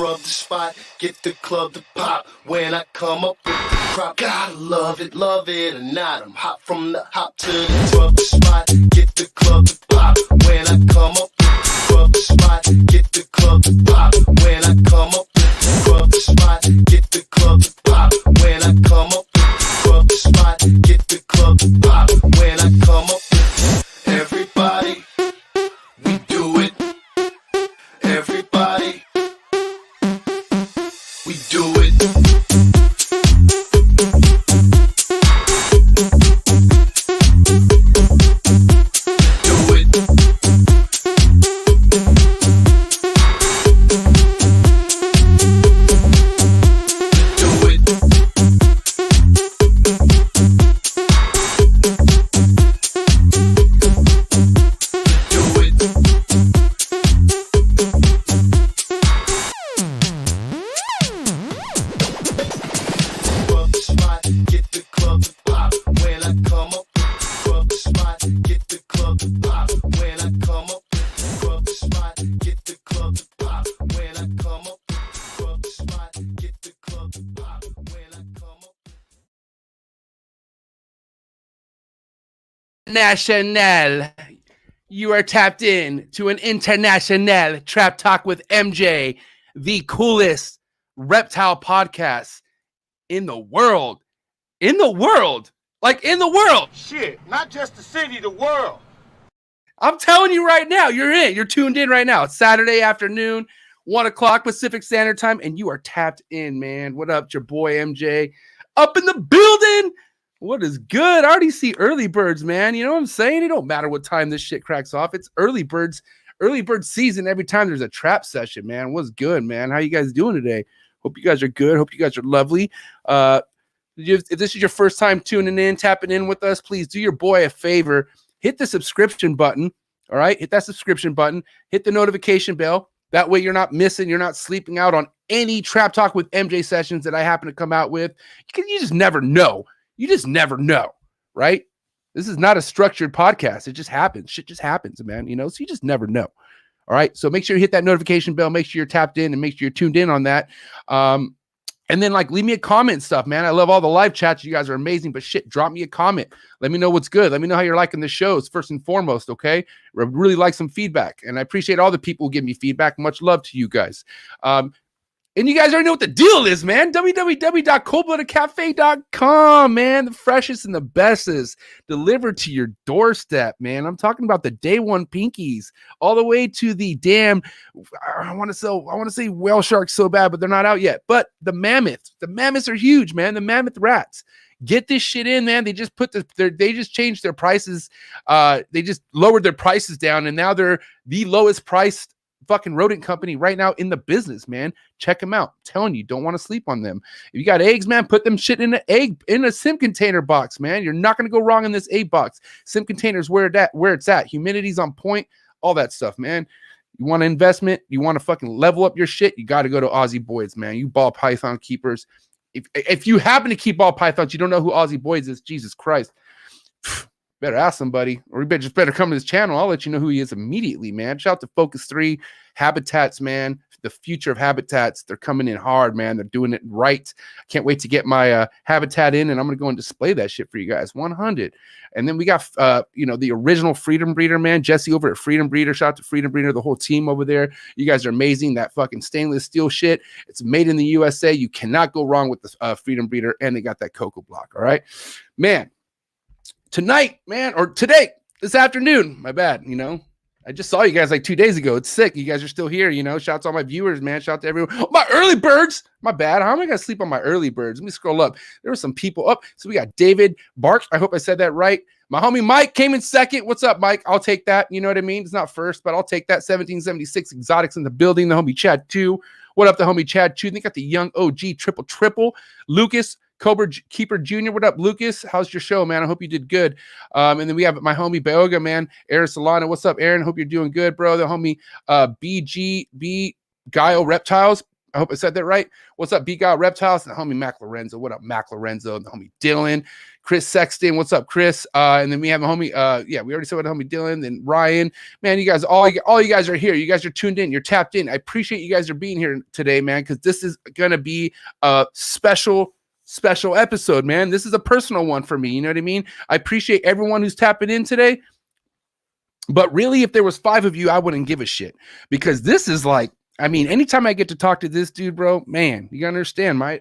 scrub the spot, get the club to pop. When I come up with the crop, gotta love it or not. I'm hot from the hop to the scrub the spot, get the club to pop. When I come up with the scrub the spot, get the club to pop. When I come up with the scrub the spot, get the club to pop. When I come up with the scrub the spot, get the club to pop. When I come up with everybody, we do it. Everybody, we do it. Do it. Do it. National. You are tapped in to an international trap talk with MJ, the coolest reptile podcast in the world. In the world. Like in the world. Shit, not just the city, the world. I'm telling you right now, you're in. You're tuned in right now. It's Saturday afternoon, 1 o'clock Pacific Standard Time, and you are tapped in, man. What up? It's your boy MJ up in the building. What is good? I already see early birds, man. You know what I'm saying? It don't matter what time this shit cracks off. It's early bird season every time there's a trap session, man. What's good, man? How you guys doing today? Hope you guys are good. Hope you guys are lovely. If this is your first time tuning in, tapping in with us, please do your boy a favor. Hit the subscription button, all right? Hit that subscription button. Hit the notification bell. That way you're not missing, you're not sleeping out on any Trap Talk with MJ sessions that I happen to come out with. You just never know. You just never know, right? This is not a structured podcast. It just happens. Shit just happens, man. You know, so you just never know. All right. So make sure you hit that notification bell. Make sure you're tapped in and make sure you're tuned in on that. And then leave me a comment and stuff, man. I love all the live chats. You guys are amazing, but shit, drop me a comment. Let me know what's good. Let me know how you're liking the shows first and foremost. Okay. I really like some feedback and I appreciate all the people who give me feedback. Much love to you guys. And you guys already know what the deal is, man. www.coldbloodedcafe.com, man. The freshest and the bestest delivered to your doorstep, man. I'm talking about the day one pinkies all the way to the damn, I want to say whale sharks so bad, but they're not out yet. But the mammoths are huge, man. The mammoth rats. Get this shit in, man. They just they just changed their prices. They just lowered their prices down, and now they're the lowest priced fucking rodent company right now in the business, man. Check them out. I'm telling you, don't want to sleep on them. If you got eggs, man, put them shit in a SIM container box, man. You're not going to go wrong in this egg box. SIM containers where it's at. Humidity's on point, all that stuff, man. You want an investment, you want to fucking level up your shit, you got to go to Aussie Boys, man. You ball python keepers. If you happen to keep ball pythons, you don't know who Aussie Boys is, Jesus Christ. Better ask somebody, or you better come to this channel. I'll let you know who he is immediately, man. Shout out to Focus 3, Habitats, man. The future of Habitats. They're coming in hard, man. They're doing it right. I can't wait to get my Habitat in, and I'm going to go and display that shit for you guys. 100. And then we got, the original Freedom Breeder, man. Jesse over at Freedom Breeder. Shout out to Freedom Breeder, the whole team over there. You guys are amazing. That fucking stainless steel shit. It's made in the USA. You cannot go wrong with the Freedom Breeder, and they got that cocoa block, all right? Man. Tonight, man, or today, this afternoon, my bad, I just saw you guys like 2 days ago. It's sick. You guys are still here, Shout out to all my viewers, man. Shout out to everyone. Oh, my early birds. My bad. How am I going to sleep on my early birds? Let me scroll up. There were some people up. So we got David Bark. I hope I said that right. My homie Mike came in second. What's up, Mike? I'll take that. You know what I mean? It's not first, but I'll take that. 1776 Exotics in the building. The homie Chad 2. What up, the homie Chad 2? They got the young OG triple. Lucas Cobra Keeper Jr. What up, Lucas? How's your show, man? I hope you did good. And then we have my homie Beoga, man. Aaron Solana. What's up, Aaron? Hope you're doing good, bro. The homie BGB Guile Reptiles. I hope I said that right. What's up, B-God Reptiles? And the homie Mac Lorenzo. What up, Mac Lorenzo? And the homie Dylan. Chris Sexton. What's up, Chris? And then we have a homie. We already said what homie Dylan. Then Ryan. Man, you guys, all you guys are here. You guys are tuned in. You're tapped in. I appreciate you guys are being here today, man, because this is gonna be a special episode, man. This is a personal one for me. You know what I mean? I appreciate everyone who's tapping in today. But really, if there was 5 of you, I wouldn't give a shit, because this is like, I mean, anytime I get to talk to this dude, bro, man, you gotta understand my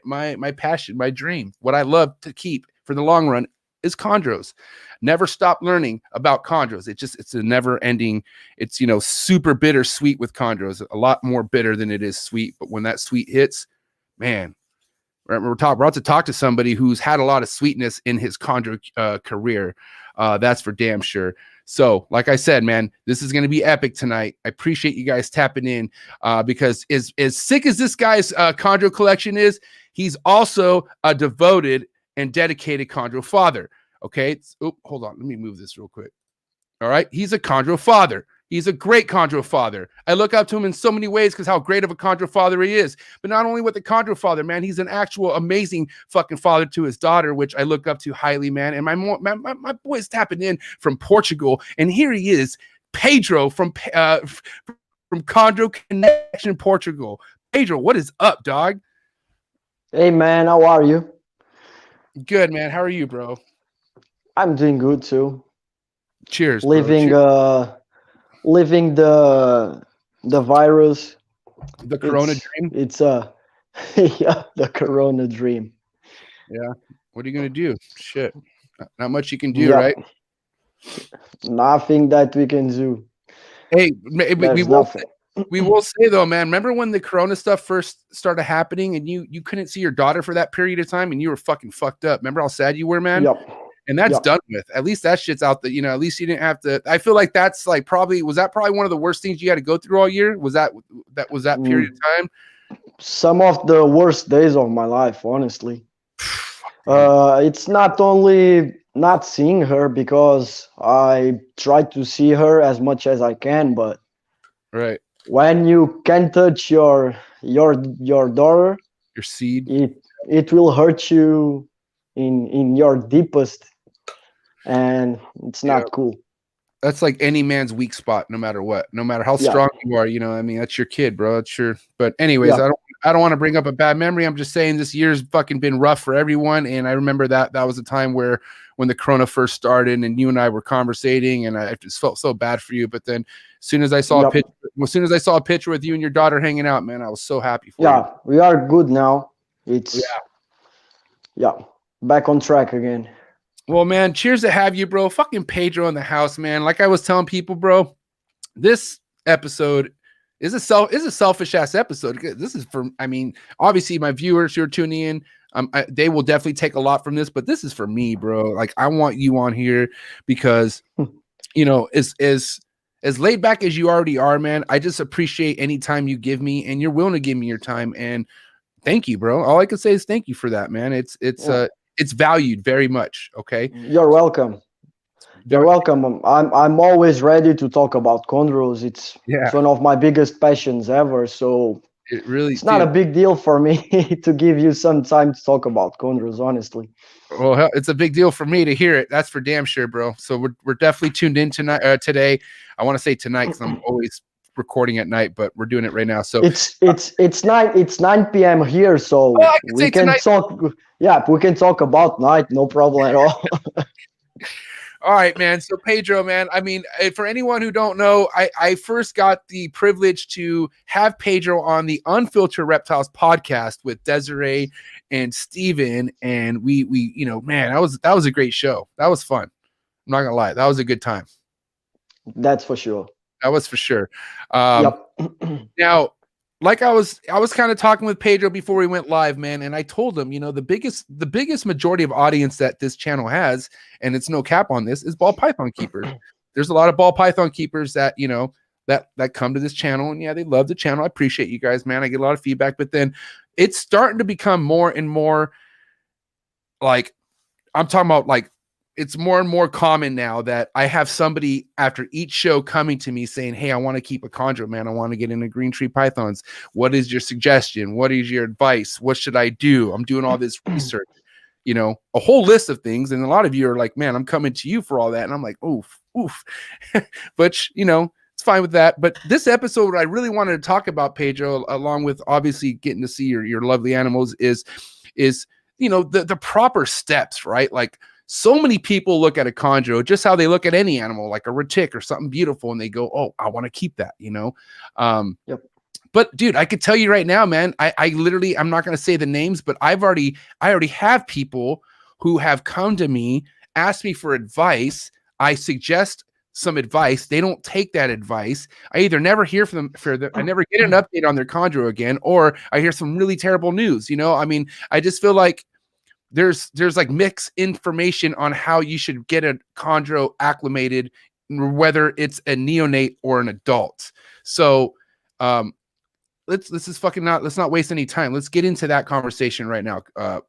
passion, my dream, what I love to keep for the long run is chondros. Never stop learning about chondros. It's a never ending. It's, super bittersweet with chondros, a lot more bitter than it is sweet. But when that sweet hits, man, we're about to talk to somebody who's had a lot of sweetness in his chondro career. That's for damn sure. So, like I said, man, this is going to be epic tonight. I appreciate you guys tapping in because as sick as this guy's chondro collection is, he's also a devoted and dedicated chondro father. Okay. Hold on. Let me move this real quick. All right. He's a chondro father. He's a great chondro father. I look up to him in so many ways because how great of a chondro father he is. But not only with the chondro father, man, he's an actual amazing fucking father to his daughter, which I look up to highly, man. And my boy's tapping in from Portugal, and here he is, Pedro from Chondro Connection Portugal. Pedro, what is up, dog? Hey, man, how are you? Good, man. How are you, bro? I'm doing good too. Cheers. Living, living the virus. The Corona dream. It's yeah, the Corona dream. Yeah. What are you gonna do? Shit. Not much you can do, right? Nothing that we can do. Hey, we will say though, man, remember when the Corona stuff first started happening and you couldn't see your daughter for that period of time and you were fucking fucked up? Remember how sad you were, man? Yep. And that's done with. At least that shit's out there. At least you didn't have to. I feel like that's like probably one of the worst things you had to go through all year? Was that period of time? Some of the worst days of my life, honestly. It's not only not seeing her, because I try to see her as much as I can, but right, when you can touch your daughter, your seed, it will hurt you in your deepest, and it's not cool. That's like any man's weak spot, no matter what, no matter how strong you are. I mean, that's your kid, bro. It's your. But anyways, I don't want to bring up a bad memory. I'm just saying this year's fucking been rough for everyone, and I remember that was a time when the Corona first started, and you and I were conversating, and I just felt so bad for you. But then, as soon as I saw a picture with you and your daughter hanging out, man, I was so happy for you. Yeah, we are good now. It's back on track again. Well, man, cheers to have you, bro. Fucking Pedro in the house, man. Like I was telling people, bro, this episode is a selfish ass episode. This is for, I mean, obviously my viewers who are tuning in, they will definitely take a lot from this, but this is for me, bro. Like I want you on here because, as laid back as you already are, man, I just appreciate any time you give me, and you're willing to give me your time. And thank you, bro. All I can say is thank you for that, man. It's valued very much. Okay. You're welcome. You're welcome. I'm always ready to talk about chondros. It's one of my biggest passions ever. So it's not a big deal for me to give you some time to talk about chondros, honestly. Well, it's a big deal for me to hear it. That's for damn sure, bro. So we're definitely tuned in tonight. Today, I want to say tonight because I'm always recording at night, but we're doing it right now. So it's 9 p.m. here, so we can talk. Yeah, we can talk about night, no problem at all. All right, man. So Pedro, man, I mean, for anyone who don't know, I first got the privilege to have Pedro on the Unfiltered Reptiles podcast with Desiree and Steven. And we man, that was a great show. That was fun. I'm not gonna lie. That was a good time. That's for sure. That was for sure. Now, like I was kind of talking with Pedro before we went live, man, and I told him, the biggest majority of audience that this channel has, and it's no cap on this, is ball python keepers. There's a lot of ball python keepers that that come to this channel, and they love the channel. I appreciate you guys, man. I get a lot of feedback, but then it's starting to become more and more like, I'm talking about like it's more and more common now that I have somebody after each show coming to me saying, hey, I want to keep a chondro, man. I want to get into green tree pythons. What is your suggestion? What is your advice? What should I do? I'm doing all this research, you know, a whole list of things. And a lot of you are like, man, I'm coming to you for all that. And I'm like, oof. But, you know, it's fine with that. But this episode, I really wanted to talk about, Pedro, along with obviously getting to see your lovely animals is, you know, the proper steps, right? Like, so many people look at a chondro just how they look at any animal, like a retic or something beautiful, and they go, oh, I want to keep that, you know? Yep. But dude, I could tell you right now, man, I literally, I'm not going to say the names, but I already have people who have come to me, asked me for advice. I suggest some advice. They don't take that advice. I either never hear from them, I never get an update on their chondro again, or I hear some really terrible news. You know, I mean, I just feel like there's like mixed information on how you should get a chondro acclimated, whether it's a neonate or an adult. So let's not waste any time. Let's get into that conversation right now.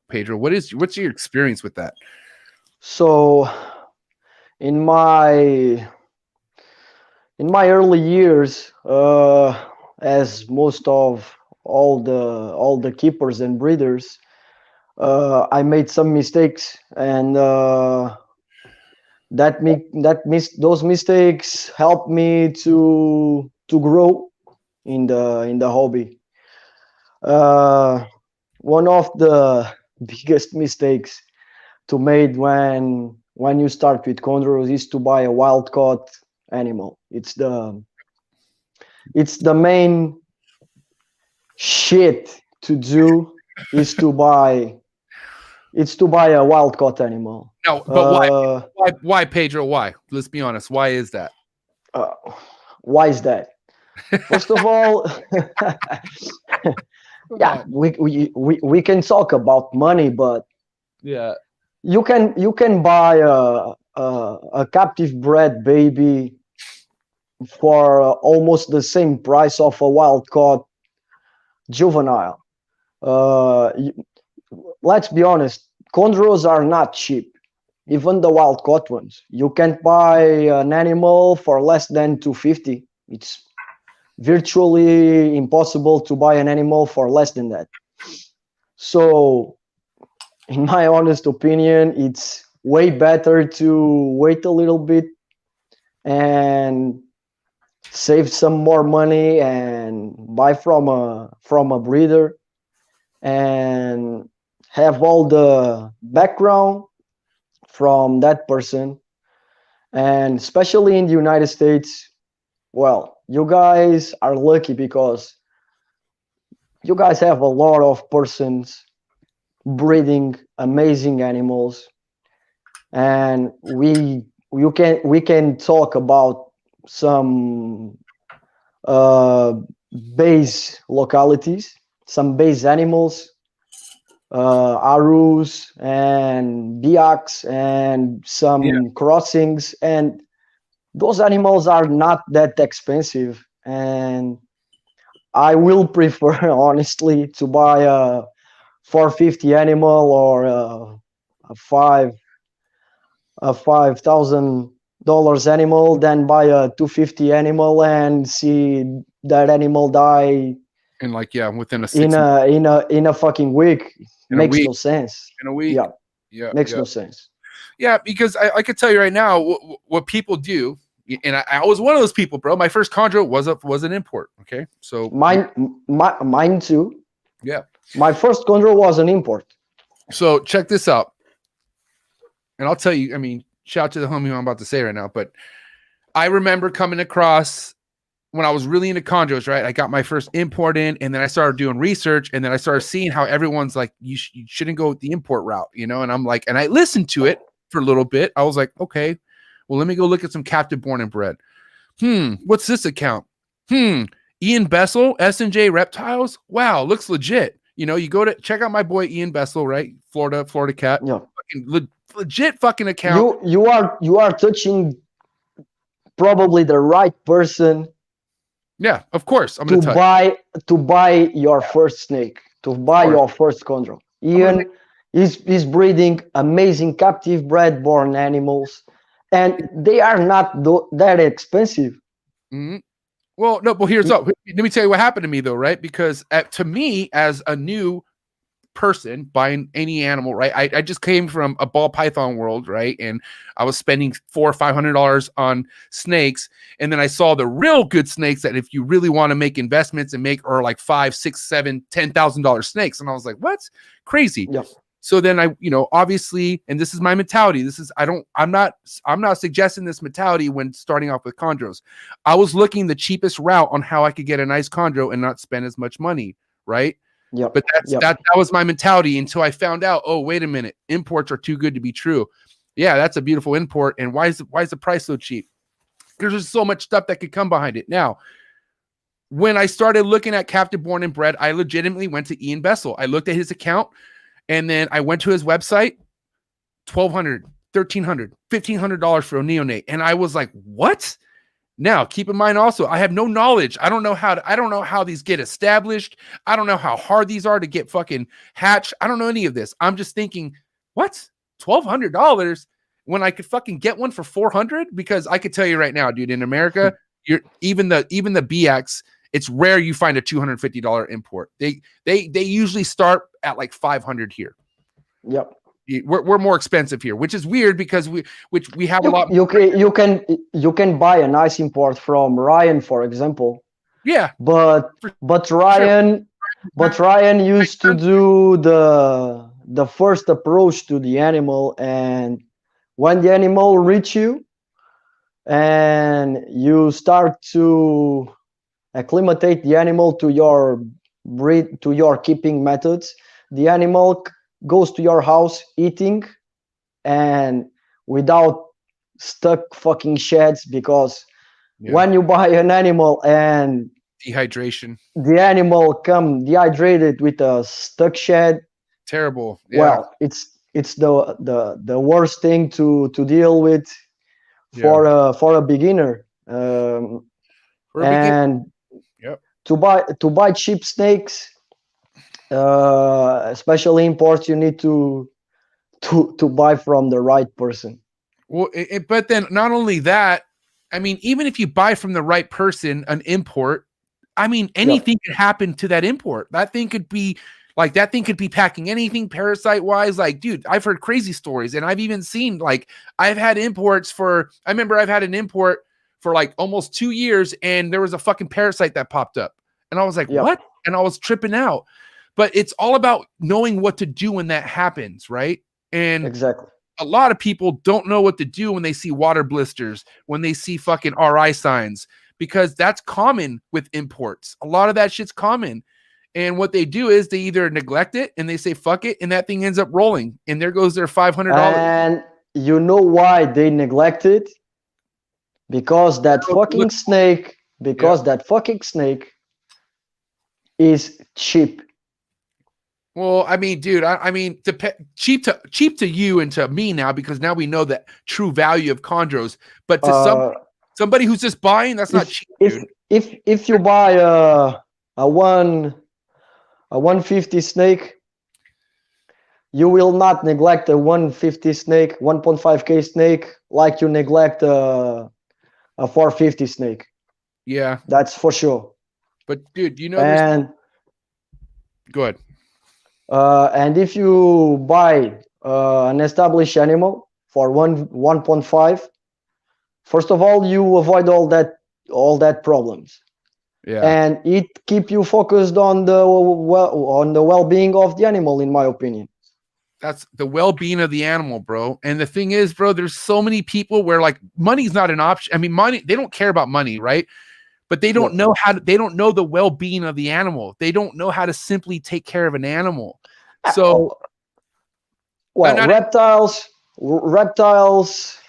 Pedro, what's your experience with that? So in my early years, as most of all the keepers and breeders, I made some mistakes, and those mistakes helped me to grow in the hobby. One of the biggest mistakes to make when you start with chondros is to buy a wild caught animal. It's the main shit to do is to buy a wild caught animal. No, but why, Pedro? Why? Let's be honest. Why is that? Why is that? First of all, yeah, we can talk about money, but yeah, you can buy a captive bred baby for almost the same price of a wild caught juvenile. Let's be honest, chondros are not cheap. Even the wild caught ones, you can't buy an animal for less than $250. It's virtually impossible to buy an animal for less than that. So, in my honest opinion, it's way better to wait a little bit and save some more money and buy from a breeder and have all the background from that person. And especially in the United States, well, you guys are lucky because you guys have a lot of persons breeding amazing animals, and we can talk about some base localities, some base animals, arus and biaks and some crossings, and those animals are not that expensive. And I will prefer honestly to buy a $450 animal or a $5,000 animal than buy a $250 animal and see that animal die and within a fucking week. Makes no sense. In a week, makes no sense. Yeah, because I could tell you right now what people do, and I was one of those people, bro. My first chondro was an import. Okay, so mine too. Yeah, my first chondro was an import. So check this out, and I'll tell you. I mean, shout out to the homie who I'm about to say right now, but I remember coming across when I was really into chondros, right? I got my first import in, and then I started doing research, and then I started seeing how everyone's like, you shouldn't go with the import route, you know? And I'm like, and I listened to it for a little bit. I was like, okay, well, let me go look at some captive born and bred. What's this account? Ian Bessel, S&J Reptiles. Wow, looks legit. You know, you go to check out my boy Ian Bessel, right? Florida cat. Yeah. Fucking legit fucking account. You are touching probably the right person. Yeah, of course. I'm to buy your first snake, to buy your first chondro. He's breeding amazing captive bred born animals, and they are not that expensive. Mm-hmm. Well, no, but here's up. Let me tell you what happened to me though, right? Because to me, as a new person buying any animal, right? I just came from a ball python world, right? And I was spending $400 or $500 on snakes, and then I saw the real good snakes that if you really want to make investments and make are like $5,000, $6,000, $7,000, $10,000 snakes, and I was like, what's crazy? Yeah. So then I, obviously, and this is my mentality. I'm not suggesting this mentality when starting off with chondros. I was looking the cheapest route on how I could get a nice chondro and not spend as much money, right? Yeah. But that was my mentality until I found out, oh, wait a minute, imports are too good to be true. Yeah, that's a beautiful import. And why is the price so cheap? Because there's so much stuff that could come behind it. Now, when I started looking at captive born and bred, I legitimately went to Ian Bessel. I looked at his account. And then I went to his website, $1,200, $1,300, $1,500 for a neonate. And I was like, what? Now, keep in mind also, I have no knowledge. I don't know how these get established. I don't know how hard these are to get fucking hatched. I don't know any of this. I'm just thinking, what? $1,200 when I could fucking get one for $400? Because I could tell you right now, dude, in America, even the BX, it's rare you find a $250 import. They usually start at like $500 here. Yep. We're more expensive here, which is weird because we have a lot. You can buy a nice import from Ryan, for example. Yeah. But Ryan used to do the first approach to the animal, and when the animal reach you and you start to acclimate the animal to your breed, to your keeping methods, the animal goes to your house eating and without stuck fucking sheds, because when you buy an animal and dehydration, the animal come dehydrated with a stuck shed, terrible. Well, it's the worst thing to deal with for a beginner. And to buy cheap snakes, especially imports, you need to buy from the right person. Well, but then not only that, I mean, even if you buy from the right person, an import, I mean, anything could happen to that import. That thing could be packing anything parasite wise. Like, dude, I've heard crazy stories, and I've even seen, like, I've had imports I remember I've had an import for like almost 2 years, and there was a fucking parasite that popped up, and I was like, what? And I was tripping out. But it's all about knowing what to do when that happens, right? And exactly, a lot of people don't know what to do when they see water blisters, when they see fucking RI signs, because that's common with imports. A lot of that shit's common. And what they do is they either neglect it and they say, fuck it, and that thing ends up rolling. And there goes their $500. And you know why they neglect it? Because that fucking snake, that fucking snake is cheap. Well, I mean, dude, I mean, cheap to you and to me now, because now we know the true value of chondros. But to somebody who's just buying, that's not cheap. Dude. If you buy a 150 snake, you will not neglect a 150 snake, 1.5K snake, like you neglect a 450 snake. Yeah, that's for sure. But dude, you know, go ahead. And if you buy an established animal for 1.5, first of all, you avoid all that problems. Yeah. And it keep you focused on the well-being of the animal, in my opinion. That's the well-being of the animal, bro. And the thing is, bro, there's so many people where, like, money's not an option. I mean, money, they don't care about money, right? But they don't know they don't know the well-being of the animal. They don't know how to simply take care of an animal. So, reptiles, well,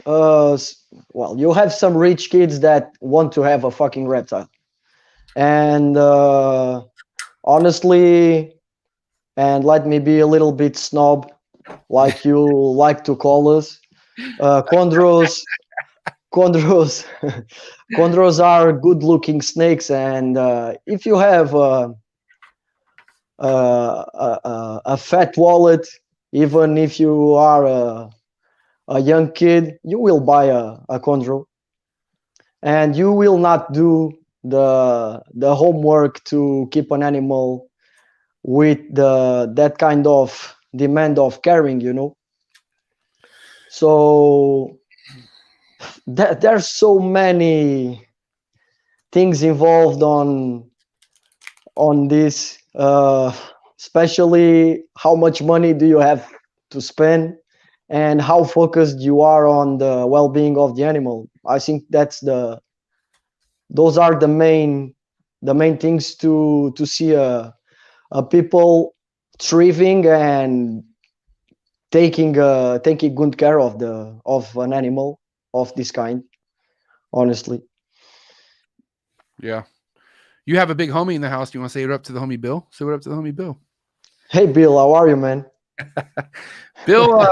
you have some rich kids that want to have a fucking reptile. And honestly, and let me be a little bit snob, like you like to call us, chondros are good-looking snakes, and if you have a fat wallet, Even if you are a young kid, you will buy a chondro, and you will not do the homework to keep an animal with that kind of demand of caring, you know. So there's so many things involved on this, especially how much money do you have to spend and how focused you are on the well-being of the animal. I think those are the main things to see a people thriving and taking good care of an animal of this kind, honestly. Yeah. You have a big homie in the house. Do you want to say what up to the homie Bill? Say what up to the homie Bill. Hey Bill, how are you, man? Bill,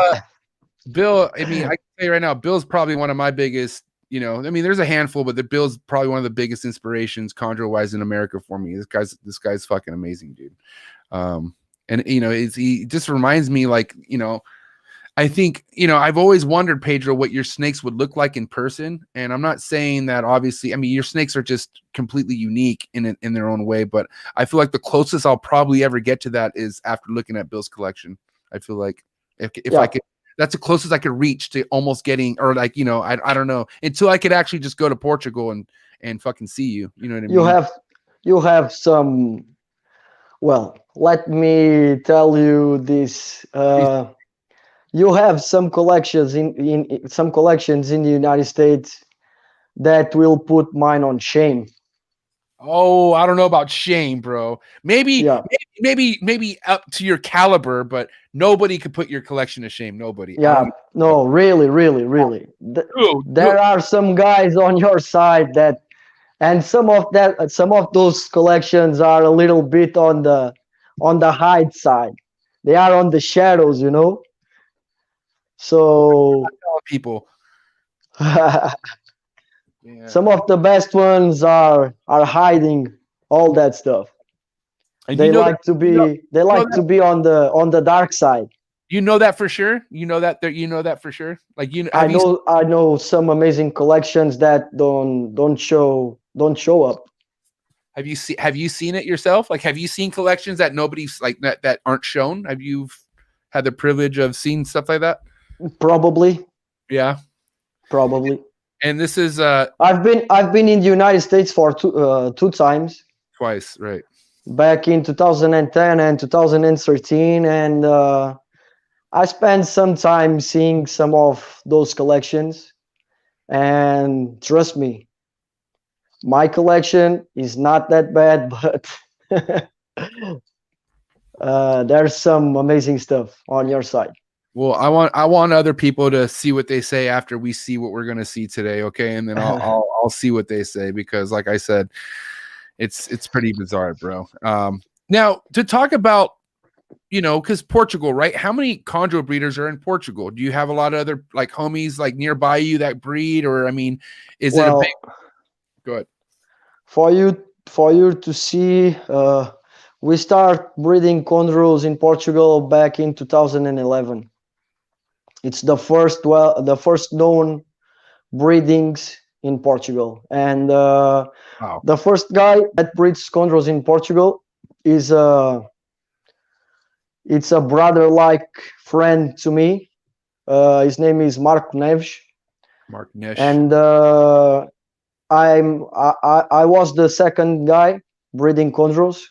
Bill, I mean, I can tell you right now, Bill's probably one of my biggest, you know, I mean, there's a handful, but Bill's probably one of the biggest inspirations chondro wise in America for me. This guy's fucking amazing, dude. And you know, he just reminds me, like, you know, I think, you know, I've always wondered, Pedro, what your snakes would look like in person. And I'm not saying that, obviously, I mean, your snakes are just completely unique in their own way, but I feel like the closest I'll probably ever get to that is after looking at Bill's collection. I feel like if I could, that's the closest I could reach to almost getting, or like, you know, I don't know, until I could actually just go to Portugal and fucking see you. You know what I mean? You have some, well, let me tell you this. You have some collections in some collections in the United States that will put mine on shame. Oh, I don't know about shame, bro. Maybe up to your caliber, but nobody could put your collection to shame. Nobody. Yeah, no, really. There are some guys on your side that, and some of those collections are a little bit on the hide side. They are on the shadows, you know. So people, some of the best ones are hiding all that stuff. And they like to be on the dark side. You know that for sure. You know that for sure. Like, I know some amazing collections that don't show up. Have you seen it yourself? Like, have you seen collections that nobody's like that aren't shown? Have you had the privilege of seeing stuff like that? Probably. Yeah. Probably. And this is I've been in the United States for two times. Twice, right? Back in 2010 and 2013, and I spent some time seeing some of those collections, and trust me, my collection is not that bad, but there's some amazing stuff on your side. Well, I want other people to see what they say after we see what we're gonna see today, okay? And then I'll see what they say, because, like I said, it's pretty bizarre, bro. Now to talk about, you know, because Portugal, right? How many chondro breeders are in Portugal? Do you have a lot of other like homies like nearby you that breed, or I mean, is it a big? Go ahead. For you to see, we start breeding chondros in Portugal back in 2011. It's the first known breedings in Portugal, and the first guy that breeds chondros in Portugal is it's a brother-like friend to me. His name is Marco Neves. Mark Nesh. And I was the second guy breeding chondros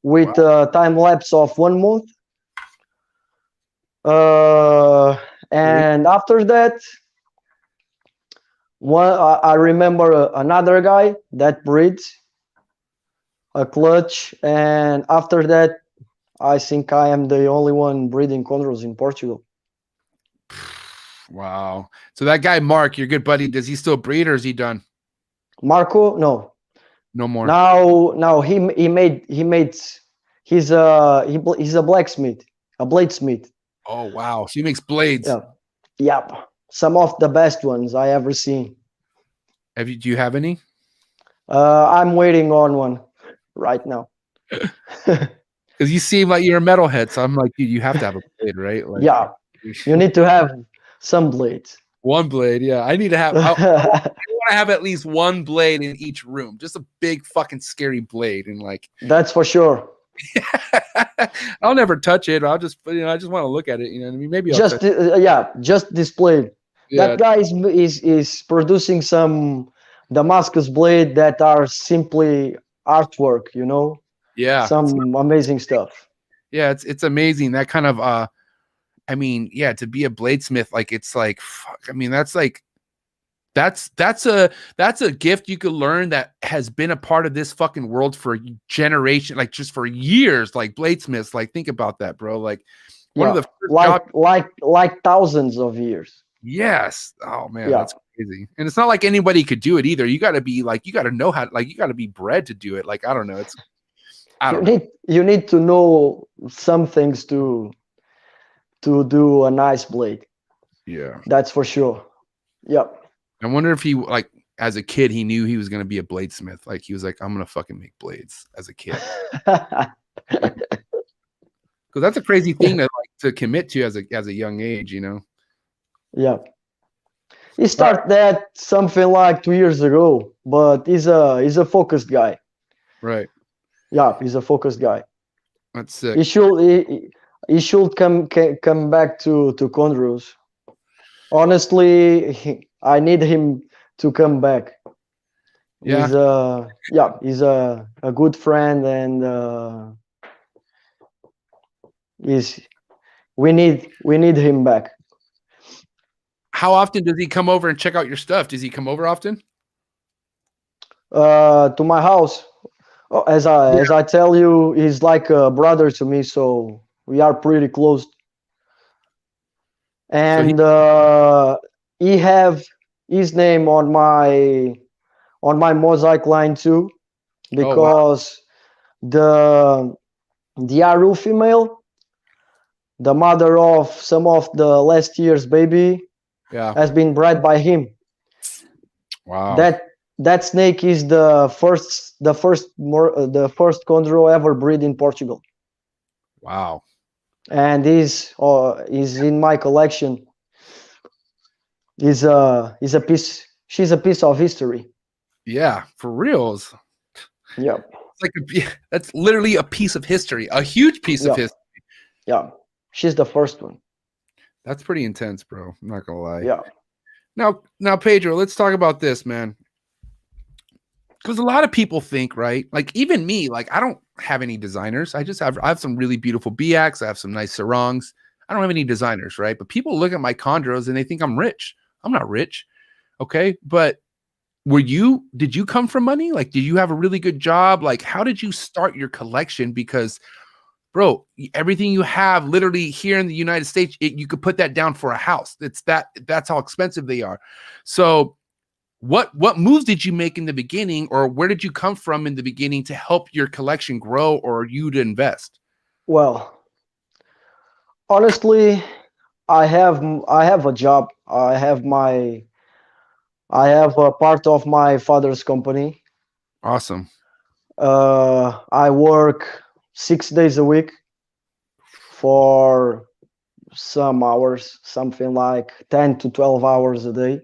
with a time lapse of 1 month. And after that, I remember another guy that breeds a clutch, and after that, I think I am the only one breeding chondros in Portugal. Wow. So that guy Mark, your good buddy, does he still breed, or is he done? Marco, no more. Now he's a blacksmith, a bladesmith. Oh wow, so he makes blades. Yep, some of the best ones I ever seen. Do you have any? I'm waiting on one right now. Because you seem like you're a metalhead, so I'm like, dude, you have to have a blade. blade, right? Like, yeah, you need to have some blades. One blade, yeah. I need to have. I want to have at least one blade in each room, just a big fucking scary blade, and like. That's for sure. I'll never touch it. I'll just, I just want to look at it. You know what I mean? Maybe I'll just display. Yeah. That guy is producing some Damascus blade that are simply artwork. You know. Yeah. Some amazing stuff. Yeah, it's amazing. That kind of I mean, yeah, to be a bladesmith, like it's like fuck. I mean, that's like that's a gift you could learn that has been a part of this fucking world for generation, like just for years. Like bladesmiths, like think about that, bro. Like one of the first like thousands of years. Yes. Oh man, that's crazy. And it's not like anybody could do it either. You got to be like, you got to know how, like you got to be bred to do it. Like I don't know. You need to know some things to do a nice blade. Yeah, that's for sure. Yep. I wonder if he, like, as a kid, he knew he was going to be a bladesmith. Like he was like, I'm going to fucking make blades as a kid. Because that's a crazy thing to commit to as a young age, you know? Yeah. He started that something like 2 years ago, but he's a focused guy. Right. Yeah, he's a focused guy. That's sick. He should come back to Chondros. Honestly, I need him to come back. Yeah. He's a good friend, and we need him back. How often does he come over and check out your stuff? Does he come over often? To my house. Oh, as I tell you, he's like a brother to me, so we are pretty close. And he have his name on my mosaic line too, because the Aru female, the mother of some of the last year's baby, has been bred by him. Wow. That snake is the first chondro ever bred in Portugal. Wow. And is in my collection. She's a piece of history. Yeah, for reals. Yeah. It's like that's literally a piece of history, a huge piece of history. Yeah. She's the first one. That's pretty intense, bro. I'm not gonna lie. Yeah. Now, Pedro, let's talk about this, man. Because a lot of people think, right? Like even me, like I don't have any designers. I have some really beautiful BX. I have some nice sarongs. I don't have any designers, right? But people look at my chondros and they think I'm rich. I'm not rich. Okay. But did you come from money? Like, did you have a really good job? Like, how did you start your collection? Because bro, everything you have literally here in the United States, you could put that down for a house. That's how expensive they are. So what moves did you make in the beginning, or where did you come from in the beginning to help your collection grow or you to invest? Well, honestly, I have a job. I have a part of my father's company. Awesome. I work 6 days a week for some hours, something like 10 to 12 hours a day.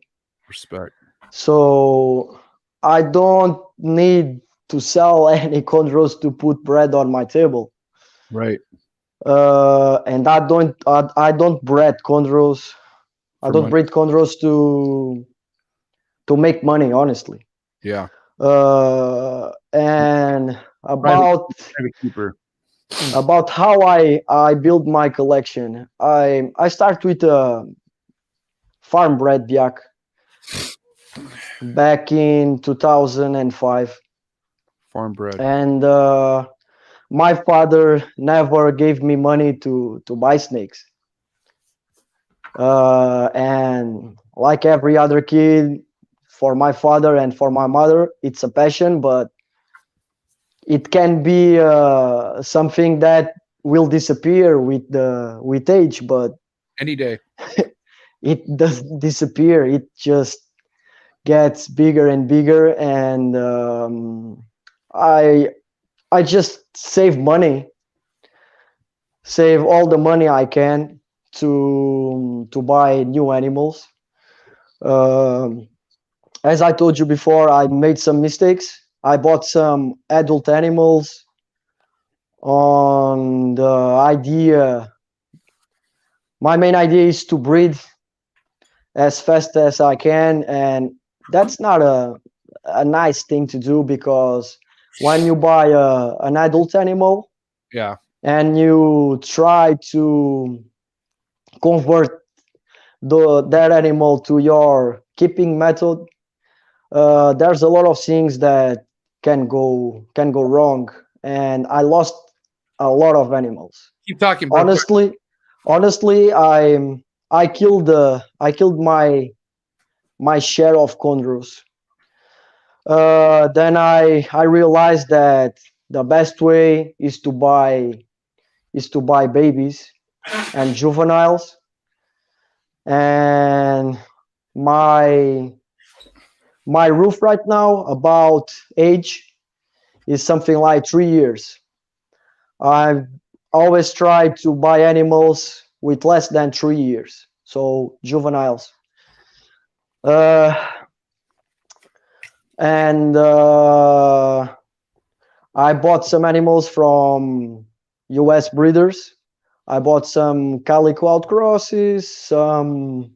Respect. So I don't need to sell any chondros to put bread on my table. Right. And I don't breed chondros. I don't breed chondros to make money, honestly. Yeah. And about how I build my collection. I start with a farm bred Biak back in 2005. Farm bred. And my father never gave me money to buy snakes. And like every other kid, for my father and for my mother, it's a passion, but it can be something that will disappear with age. But any day, it doesn't disappear. It just gets bigger and bigger. And I just save money save all the money I can to buy new animals. As I told you before, I made some mistakes. I bought some adult animals on the idea. My main idea is to breed as fast as I can, and that's not a nice thing to do, because when you buy an adult animal, yeah, and you try to convert that animal to your keeping method, there's a lot of things that can go wrong, and I lost a lot of animals. Keep talking, bro. Honestly, I killed my share of chondros. Then I realized that the best way is to buy babies and juveniles, and my roof right now about age is something like 3 years. I've always tried to buy animals with less than 3 years, so juveniles. And I bought some animals from US breeders. I bought some calico outcrosses, some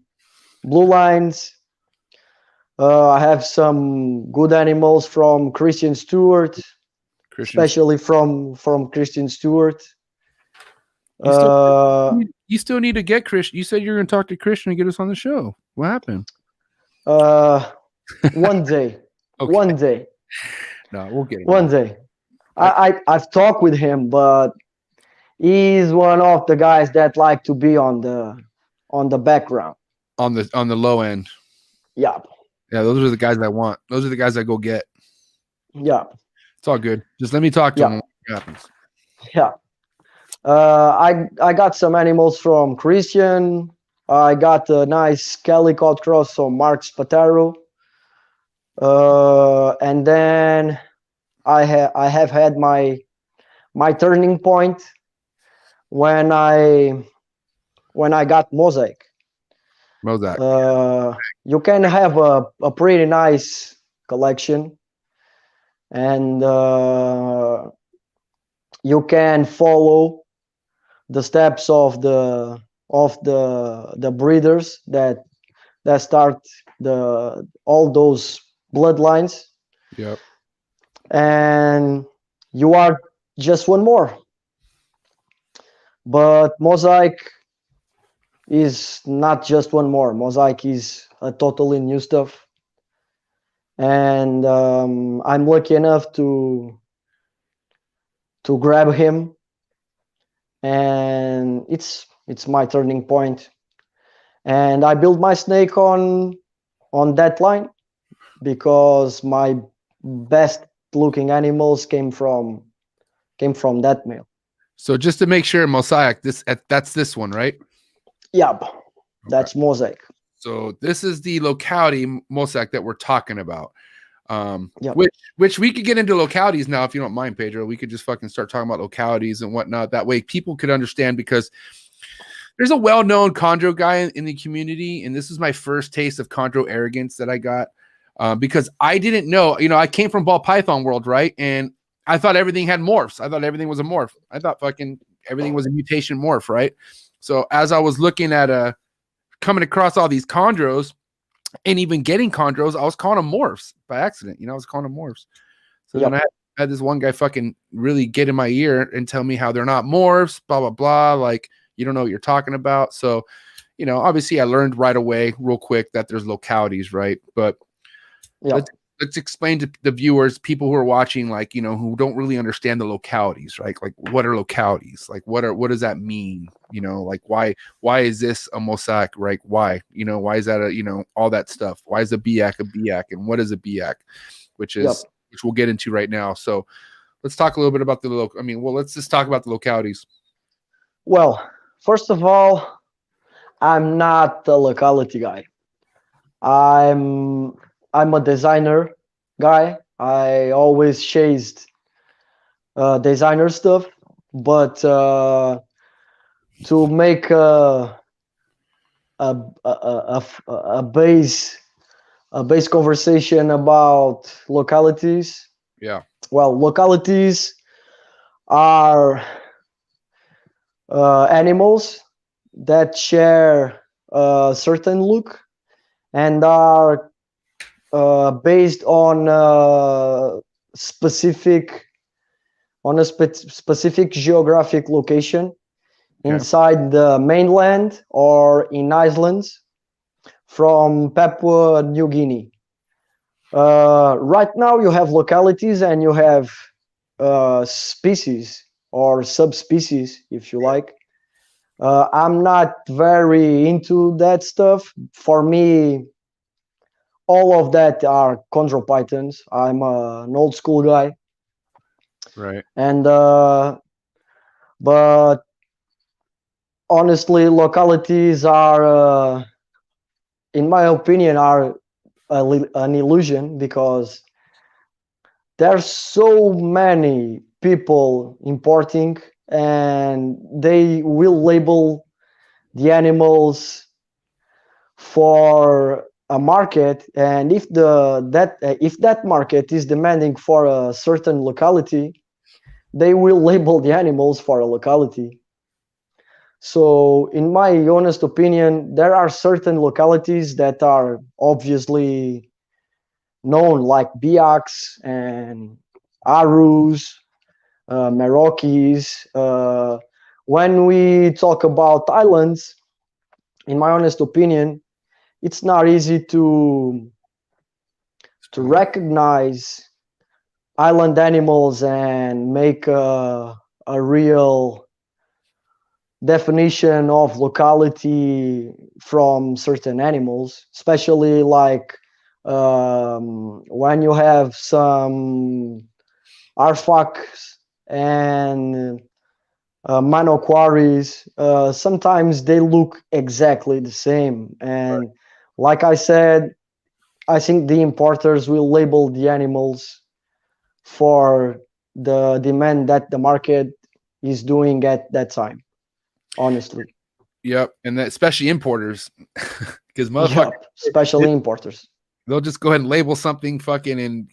blue lines. I have some good animals from Christian Stewart, especially from Christian Stewart. You still need to get Christian. You said you're going to talk to Christian and get us on the show. What happened? One day. Okay. One day. No, we'll get him. One day. I've talked with him, but he's one of the guys that like to be on the background. On the low end. Yeah. Yeah, those are the guys I want. Those are the guys I go get. Yeah. It's all good. Just let me talk to him. What happens. Yeah. I got some animals from Christian. I got a nice calico cross from Mark Spataro. And then I have had my turning point when I got Mosaic. You can have a pretty nice collection, and you can follow the steps of the breeders that start all those bloodlines. Yep. And you are just one more. But Mosaic is not just one more. Mosaic is a totally new stuff. And I'm lucky enough to grab him. And it's my turning point. And I built my snake on that line, because my best looking animals came from that male. So just to make sure, Mosaic, that's this one, right? Yep, that's okay. Mosaic. So this is the locality Mosaic that we're talking about. Yep. Which we could get into localities now, if you don't mind, Pedro. We could just fucking start talking about localities and whatnot. That way people could understand, because there's a well-known chondro guy in the community, and this is my first taste of chondro arrogance that I got, because I didn't know. I came from ball python world, right? And I thought everything had morphs. I thought everything was a morph. I thought fucking everything was a mutation morph, right? So as I was looking at coming across all these chondros and even getting chondros, I was calling them morphs by accident. I was calling them morphs. So then I had this one guy fucking really get in my ear and tell me how they're not morphs, blah, blah, blah. Like, you don't know what you're talking about. So, obviously I learned right away real quick that there's localities, right? But let's explain to the viewers, people who are watching, like, who don't really understand the localities, right? Like, what are localities? Like, what does that mean? Like, why is this a mosaic, right? Why, why is that all that stuff? Why is a biac a biac? And what is a biac? Which we'll get into right now. So let's talk a little bit about let's just talk about the localities. Well, first of all, I'm not the locality guy. I'm a designer guy. I always chased designer stuff, but to make a base conversation about localities. Yeah. Well, localities are animals that share a certain look and are based on specific geographic location inside the mainland or in islands from Papua New Guinea. Right now you have localities and you have species or subspecies, if you like. I'm not very into that stuff. For me, all of that are chondropythons. I'm an old school guy. Right. And but honestly, localities are, in my opinion, are an illusion because there's so many people importing and they will label the animals for a market, and if that market is demanding for a certain locality, they will label the animals for a locality. So in my honest opinion, there are certain localities that are obviously known, like Biaks and Arus, Merokees. When we talk about islands, in my honest opinion, it's not easy to recognize island animals and make a real definition of locality from certain animals, especially like when you have some artifacts and manoquaries. Sometimes they look exactly the same, and like I said, I think the importers will label the animals for the demand that the market is doing at that time. Honestly. Yep, and that, especially importers, because motherfuckers, especially importers, they'll just go ahead and label something fucking. And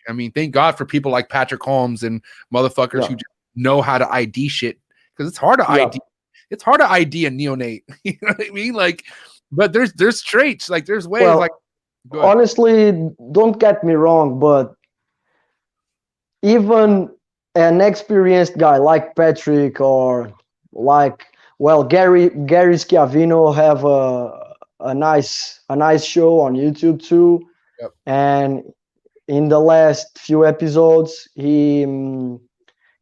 I mean, thank God for people like Patrick Holmes and motherfuckers who just know how to ID shit, because it's hard to ID. It's hard to ID a neonate. You know what I mean? Like, but there's traits, like there's ways. Like, honestly, don't get me wrong, but even an experienced guy like Patrick or like, well, Gary Schiavino have a nice show on YouTube too. Yep. And in the last few episodes, he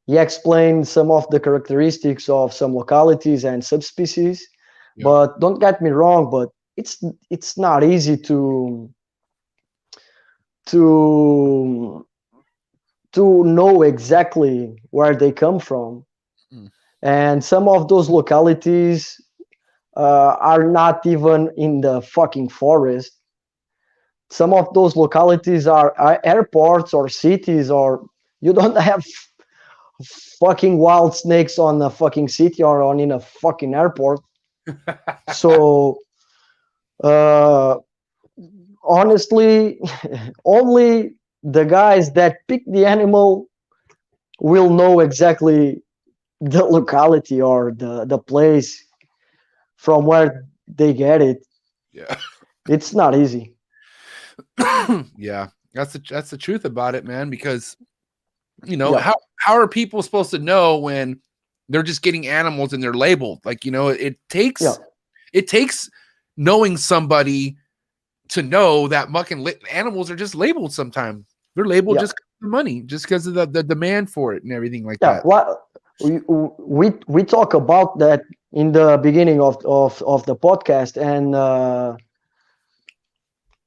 explained some of the characteristics of some localities and subspecies. Yep. But don't get me wrong, but it's not easy to know exactly where they come from. And some of those localities are not even in the fucking forest. Some of those localities are airports or cities, or you don't have fucking wild snakes on a fucking city or on in a fucking airport. So honestly, only the guys that pick the animal will know exactly the locality or the place from where they get it. Yeah, it's not easy. Yeah, that's the truth about it, man. Because you know, how are people supposed to know when they're just getting animals and they're labeled? Like, you know, it takes knowing somebody to know that fucking animals are just labeled. Sometimes they're labeled just because of the money, just because of the demand for it and everything like that. Well, we talk about that in the beginning of the podcast, and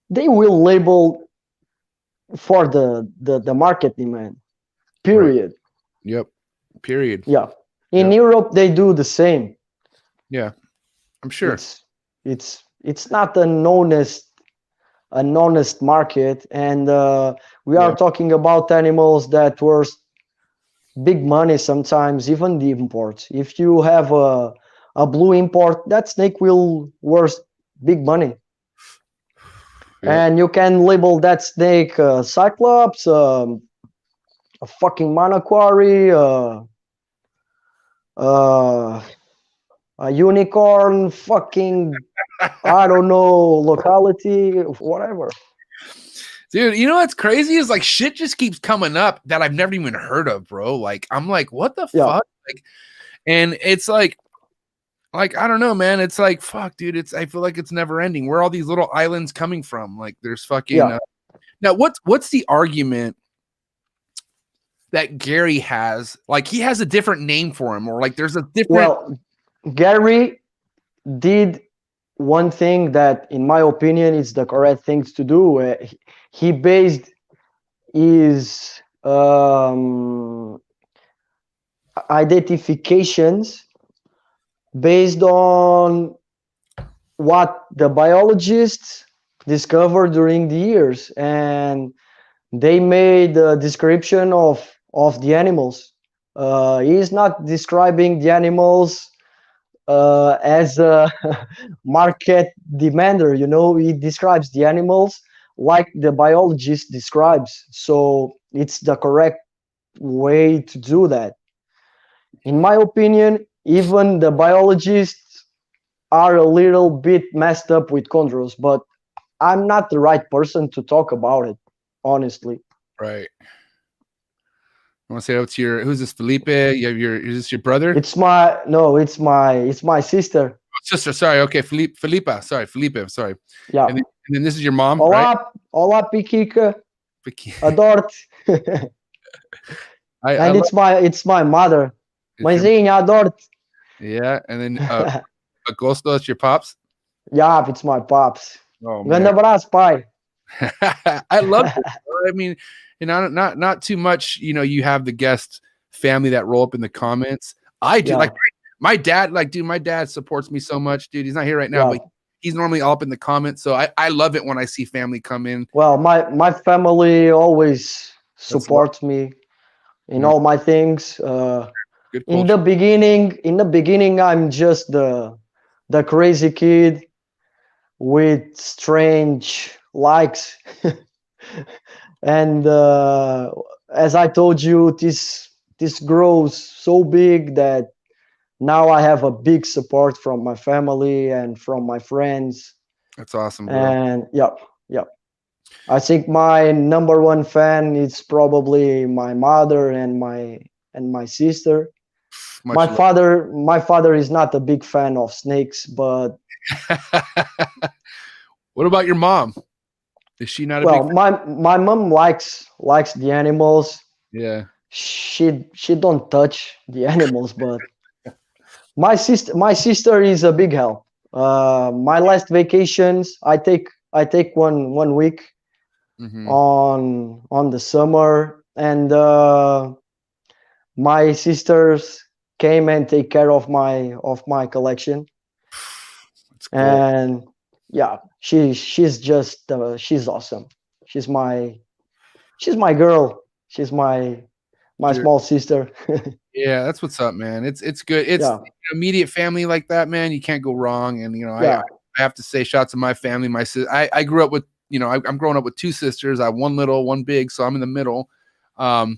they will label for the market demand. Period. Right. Yep. Period. Yeah. In Europe, they do the same. Yeah, I'm sure. It's not an honest market, and we are talking about animals that worth big money sometimes, even the imports. If you have a a blue import, that snake will worth big money. Yeah. And you can label that snake Cyclops, a fucking Manokwari, a unicorn, fucking, I don't know, locality, whatever. Dude, you know what's crazy is like shit just keeps coming up that I've never even heard of, bro. Like I'm like, what the fuck? Like, and it's like I don't know, man. It's like fuck, dude. I feel like it's never ending. Where are all these little islands coming from? Like there's fucking. Now what's the argument that Gary has? Like he has a different name for him, or like there's a different. Well, Gary did one thing that, in my opinion, is the correct thing to do. He based his identifications based on what the biologists discovered during the years, and they made a description of the animals. He's not describing the animals as a market demander, you know. He describes the animals like the biologist describes, so it's the correct way to do that. In my opinion, even the biologists are a little bit messed up with chondros, but I'm not the right person to talk about it, honestly. Right. I want to say out to your, who's this, Felipe? You have is this your brother? It's my sister. Sister, sorry. Okay, Felipa. Sorry, Felipe. Sorry. Yeah. And then this is your mom, Olá, right? Olá, Piquica. Adoro-te. And it's my mother. Mãezinha, adoro-te. Yeah, and then Agosto, it's your pops? Yeah, it's my pops. Oh, man. Grande abraço, pai. I love it. I mean, and not too much, you know, you have the guest family that roll up in the comments. I do. Like my dad, like, dude, my dad supports me so much, dude. He's not here right now, but he's normally all up in the comments. So I love it when I see family come in. Well, my family always supports me in all my things. In the beginning, I'm just the crazy kid with strange likes. And as I told you, this grows so big that now I have a big support from my family and from my friends. That's awesome, bro. And yeah. I think my number one fan is probably my mother and my sister. My father is not a big fan of snakes, but what about your mom? Is she not a big fan? my mom likes the animals. Yeah. She don't touch the animals, but my sister is a big help. My last vacations, I take 1 week on the summer, and my sisters came and take care of my collection. That's cool. And yeah, she's just she's awesome. She's my girl. She's my small sister. Yeah, that's what's up, man. It's good. It's immediate family like that, man. You can't go wrong. And you know, I have to say, shout out to my family. My sister, I grew up with, you know, I'm growing up with two sisters. I have one little, one big, so I'm in the middle. But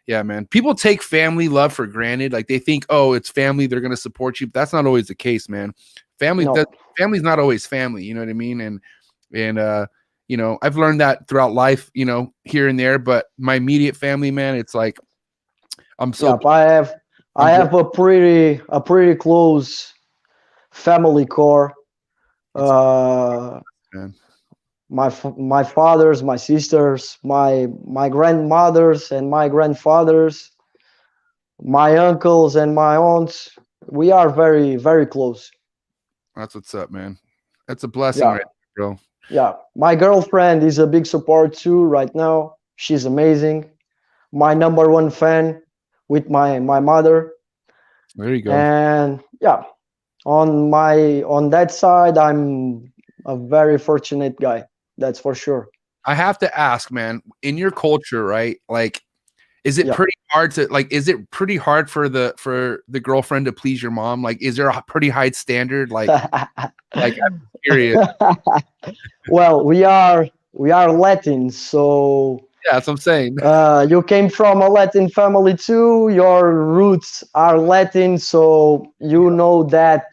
yeah, man. People take family love for granted. Like they think, oh, it's family, they're gonna support you. But that's not always the case, man. Family's not always family. You know what I mean? And you know, I've learned that throughout life, you know, here and there, but my immediate family, man, it's like, I'm so. I have a pretty close family core. My fathers, my sisters, my grandmothers and my grandfathers, my uncles and my aunts. We are very, very close. That's what's up, man. That's a blessing, right there, bro. Yeah, my girlfriend is a big support too right now. She's amazing. My number one fan with my mother. There you go. And yeah, on that side, I'm a very fortunate guy. That's for sure. I have to ask, man, in your culture, right? Like, Is it pretty hard to like? Is it pretty hard for the girlfriend to please your mom? Like, is there a pretty high standard? Like I'm curious. Well, we are Latin, so yeah, that's what I'm saying. You came from a Latin family too. Your roots are Latin, so you know that.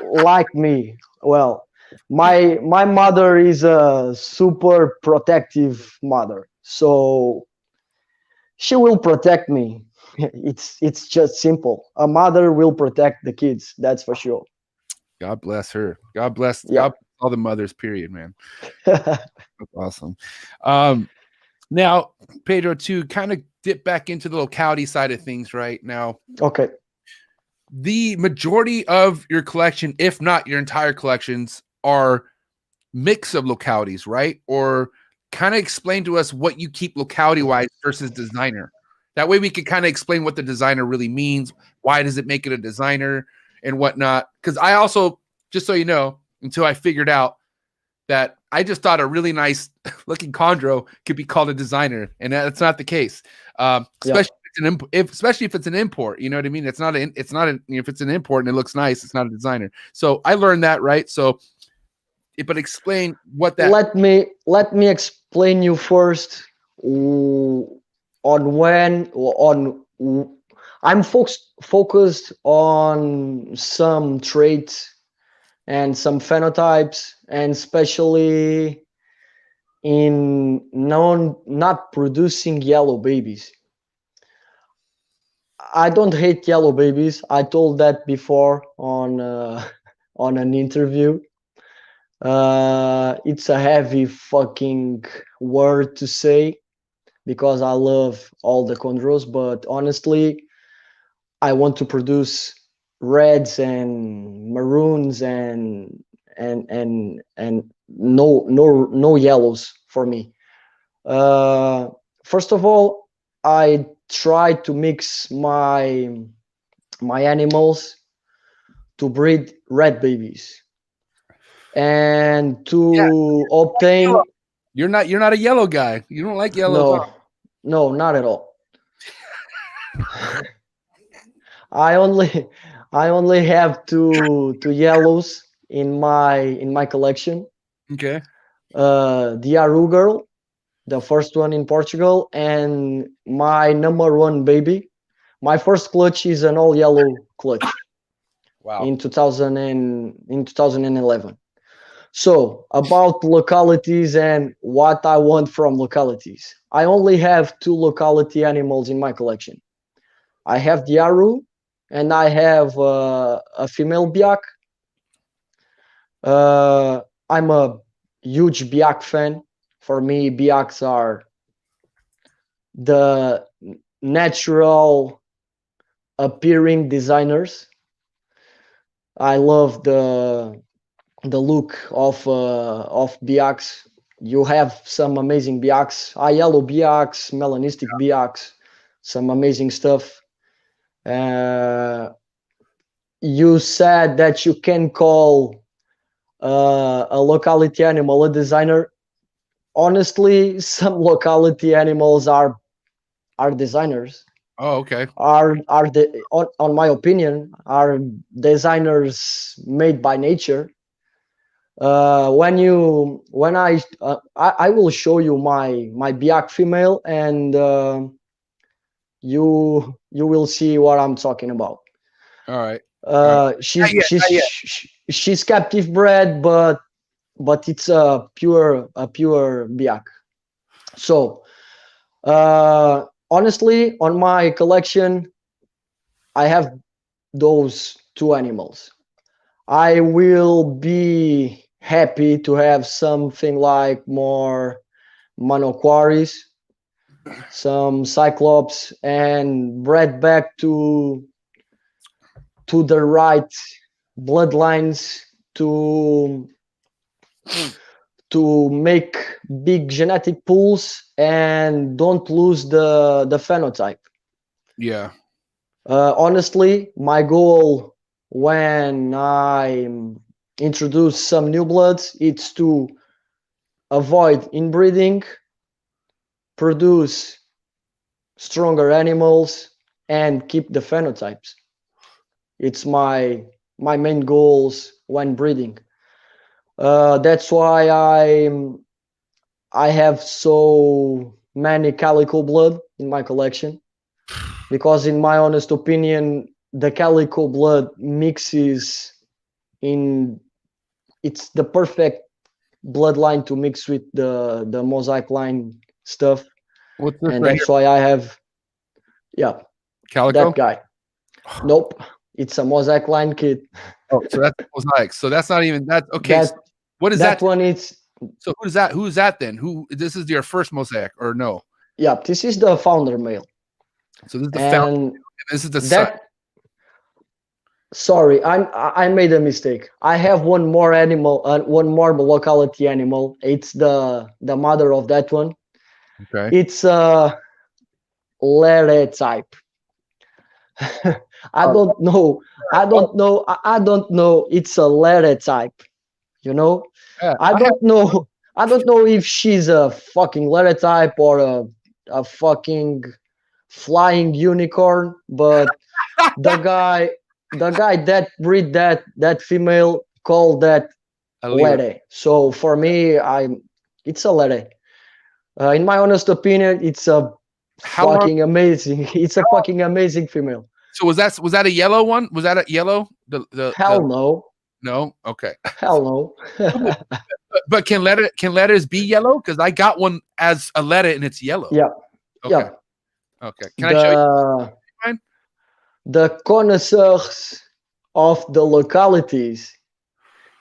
Like me, well, my mother is a super protective mother, so she will protect me. It's just simple. A mother will protect the kids, that's for sure. God bless her. God bless all the mothers, period, man. That's awesome. Now, Pedro, to kind of dip back into the locality side of things right now. Okay. The majority of your collection, if not your entire collections, are mix of localities, right? Or kind of explain to us what you keep locality-wise versus designer. That way we can kind of explain what the designer really means. Why does it make it a designer and whatnot? Because I also, just so you know, until I figured out that I just thought a really nice looking chondro could be called a designer, and that's not the case. Especially especially if it's an import, you know what I mean? If it's an import and it looks nice, it's not a designer. So I learned that, right? So, but explain what that. Let me explain you first I'm focused on some traits and some phenotypes, and especially in not producing yellow babies. I don't hate yellow babies. I told that before on an interview. It's a heavy fucking word to say because I love all the chondros, but honestly, I want to produce reds and maroons and no yellows for me. First of all, I try to mix my animals to breed red babies and to obtain. You're not a yellow guy. You don't like yellow. No, not at all. I only have two yellows in my collection. Okay. The Aru girl, the first one in Portugal, and my number one baby. My first clutch is an all yellow clutch. Wow. In 2011. So about localities and what I want from localities. I only have two locality animals in my collection. I have the Aru and I have a female Biak. I'm a huge Biak fan. For me, Biaks are the natural appearing designers. I love the look of Biaks. You have some amazing Biaks, yellow Biaks, melanistic Biaks, some amazing stuff. You said that you can call a locality animal a designer. Honestly, some locality animals are designers. Oh, okay. Are on my opinion, are designers made by nature. When I will show you my Biak female, and you will see what I'm talking about. All right. She's captive bred, but it's a pure Biak. So honestly, on my collection, I have those two animals. I will be happy to have something like more Manoquaris, some Cyclops, and bred back to the right bloodlines to make big genetic pools and don't lose the phenotype. Yeah. Honestly, my goal when I introduce some new bloods, it's to avoid inbreeding, produce stronger animals, and keep the phenotypes. It's my main goals when breeding. That's why I have so many calico blood in my collection, because in my honest opinion, the calico blood mixes in, it's the perfect bloodline to mix with the mosaic line stuff. What's this and right that's here? why I have, yeah, Calico? that guy. Nope, it's a mosaic line kid. Oh, so that's mosaic. So that's not even that. Okay, so what is that? That one it's. So who's that? Who's that then? Who? This is your first mosaic or no? Yeah, this is the founder male. So this is the founder. This is the son. Sorry, I made a mistake. I have one more animal, one more locality animal. It's the mother of that one. Okay. It's a Lere type. I don't know. I don't know. It's a Lere type. You know? Yeah, I don't know. I don't know if she's a fucking Lere type or a fucking flying unicorn, but the guy that breed that female called that Lere. So for me, it's a Lere. In my honest opinion, it's a fucking amazing. It's a fucking amazing female. So was that a yellow one? Was that a yellow? Hell no. No. Okay. Hell no. But can letters be yellow? Because I got one as a letter and it's yellow. Yeah. Okay. Yeah. Okay. Can I show you mine? The connoisseurs of the localities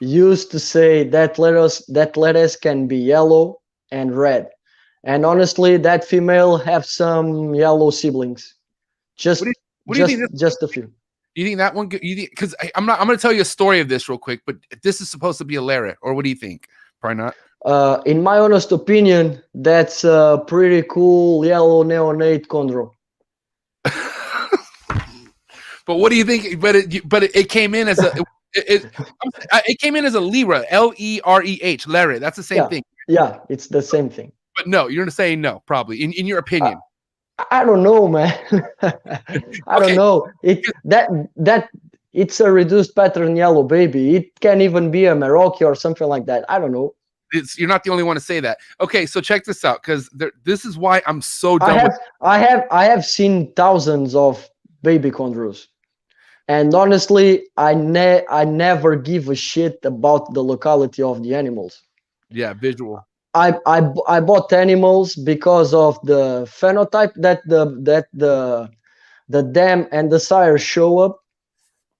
used to say that letters can be yellow and red. And honestly, that female have some yellow siblings. Just a few. You think that one? Because I'm going to tell you a story of this real quick, but this is supposed to be a Lara, or what do you think? Probably not. In my honest opinion, that's a pretty cool yellow neonate Chondro. But what do you think? But it came in as a it came in as a Lera, Lereh. Lara. That's the same thing. Yeah, it's the same thing. But no, you're gonna say no, probably in your opinion. I don't know, man. I don't know. It's a reduced pattern yellow baby. It can even be a Merauke or something like that. I don't know. You're not the only one to say that. Okay, so check this out, because this is why I'm so done. I have seen thousands of baby Chondros, and honestly, I never give a shit about the locality of the animals. Yeah, visual. I bought animals because of the phenotype that the dam and the sire show up,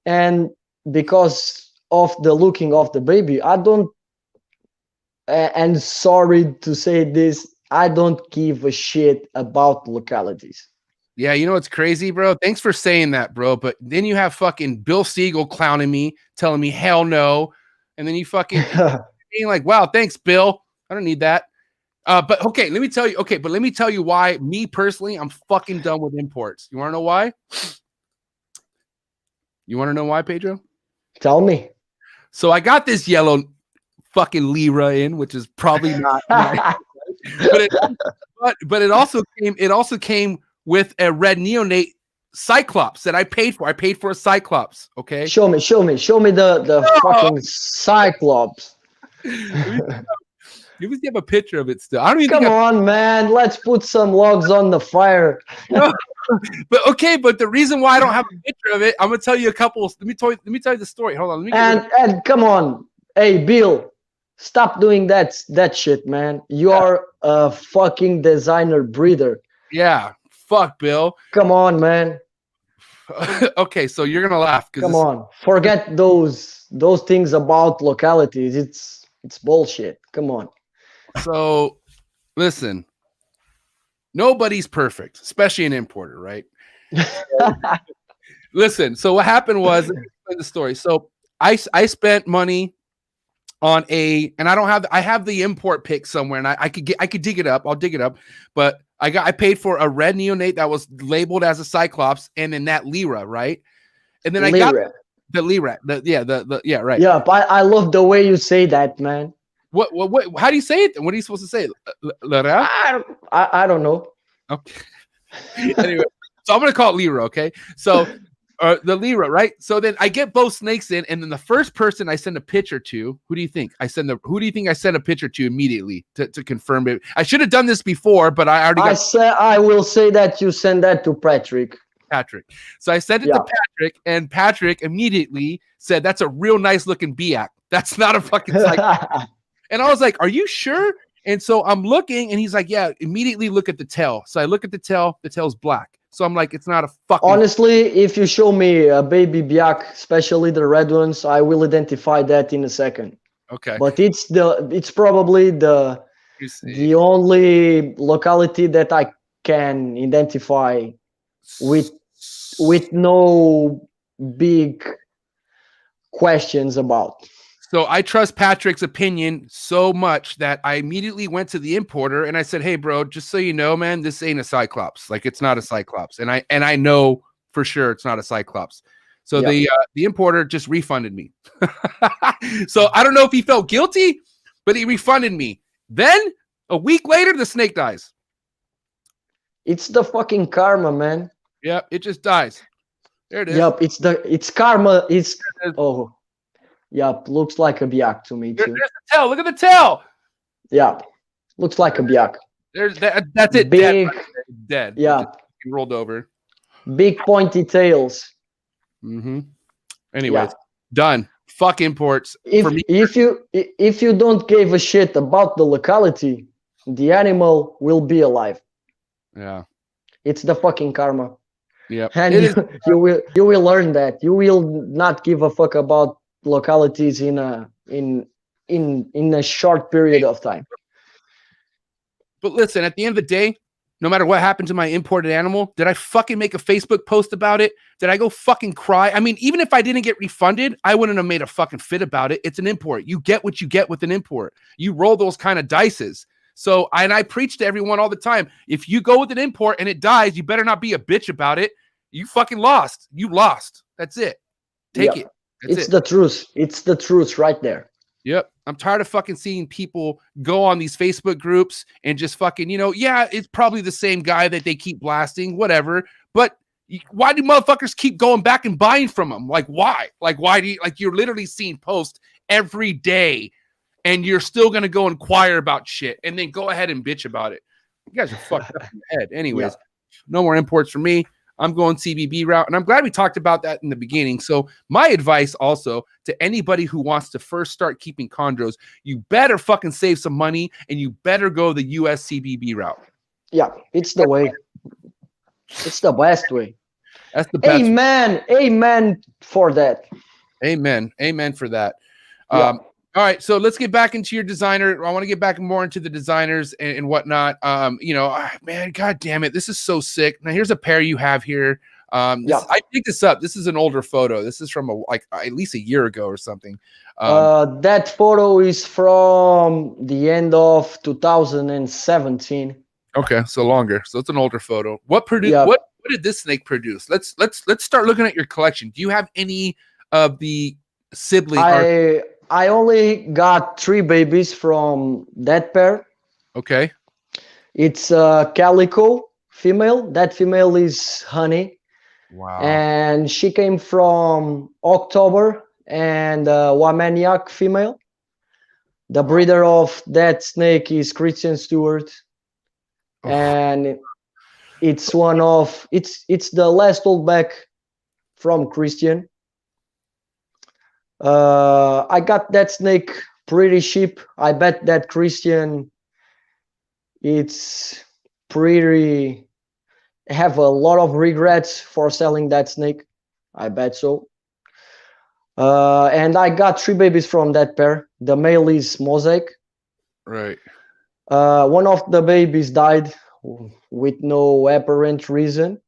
and because of the looking of the baby. I don't, and sorry to say this, I don't give a shit about localities. Yeah, you know what's crazy, bro? Thanks for saying that, bro. But then you have fucking Bill Siegel clowning me, telling me hell no, and then you fucking being like, wow, thanks, Bill. I don't need that. But okay, let me tell you. Okay, but let me tell you why. Me personally, I'm fucking done with imports. You want to know why? You want to know why, Pedro? Tell me. So I got this yellow fucking Lera in, which is probably not nice, but it also came with a red neonate Cyclops that I paid for. I paid for a Cyclops. Okay. Show me the fucking Cyclops. You must have a picture of it still. I don't even. Come on, man. Let's put some logs on the fire. No. But okay, but the reason why I don't have a picture of it, I'm gonna tell you a couple. Let me tell you the story. Hold on. And come on, hey Bill, stop doing that shit, man. You are a fucking designer breeder. Yeah, fuck Bill. Come on, man. Okay, so you're gonna laugh. Come on, forget those things about localities. It's bullshit. Come on. So, listen, nobody's perfect, especially an importer, right? Listen, so what happened was the story. So I spent money on and I have the import pick somewhere, and I could dig it up. I'll dig it up, but I paid for a red neonate that was labeled as a Cyclops, and then that Lera, right? And then I got the Lera, right. Yeah, but I love the way you say that, man. What how do you say it? What are you supposed to say? I don't know. Okay. Anyway, so I'm gonna call it Lyra, okay? So the Lyra, right? So then I get both snakes in, and then the first person I send a picture to, who do you think I send a picture to immediately to confirm it? I should have done this before, but I already I will say that you send that to Patrick. So I sent it to Patrick, and Patrick immediately said, "That's a real nice looking biak. That's not a fucking cyclops." And I was like, "Are you sure?" And so I'm looking, and he's like, "Yeah, immediately look at the tail." So I look at the tail's black. So I'm like, it's not a fucking... Honestly, if you show me a baby biak, especially the red ones, I will identify that in a second. Okay. But it's probably the only locality that I can identify with no big questions about. So I trust Patrick's opinion so much that I immediately went to the importer and I said, "Hey, bro, just so you know, man, this ain't a cyclops. Like, it's not a cyclops." And I know for sure it's not a cyclops. So the importer just refunded me. So I don't know if he felt guilty, but he refunded me. Then a week later, the snake dies. It's the fucking karma, man. Yep, it just dies. There it is. Yep, it's karma. Yep, looks like a biak to me too. There's the tail. Look at the tail. Yeah, looks like a biak. That's it. Big, dead. Yeah, rolled over. Big pointy tails. Anyways, done. Fuck imports. If you don't give a shit about the locality, the animal will be alive. Yeah, it's the fucking karma. Yeah, and you will learn that. You will not give a fuck about localities in a short period of time. But listen, at the end of the day, no matter what happened to my imported animal, did I fucking make a Facebook post about it? Did I go fucking cry? I mean, even if I didn't get refunded, I wouldn't have made a fucking fit about it. It's an import. You get what you get with an import. You roll those kind of dices. So, and I preach to everyone all the time, if you go with an import and it dies, you better not be a bitch about it. You fucking lost. You lost. That's it. Take it. It's the truth. It's the truth right there. Yep. I'm tired of fucking seeing people go on these Facebook groups and just fucking, it's probably the same guy that they keep blasting, whatever. But why do motherfuckers keep going back and buying from them? Like, why? Like, why do you, you're literally seeing posts every day and you're still going to go inquire about shit and then go ahead and bitch about it. You guys are fucked up in the head. Anyways, no more imports for me. I'm going CBB route, and I'm glad we talked about that in the beginning. So my advice also to anybody who wants to first start keeping chondros, you better fucking save some money, and you better go the US CBB route. Yeah, it's the way. It's the best way. That's the best. Amen for that. Amen for that. All right, so let's get back into your designer. I want to get back more into the designers and whatnot. Man, god damn it, this is so sick. Now here's a pair you have here. I picked this up. This is an older photo. This is from at least a year ago or something. That photo is from the end of 2017. Okay, so longer. So it's an older photo. What did this snake produce? Let's start looking at your collection. Do you have any of the siblings? I only got 3 babies from that pair. Okay. It's a calico female. That female is Honey. Wow. And she came from October, and Womaniac female. The breeder of that snake is Christian Stewart. Oh. And it's it's the last holdback from Christian. I got that snake pretty cheap. I bet that Christian have a lot of regrets for selling that snake. I bet so. And I got 3 babies from that pair. The male is Mosaic. Right. One of the babies died with no apparent reason,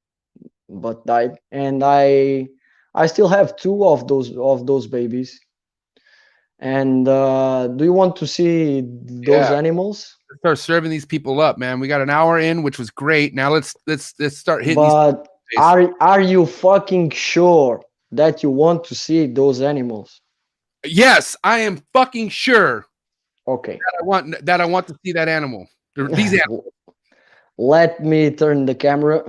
but died. And I still have 2 of those babies. And do you want to see those animals? Let's start serving these people up, man. We got an hour in, which was great. Now let's start hitting. But are you fucking sure that you want to see those animals? Yes, I am fucking sure. Okay. That I want to see that animal. These animals. Let me turn the camera.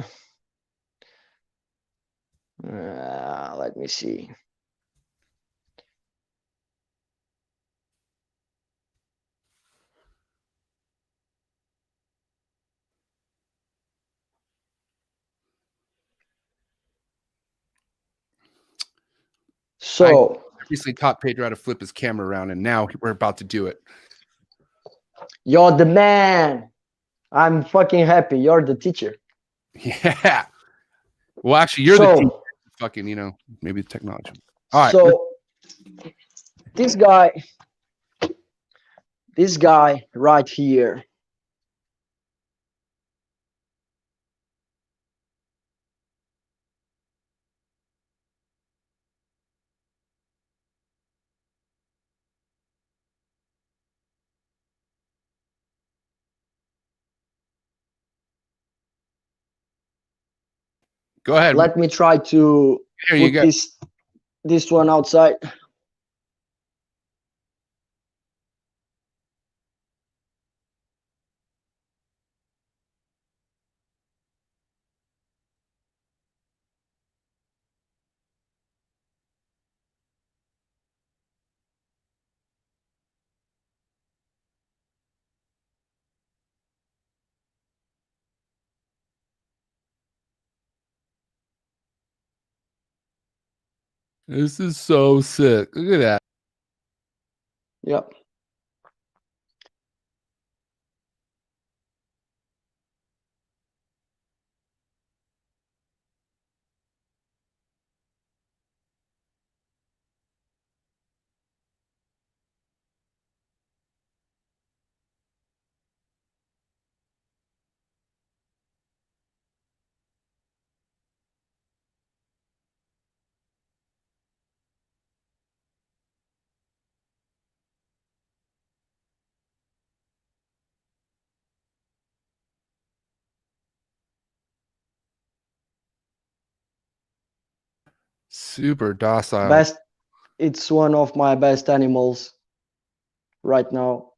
Let me see. So I recently taught Pedro how to flip his camera around, and now we're about to do it. You're the man. I'm fucking happy. You're the teacher. Yeah. Well, actually, you're the teacher. Fucking, maybe the technology. All right. So this guy right here. Go ahead. Let me try to put this one outside. This is so sick. Look at that. Yep. Super docile. It's one of my best animals right now.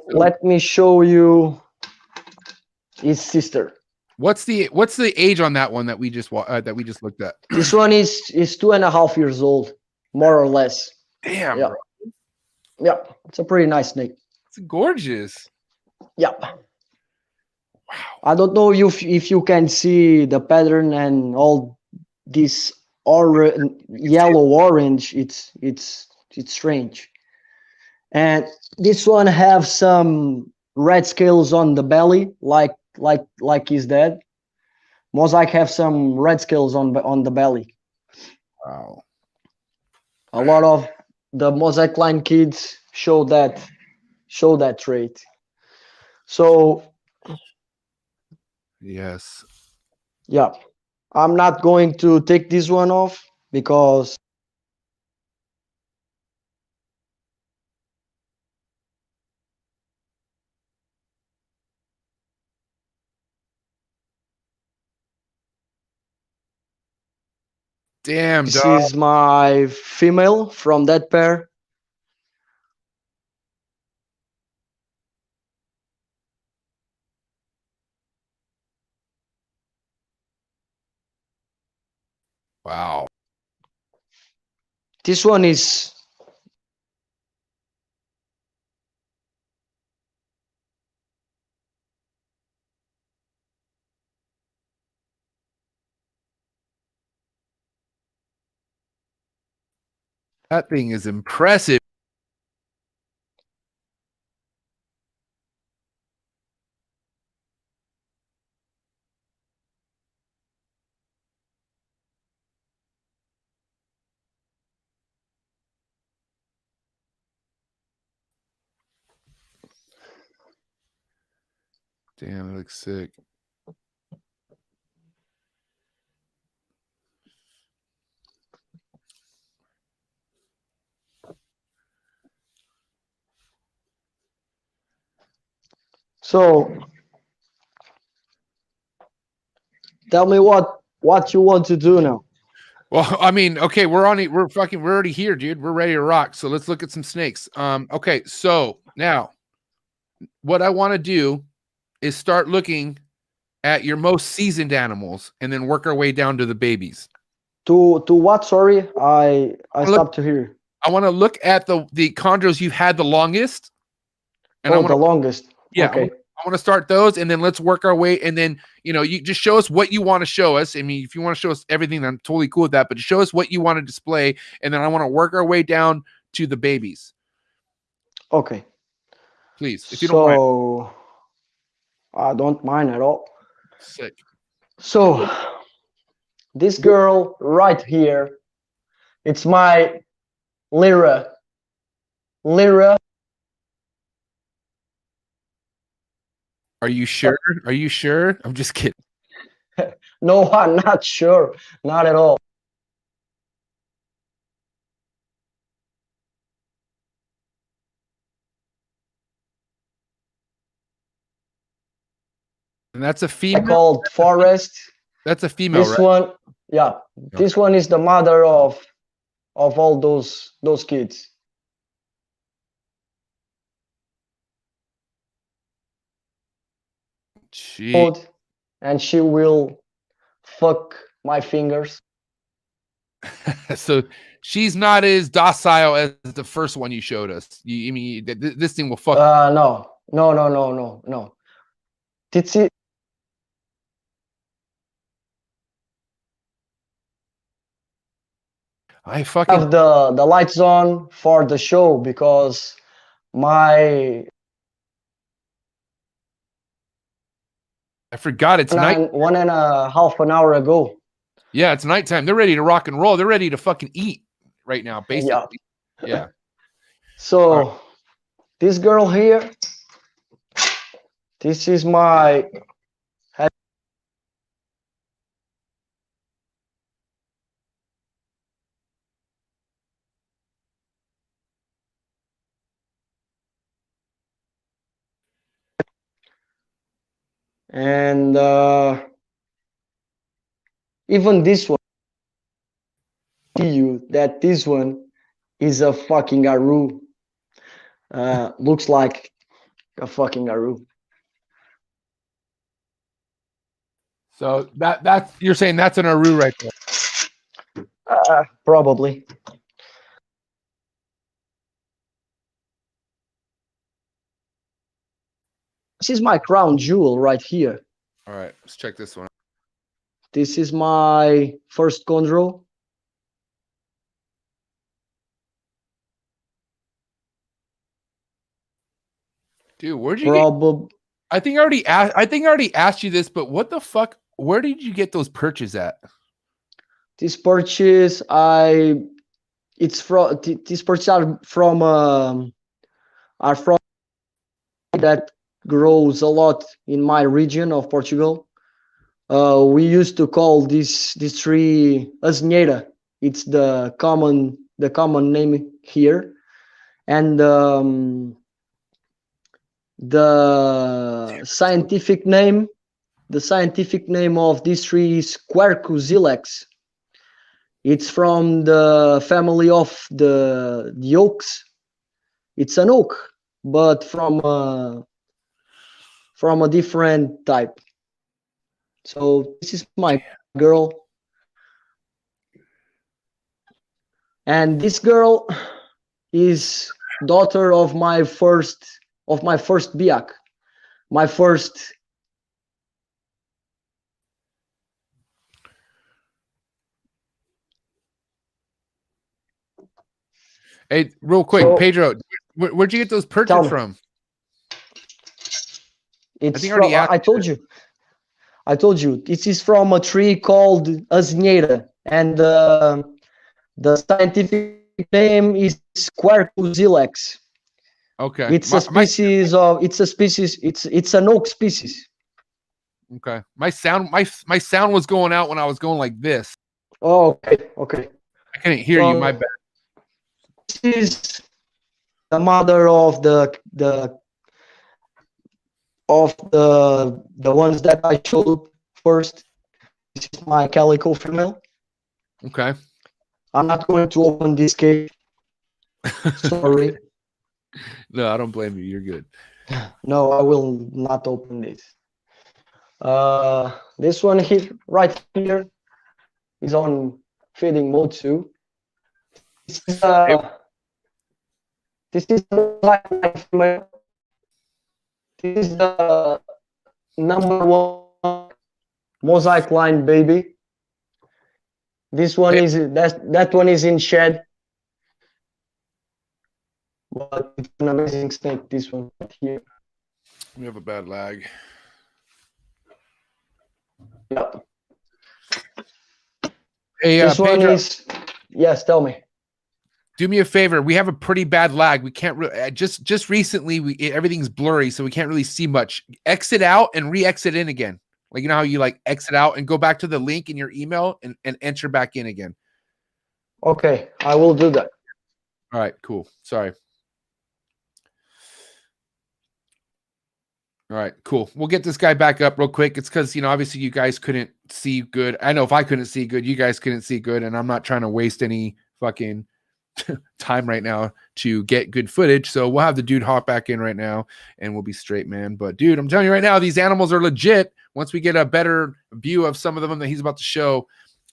Let me show you his sister. What's the age on that one that we just looked at? This one is 2.5 years old, more or less. Damn. Yeah. Bro. Yeah, it's a pretty nice snake. It's gorgeous. Yeah. Wow. I don't know if you can see the pattern and all this yellow orange. It's strange. And this one have some red scales on the belly, like his dad. Mosaic have some red scales on the belly. Wow. A lot of the Mosaic line kids show that trait. So yes. Yeah, I'm not going to take this one off because damn, this is my female from that pair. Wow. This one is that thing is impressive. Damn, it looks sick. So tell me what you want to do now. Well, I mean, okay, we're already here, dude. We're ready to rock. So let's look at some snakes. Okay, so now what I want to do is start looking at your most seasoned animals and then work our way down to the babies. To what? Sorry, I stopped to hear. I want to look at the chondros you've had the longest. And the longest. Yeah. Okay. I want to start those, and then let's work our way. And then, you just show us what you want to show us. I mean, if you want to show us everything, I'm totally cool with that. But show us what you want to display, and then I want to work our way down to the babies. Okay. Please, if you don't mind. I don't mind at all. Sick. So this girl right here, it's my Lyra. Are you sure? Are you sure? I'm just kidding. No, I'm not sure. Not at all. And that's a female. Called Forest. That's a female. This one, yeah. Okay. This one is the mother of all those kids. And she will fuck my fingers. So she's not as docile as the first one you showed us. You mean this thing will fuck? No. Titsy. I fucking have the lights on for the show because I forgot it's night. 1.5 hours ago. Yeah, it's nighttime. They're ready to rock and roll. They're ready to fucking eat right now, basically. Yeah. So this girl here, this is my and even this one, that this one is a fucking Aru. Looks like a fucking Aru. So that's you're saying that's an Aru right there? Probably. This is my crown jewel right here. All right, let's check this one. This is my first chondro. Dude, where'd you get? I think I already asked you this, but what the fuck? Where did you get those perches at? This purchase, these perches are from that grows a lot in my region of Portugal. We used to call this tree Azinheira. It's the common name here, and the scientific name of this tree is Quercus ilex. It's from the family of the oaks. It's an oak, but from a different type. So this is my girl, and this girl is daughter of my first biak, my first. Hey, real quick, so, Pedro, where'd you get those perches from? I told you, this is from a tree called Azinheira, and the scientific name is Quercus ilex. Okay. It's a species it's an oak species. Okay. My sound was going out when I was going like this. Oh, okay. I couldn't hear you, my bad. This is the mother of the of the ones that I showed first. This is my calico female. Okay. I'm not going to open this cage. Sorry. No, I don't blame you. You're good. No, I will not open this. This one here, right here, is on feeding mode too. This is the female. This is the #1 mosaic line baby. This one is that one is in shed, but it's an amazing snake. This one right here. We have a bad lag. Yep. Hey, this one Pedro, is. Yes, tell me. Do me a favor. We have a pretty bad lag. We can't really just recently. Everything's blurry, so we can't really see much. Exit out and re-exit in again. Like, you know how you like exit out and go back to the link in your email and enter back in again. Okay, I will do that. All right, cool. Sorry. All right, cool. We'll get this guy back up real quick. It's because, obviously you guys couldn't see good. I know if I couldn't see good, you guys couldn't see good, and I'm not trying to waste any fucking time right now to get good footage. So we'll have the dude hop back in right now and we'll be straight, man. But dude, I'm telling you right now, these animals are legit. Once we get a better view of some of them that he's about to show,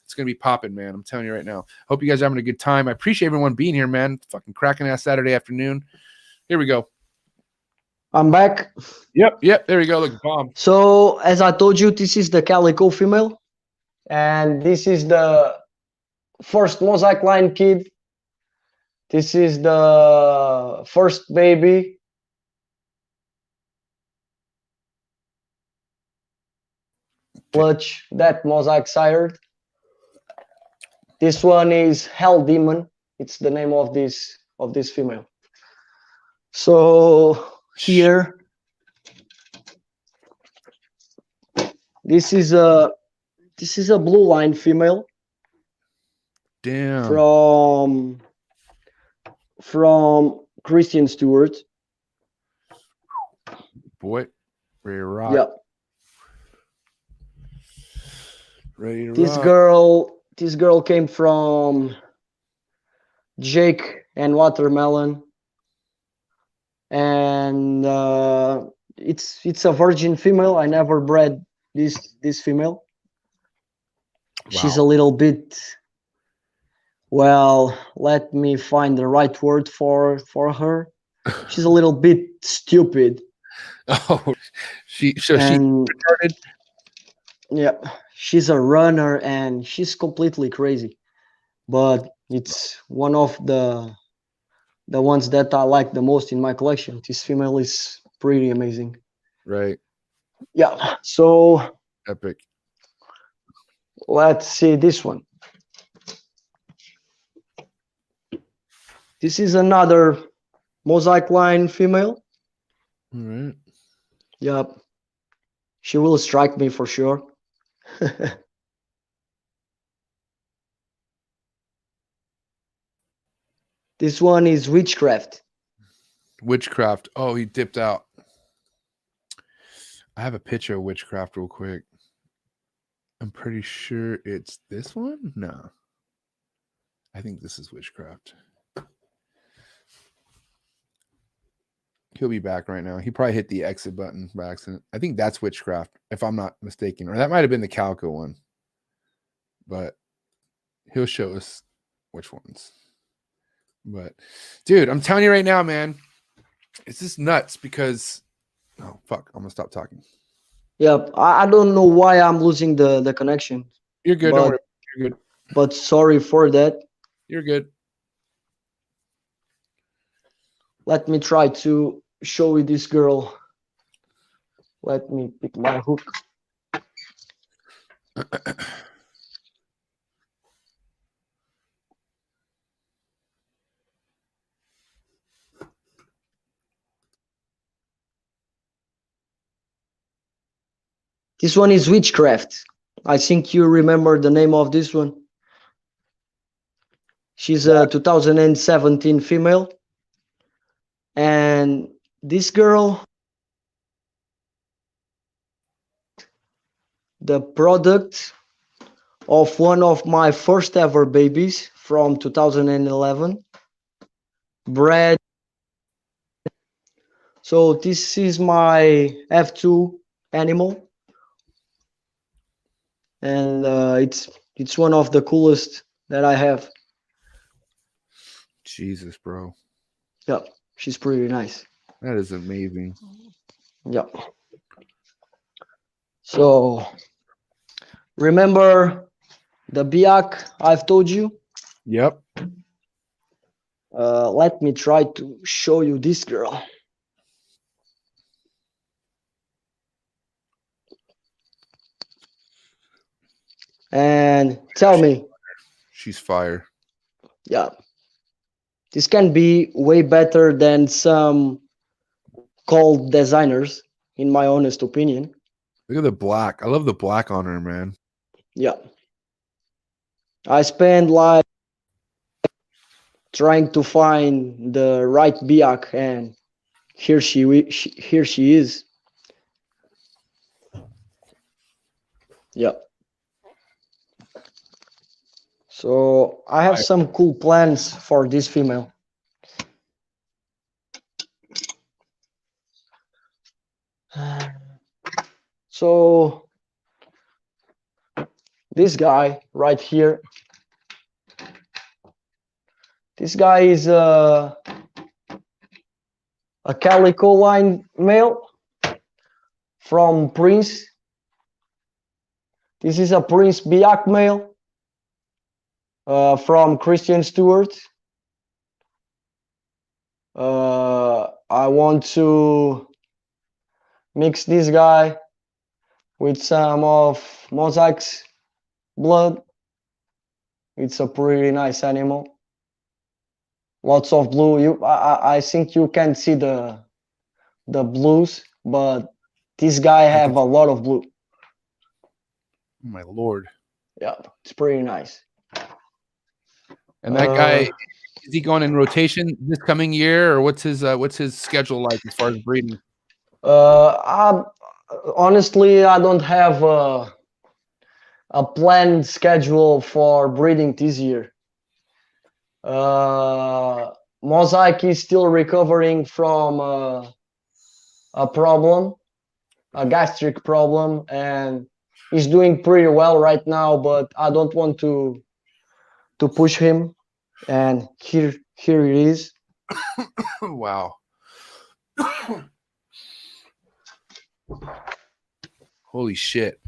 it's going to be popping, man. I'm telling you right now. Hope you guys are having a good time. I appreciate everyone being here, man. Fucking cracking ass Saturday afternoon. Here we go. I'm back. Yep. There we go. Look, bomb. So as I told you, this is the calico female, and this is the first mosaic line kid. This is the first baby. Clutch that mosaic sired. This one is Hell Demon. It's the name of this female. So here, this is a blue line female. Damn. From Christian Stewart. Boy, ready to rock. Yep. Ready to rock. This girl came from Jake and Watermelon, and it's a virgin female. I never bred this female. Wow. She's a little bit. Well, let me find the right word for her. She's a little bit stupid. Oh, she retarded. Yeah, she's a runner and she's completely crazy. But it's one of the ones that I like the most in my collection. This female is pretty amazing. Right. Yeah. So epic. Let's see this one. This is another mosaic line female. All right. Yep. She will strike me for sure. This one is Witchcraft. Witchcraft. Oh, he dipped out. I have a picture of Witchcraft real quick. I'm pretty sure it's this one. No. I think this is Witchcraft. He'll be back right now. He probably hit the exit button by accident. I think that's Witchcraft, if I'm not mistaken. Or that might have been the Calico one. But he'll show us which ones. But, dude, I'm telling you right now, man, it's just nuts because... Oh, fuck. I'm going to stop talking. Yep. I don't know why I'm losing the connection. You're good. Don't worry. You're good. But sorry for that. You're good. Let me try to show you this girl. Let me pick my hook. This one is Witchcraft. I think you remember the name of this one. She's a 2017 female. And this girl the product of one of my first ever babies from 2011, bred. So this is my F2 animal, and it's one of the coolest that I have. Jesus, bro. Yeah, she's pretty nice. That is amazing. Yeah. So remember the biak I've told you? Yep. Let me try to show you this girl. And tell me. She's fire. Yeah. This can be way better than some called designers, in my honest opinion. Look at the black. I love the black on her, man. Yeah. I spent like trying to find the right biak, and here she is. Yeah. So I have some cool plans for this female. So this guy right here, this guy is a calico line male from Prince. This is a Prince biak male from Christian Stewart. I want to mix this guy with some of Mosaic's blood. It's a pretty nice animal. Lots of blue. I think you can see the blues, but this guy have a lot of blue. Oh my Lord. Yeah, it's pretty nice. And that guy, is he going in rotation this coming year, or what's his schedule like as far as breeding? Honestly, I don't have a planned schedule for breeding this year. Mosaic is still recovering from a problem, a gastric problem, and he's doing pretty well right now, but I don't want to push him. And here it is. Wow. Holy shit.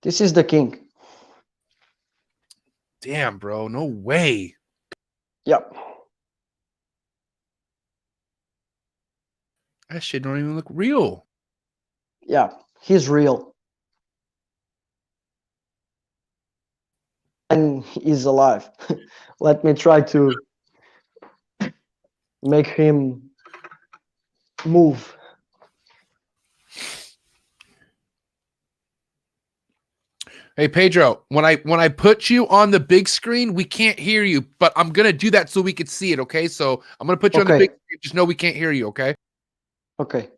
This is the king. Damn, bro. No way. Yep. That shit don't even look real. Yeah, he's real. And he's alive. Let me try to make him move. Hey Pedro, when I put you on the big screen, we can't hear you, but I'm gonna do that so we could see it. Okay, so I'm gonna put you on the big screen. Just know we can't hear you. Okay. Okay.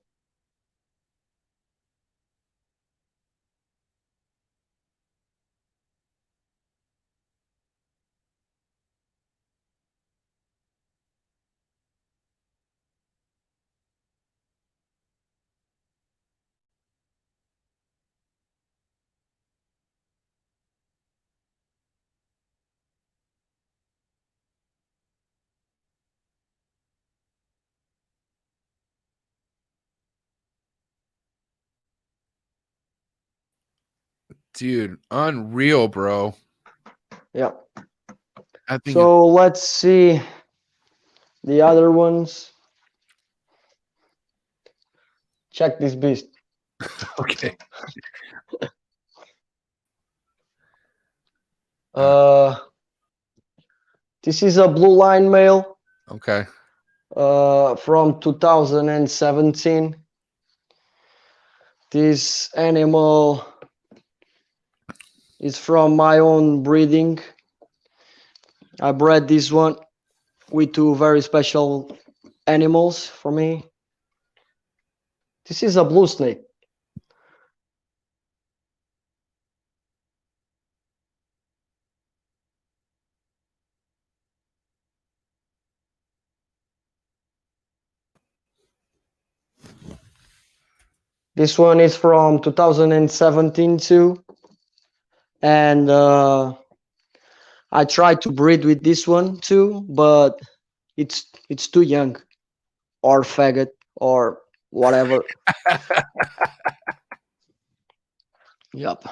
Dude, unreal, bro. Yeah. So let's see the other ones. Check this beast. Okay. This is a blue line male. Okay. From 2017. This animal is from my own breeding. I bred this one with two very special animals for me. This is a blue snake. This one is from 2017 too. And I tried to breed with this one too, but it's too young, or faggot, or whatever. Yep.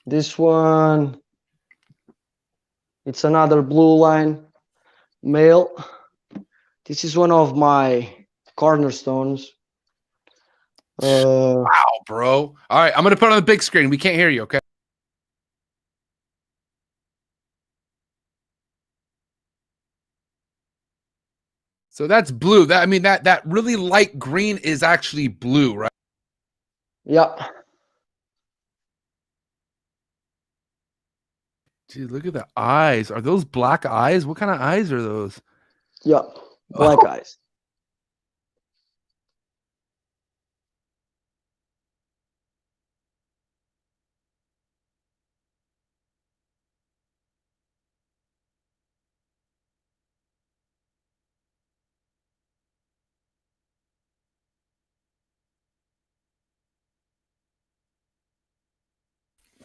This one, it's another blue line male. This is one of my cornerstones. Wow, bro. All right, I'm gonna put it on the big screen. We can't hear you, okay? So that's blue. That, I mean, that really light green is actually blue, right? Yeah. Dude, look at the eyes. Are those black eyes? What kind of eyes are those? Yeah, black eyes.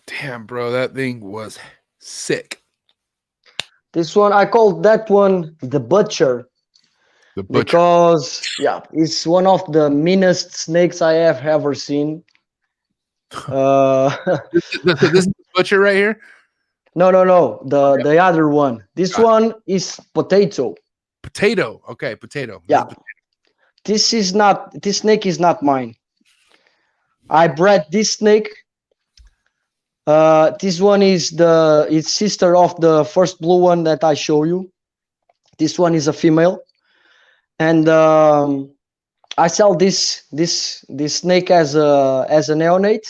Damn, bro, that thing was sick. This one, I called that one the Butcher. The Butcher. Because, yeah, it's one of the meanest snakes I have ever seen. This is the Butcher right here? No. The other one. This one is Potato. Potato. Okay, Potato. Yeah. This snake is not mine. I bred this snake. This one is it's sister of the first blue one that I show you. This one is a female. And I sell this snake as a neonate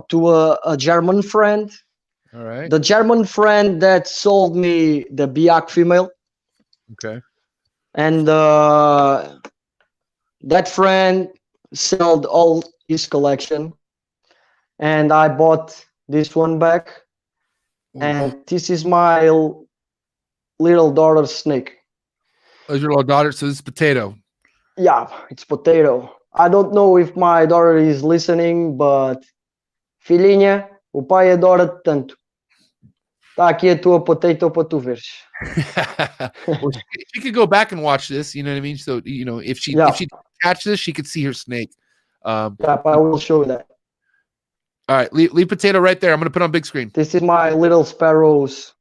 to a German friend. All right. The German friend that sold me the Biak female. Okay. And that friend sold all his collection, and I bought this one back. Ooh. And this is my little daughter's snake. Oh, your little daughter, so this is Potato. Yeah, it's Potato. I don't know if my daughter is listening, but filhinha, o pai adora-te tanto. Tá aqui a tua Potato para tu veres. Well, she could go back and watch this, you know what I mean? So, you know, if she catch this, she could see her snake. Yeah, I will show you that. All right, leave Potato right there. I'm going to put on big screen. This is my little sparrows.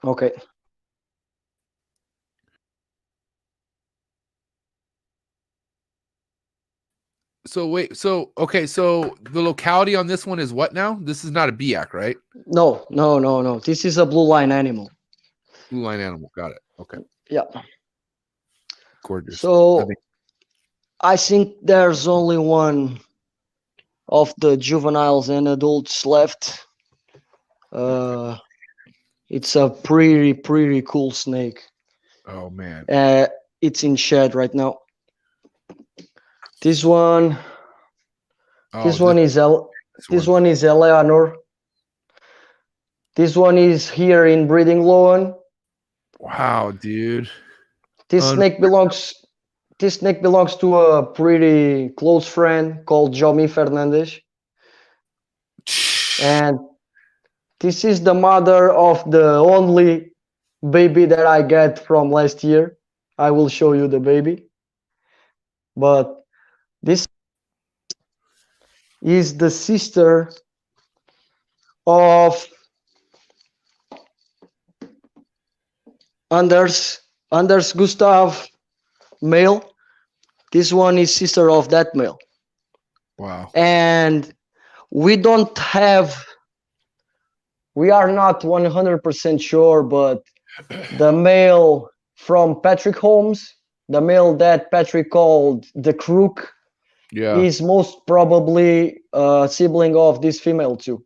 Okay. So wait, okay, so the locality on this one is what now? This is not a biak, right? No. This is a blue line animal. Blue line animal, got it. Okay. Yeah. Gorgeous. So I think there's only one of the juveniles and adults left. It's a pretty cool snake. Oh man. It's in shed right now. This one. This one is Eleanor. This one is here in breeding loan. Wow, dude. This snake belongs to a pretty close friend called Jomi Fernandez. And this is the mother of the only baby that I get from last year. I will show you the baby. But this is the sister of Anders Gustav male. This one is sister of that male. Wow. And we are not 100% sure, but the male from Patrick Holmes, the male that Patrick called the Crook, is most probably a sibling of this female too.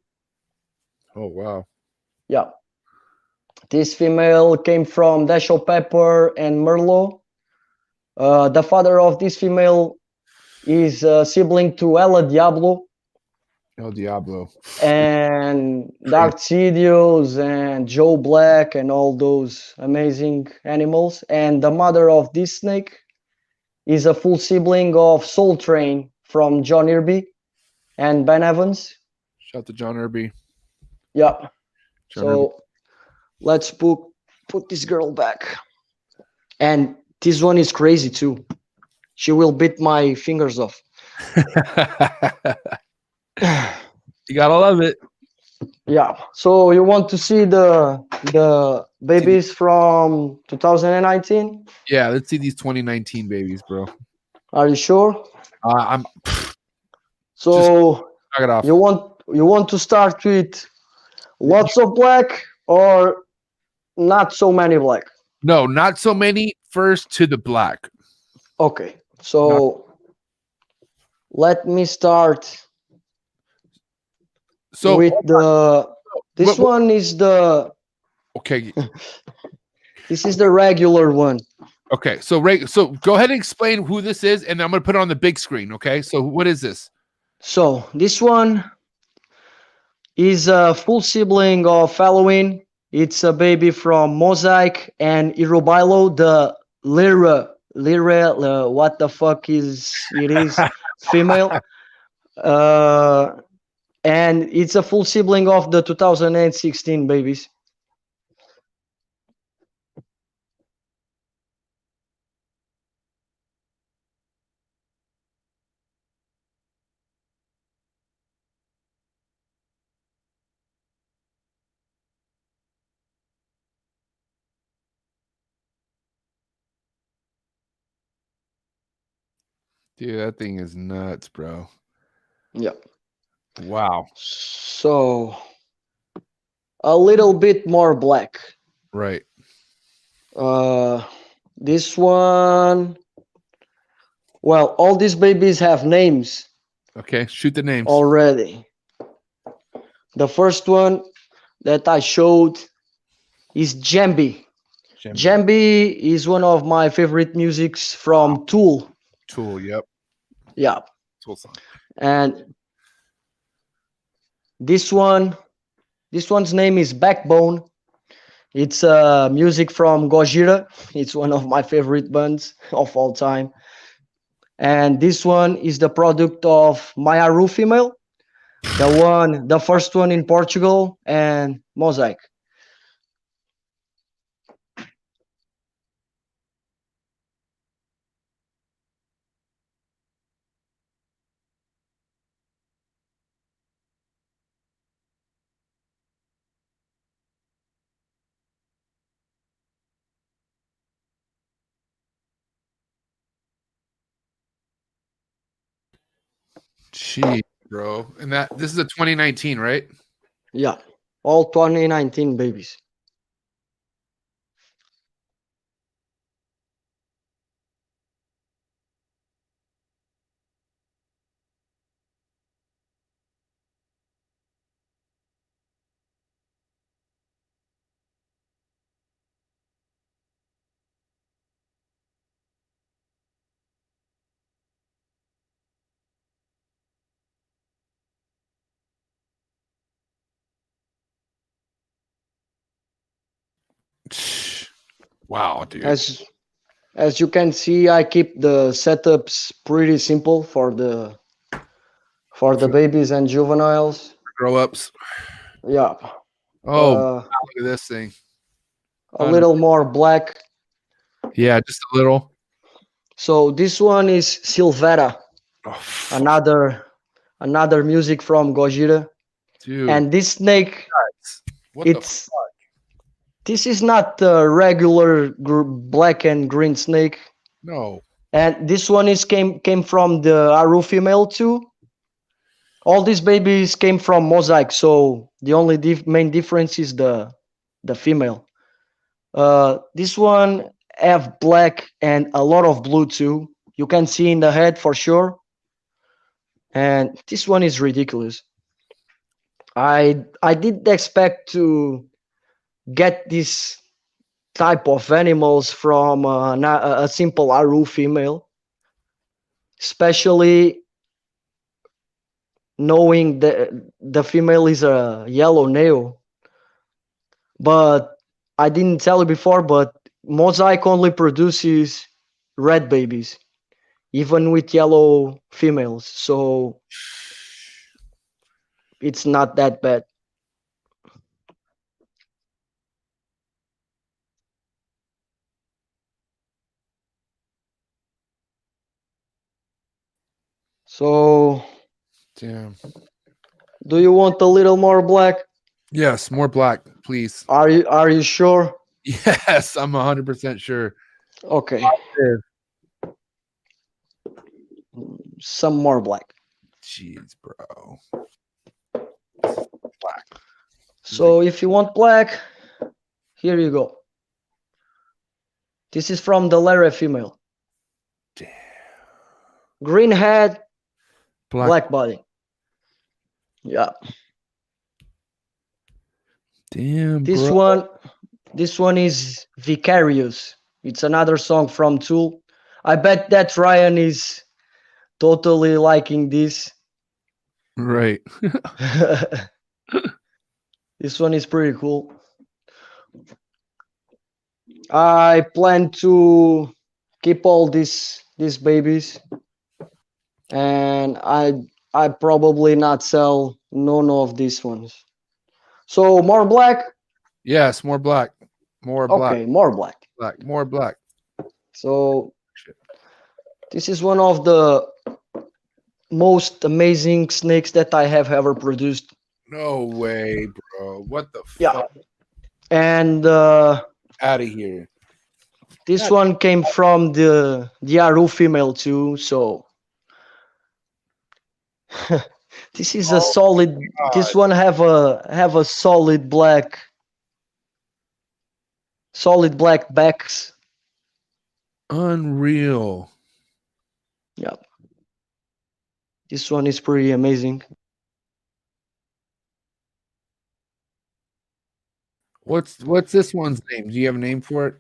Oh wow. Yeah. This female came from Dasho Pepper and Merlot. The father of this female is a sibling to Ella Diablo. El Diablo. And Dark Sidious and Joe Black and all those amazing animals. And the mother of this snake is a full sibling of Soul Train from John Irby and Ben Evans. Shout out to John Irby. Yeah. So let's put this girl back. And this one is crazy too. She will bit my fingers off. You gotta love it. Yeah. So you want to see the babies from 2019? Yeah, let's see these 2019 babies, bro. Are you sure? I'm. So knock it off. you want to start with lots of black or not so many black? No, not so many. First to the black. Okay. So let me start. So with this one is the okay. This is the regular one. Okay, so go ahead and explain who this is, and I'm gonna put it on the big screen. Okay, so what is this? So this one is a full sibling of Halloween. It's a baby from Mosaic and Irobilo, the Lyra, what the fuck is it is female. And it's a full sibling of the 2016 babies. Dude, that thing is nuts, bro. Yeah. Wow. So a little bit more black. Right. This one. Well, all these babies have names. Okay, shoot the names already. The first one that I showed is Jambi. Jambi is one of my favorite musics from Tool. Tool, yep. Yeah. Tool song. And this one's name is Backbone. It's music from Gojira. It's one of my favorite bands of all time. And this one is the product of Mayaru female, the first one in Portugal, and Mosaic. Jeez, bro. And this is a 2019, right? Yeah, all 2019 babies. Wow, dude. As you can see, I keep the setups pretty simple for the babies and juveniles. Grow ups. Yeah. Oh, look at this thing. A little more black. Yeah, just a little. So this one is Silvera. Another music from Gojira. Dude. And this snake, this is not a regular black and green snake. No. And this one came from the Aru female too. All these babies came from Mosaic, so the only main difference is the female. This one have black and a lot of blue too. You can see in the head for sure. And this one is ridiculous. I didn't expect to get this type of animals from a simple Aru female, especially knowing that the female is a yellow nail. But I didn't tell you before, but Mosaic only produces red babies, even with yellow females. So it's not that bad. So, damn. Do you want a little more black? Yes, more black, please. Are you sure? Yes, I'm 100% sure. Okay. Some more black. Jeez, bro. Black. So if you want black, here you go. This is from the Lara female. Damn. Green head, black body. Yeah. Damn, this bro. This one is Vicarious. It's another song from Tool. I bet that Ryan is totally liking this. Right. This one is pretty cool. I plan to keep all these babies, and I probably not sell none of these ones. So more black? Yes, more black. More black. Okay, more black. Black, more black. So this is one of the most amazing snakes that I have ever produced. No way, bro. What the Yeah. fuck? And out of here. This one came from the Aru female too, so this is a solid. This one have a solid black backs. Unreal. Yeah. This one is pretty amazing. What's this one's name? Do you have a name for it?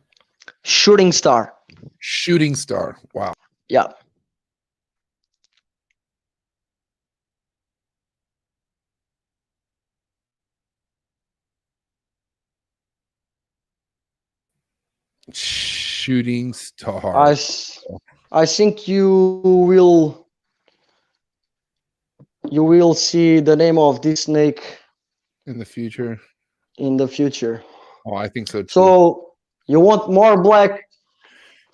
Shooting Star. Shooting Star. Wow. Yeah. Shooting Star. I think you will see the name of this snake in the future. Oh, I think so too. So you want more black?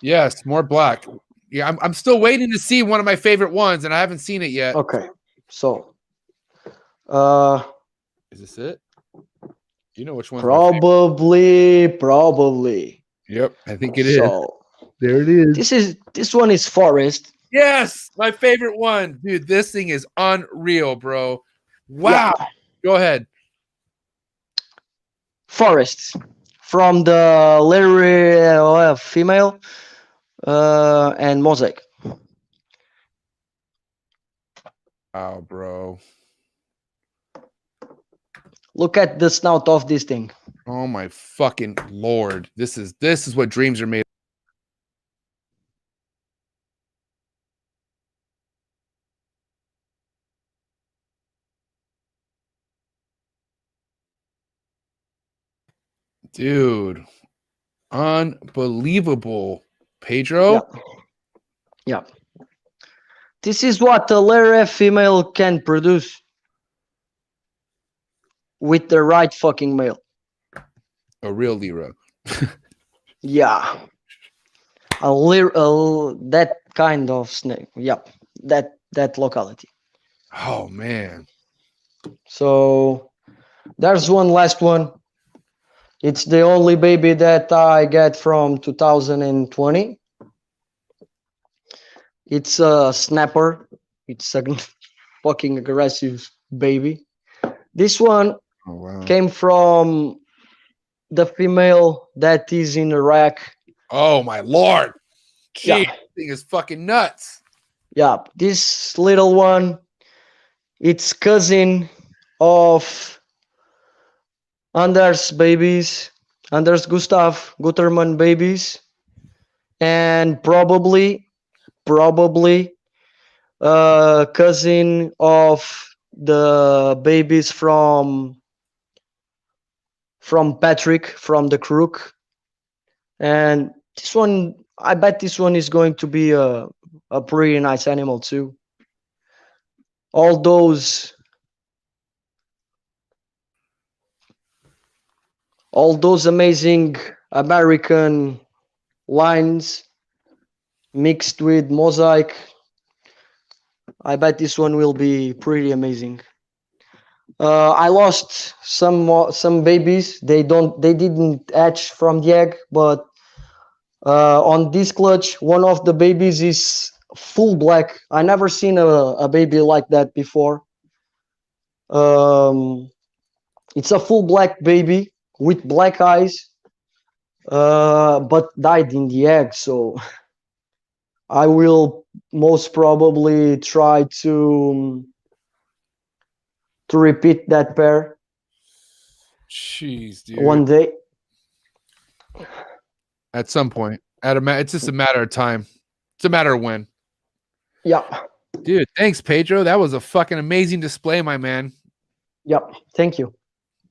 Yes, more black. Yeah, I'm still waiting to see one of my favorite ones, and I haven't seen it yet. Okay. So is this it? You know which one? Probably. Yep, I think it is. There it is. This one is Forest. Yes, my favorite one. Dude, this thing is unreal, bro. Wow. Yeah. Go ahead. Forest from the Larry female and Mosaic. Wow, bro. Look at the snout of this thing. Oh my fucking Lord. This is what dreams are made. Dude. Unbelievable. Pedro? Yeah. This is what a Larry female can produce with the right fucking male. A real Lyra. Yeah. That kind of snake. Yeah. That locality. Oh man. So there's one last one. It's the only baby that I get from 2020. It's a snapper. It's a fucking aggressive baby. This one came from the female that is in Iraq. Oh my Lord. Gee, this thing is fucking nuts. Yeah, this little one It's cousin of Anders babies, Anders Gustav Guterman babies, and probably cousin of the babies from Patrick from the Crook. And this one, I bet this one is going to be a pretty nice animal too. All those amazing American lines mixed with mosaic. I bet this one will be pretty amazing. I lost some babies. They didn't hatch from the egg, but on this clutch, one of the babies is full black. I never seen a baby like that before. It's a full black baby with black eyes, but died in the egg. So I will most probably try to repeat that pair. Jeez, dude. One day. At some point. It's just a matter of time. It's a matter of when. Yeah. Dude, thanks, Pedro. That was a fucking amazing display, my man. Yep. Thank you.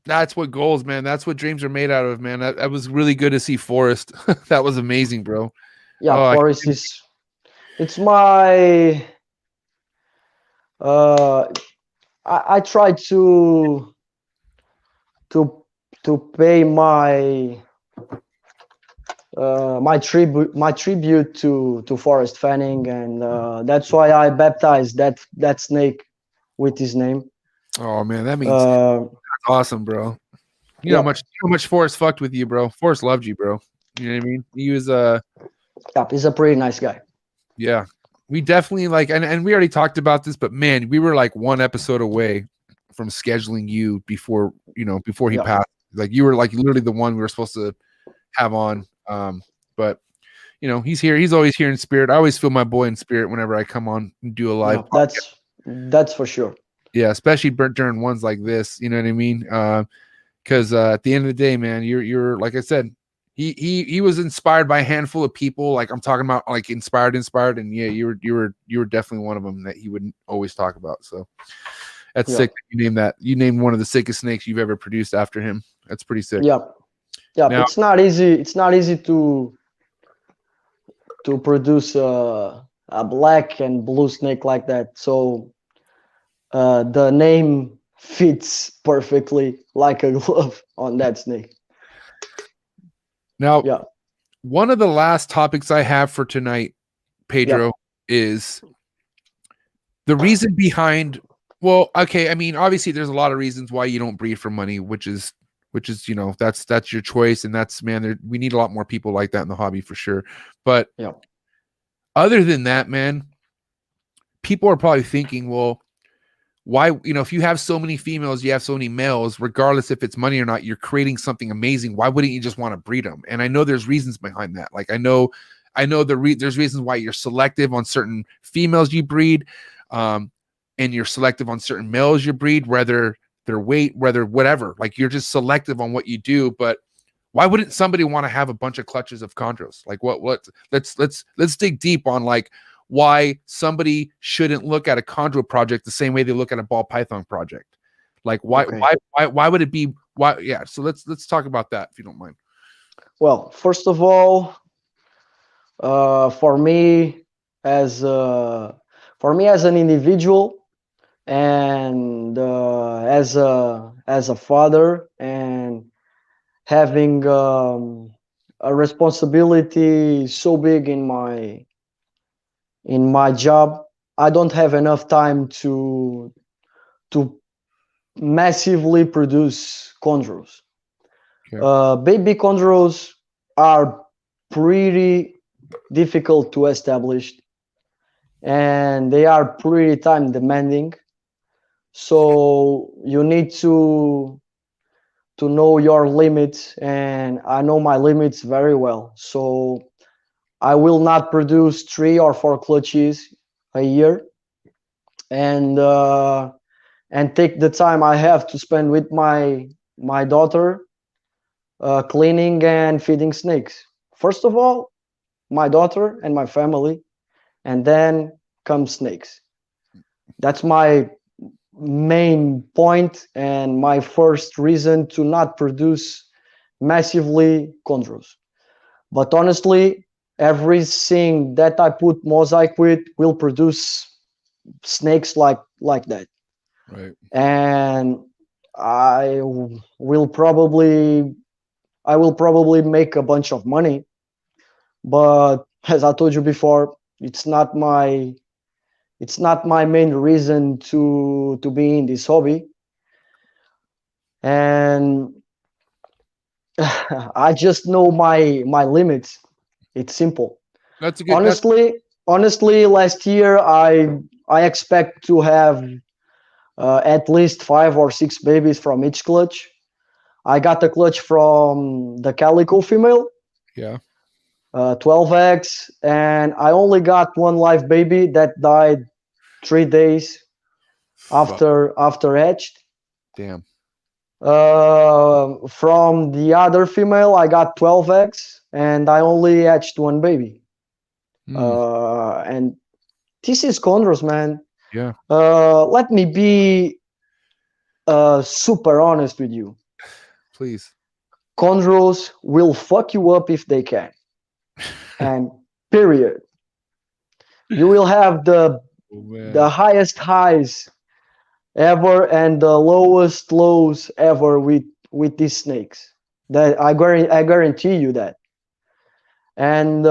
That's what goals, man. That's what dreams are made out of, man. That was really good to see Forrest. That was amazing, bro. Yeah, Forrest is... It's my... I try to pay my tribute to Forrest Fanning, and that's why I baptized that snake with his name. Oh man, that means that's awesome, bro. You know how much Forrest fucked with you, bro. Forrest loved you, bro. You know what I mean? He was he's a pretty nice guy. Yeah. We definitely and we already talked about this, but man, we were like one episode away from scheduling you before he passed. Like you were like literally the one we were supposed to have on. But he's here. He's always here in spirit. I always feel my boy in spirit whenever I come on and do a live. That's for sure. Yeah, especially during ones like this. You know what I mean? Because at the end of the day, man, you're like I said, he was inspired by a handful of people. Like I'm talking about, like inspired, and yeah, you were definitely one of them that he wouldn't always talk about. So that's sick. That you named one of the sickest snakes you've ever produced after him. That's pretty sick. Yeah. Now, it's not easy to produce a black and blue snake like that. So the name fits perfectly like a glove on that snake. Now, one of the last topics I have for tonight, Pedro, is the reason behind. Well, okay, I mean, obviously, there's a lot of reasons why you don't breed for money, which is that's your choice, and that's we need a lot more people like that in the hobby for sure. But other than that, man, people are probably thinking, well, why, if you have so many females, you have so many males, regardless if it's money or not, you're creating something amazing. Why wouldn't you just want to breed them? And I know there's reasons behind that. Like I know there's reasons why you're selective on certain females you breed, and you're selective on certain males you breed, whether their weight, whether whatever. Like you're just selective on what you do. But why wouldn't somebody want to have a bunch of clutches of chondros? Like let's dig deep on like why somebody shouldn't look at a chondro project the same way they look at a ball python project. Like why would it be why? Yeah. So let's talk about that if you don't mind. Well, first of all, for me as an individual and as a father and having a responsibility so big in my job, I don't have enough time to massively produce chondros. Baby chondros are pretty difficult to establish, and they are pretty time demanding. So you need to know your limits, and I know my limits very well. So I will not produce 3 or 4 clutches a year, and and take the time I have to spend with my daughter, cleaning and feeding snakes. First of all, my daughter and my family, and then come snakes. That's my main point and my first reason to not produce massively chondros. But honestly, everything that I put mosaic with will produce snakes like that. Right. And I will probably make a bunch of money, but as I told you before, it's not my main reason to be in this hobby. And I just know my limits. It's simple. That's a good. Honestly, last year I expect to have at least 5 or 6 babies from each clutch. I got a clutch from the calico female. Yeah. 12 eggs, and I only got one live baby that died 3 days after hatched. Damn. From the other female, I got 12 eggs, and I only hatched one baby. And this is chondros, man. Yeah. Let me be super honest with you. Please. Chondros will fuck you up if they can. And period. You will have the highest highs ever and the lowest lows ever with these snakes. That I guarantee you that. And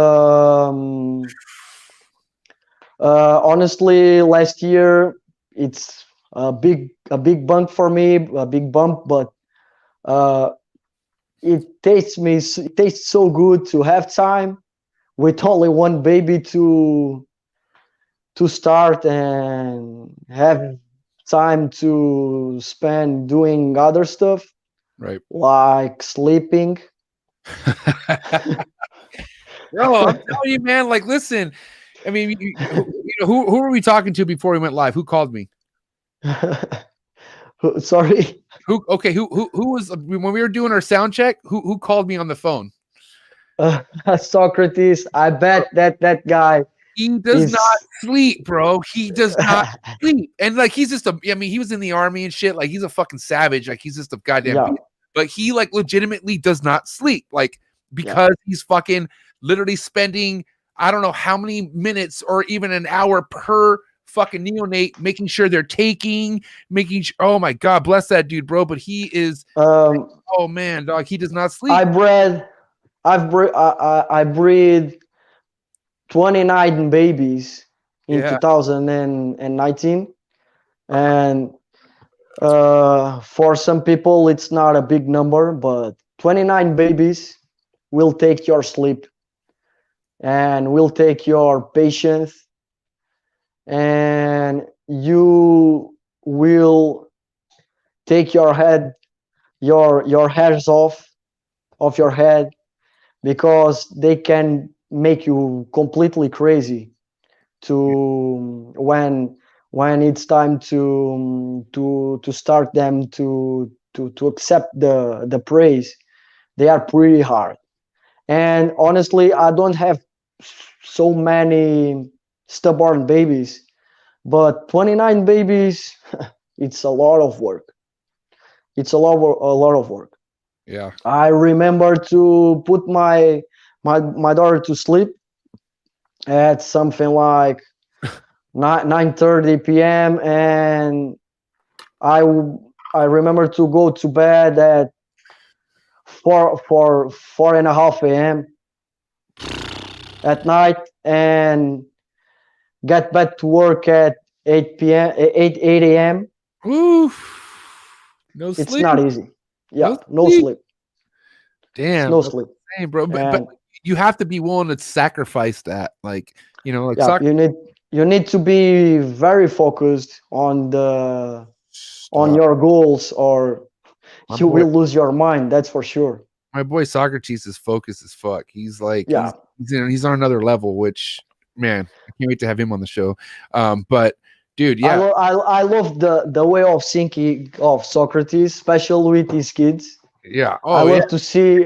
honestly, last year it's a big bump for me, a big bump, but it tastes so good to have time with only one baby to start and have time to spend doing other stuff, right? Like sleeping. Bro, I'm telling you, man. Like, listen. I mean, who were we talking to before we went live? Who called me? Sorry. Who was when we were doing our sound check? Who called me on the phone? Socrates. I bet that guy. He does not sleep, bro. He does not sleep. And like he's just he was in the army and shit. Like he's a fucking savage. Like he's just a goddamn but he like legitimately does not sleep. Like because he's fucking literally spending I don't know how many minutes or even an hour per fucking neonate making sure they're oh my god, bless that dude, bro. But he is oh man, dog, he does not sleep. I breed 29 babies in 2019, and for some people it's not a big number, but 29 babies will take your sleep and will take your patience, and you will take your hairs off your head, because they can make you completely crazy to when it's time to start them to accept the praise. They are pretty hard. And honestly, I don't have so many stubborn babies, but 29 babies, it's a lot of work. It's a lot of work. Yeah. I remember to put my daughter to sleep at something like 9:30 p.m. and I remember to go to bed at 4:30 a.m. at night and get back to work at 8 a.m. No sleep. It's not easy. Yeah, no sleep. Damn, no sleep. Damn, bro. But you have to be willing to sacrifice that, like you need to be very focused on your goals, or you will lose your mind. That's for sure. My boy Socrates is focused as fuck. He's like, he's on another level. Which, man, I can't wait to have him on the show. But dude. Yeah, I love the way of thinking of Socrates, especially with his kids. Yeah. I love to see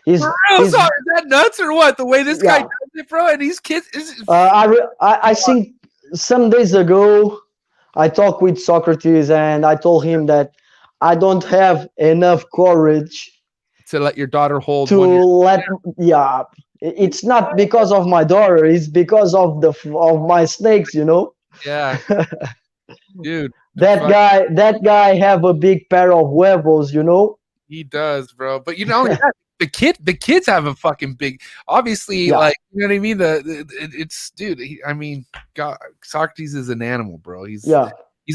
his. Sorry, is that nuts or what? The way this guy does it, bro, and these kids. I think some days ago I talked with Socrates and I told him that I don't have enough courage to let your daughter hold. It's not because of my daughter. It's because of my snakes, you know. Yeah. Dude. That guy have a big pair of huevos, you know. He does, bro. But you know, the kids have a fucking big. Obviously, like, you know what I mean. It's dude. God, Socrates is an animal, bro. He's a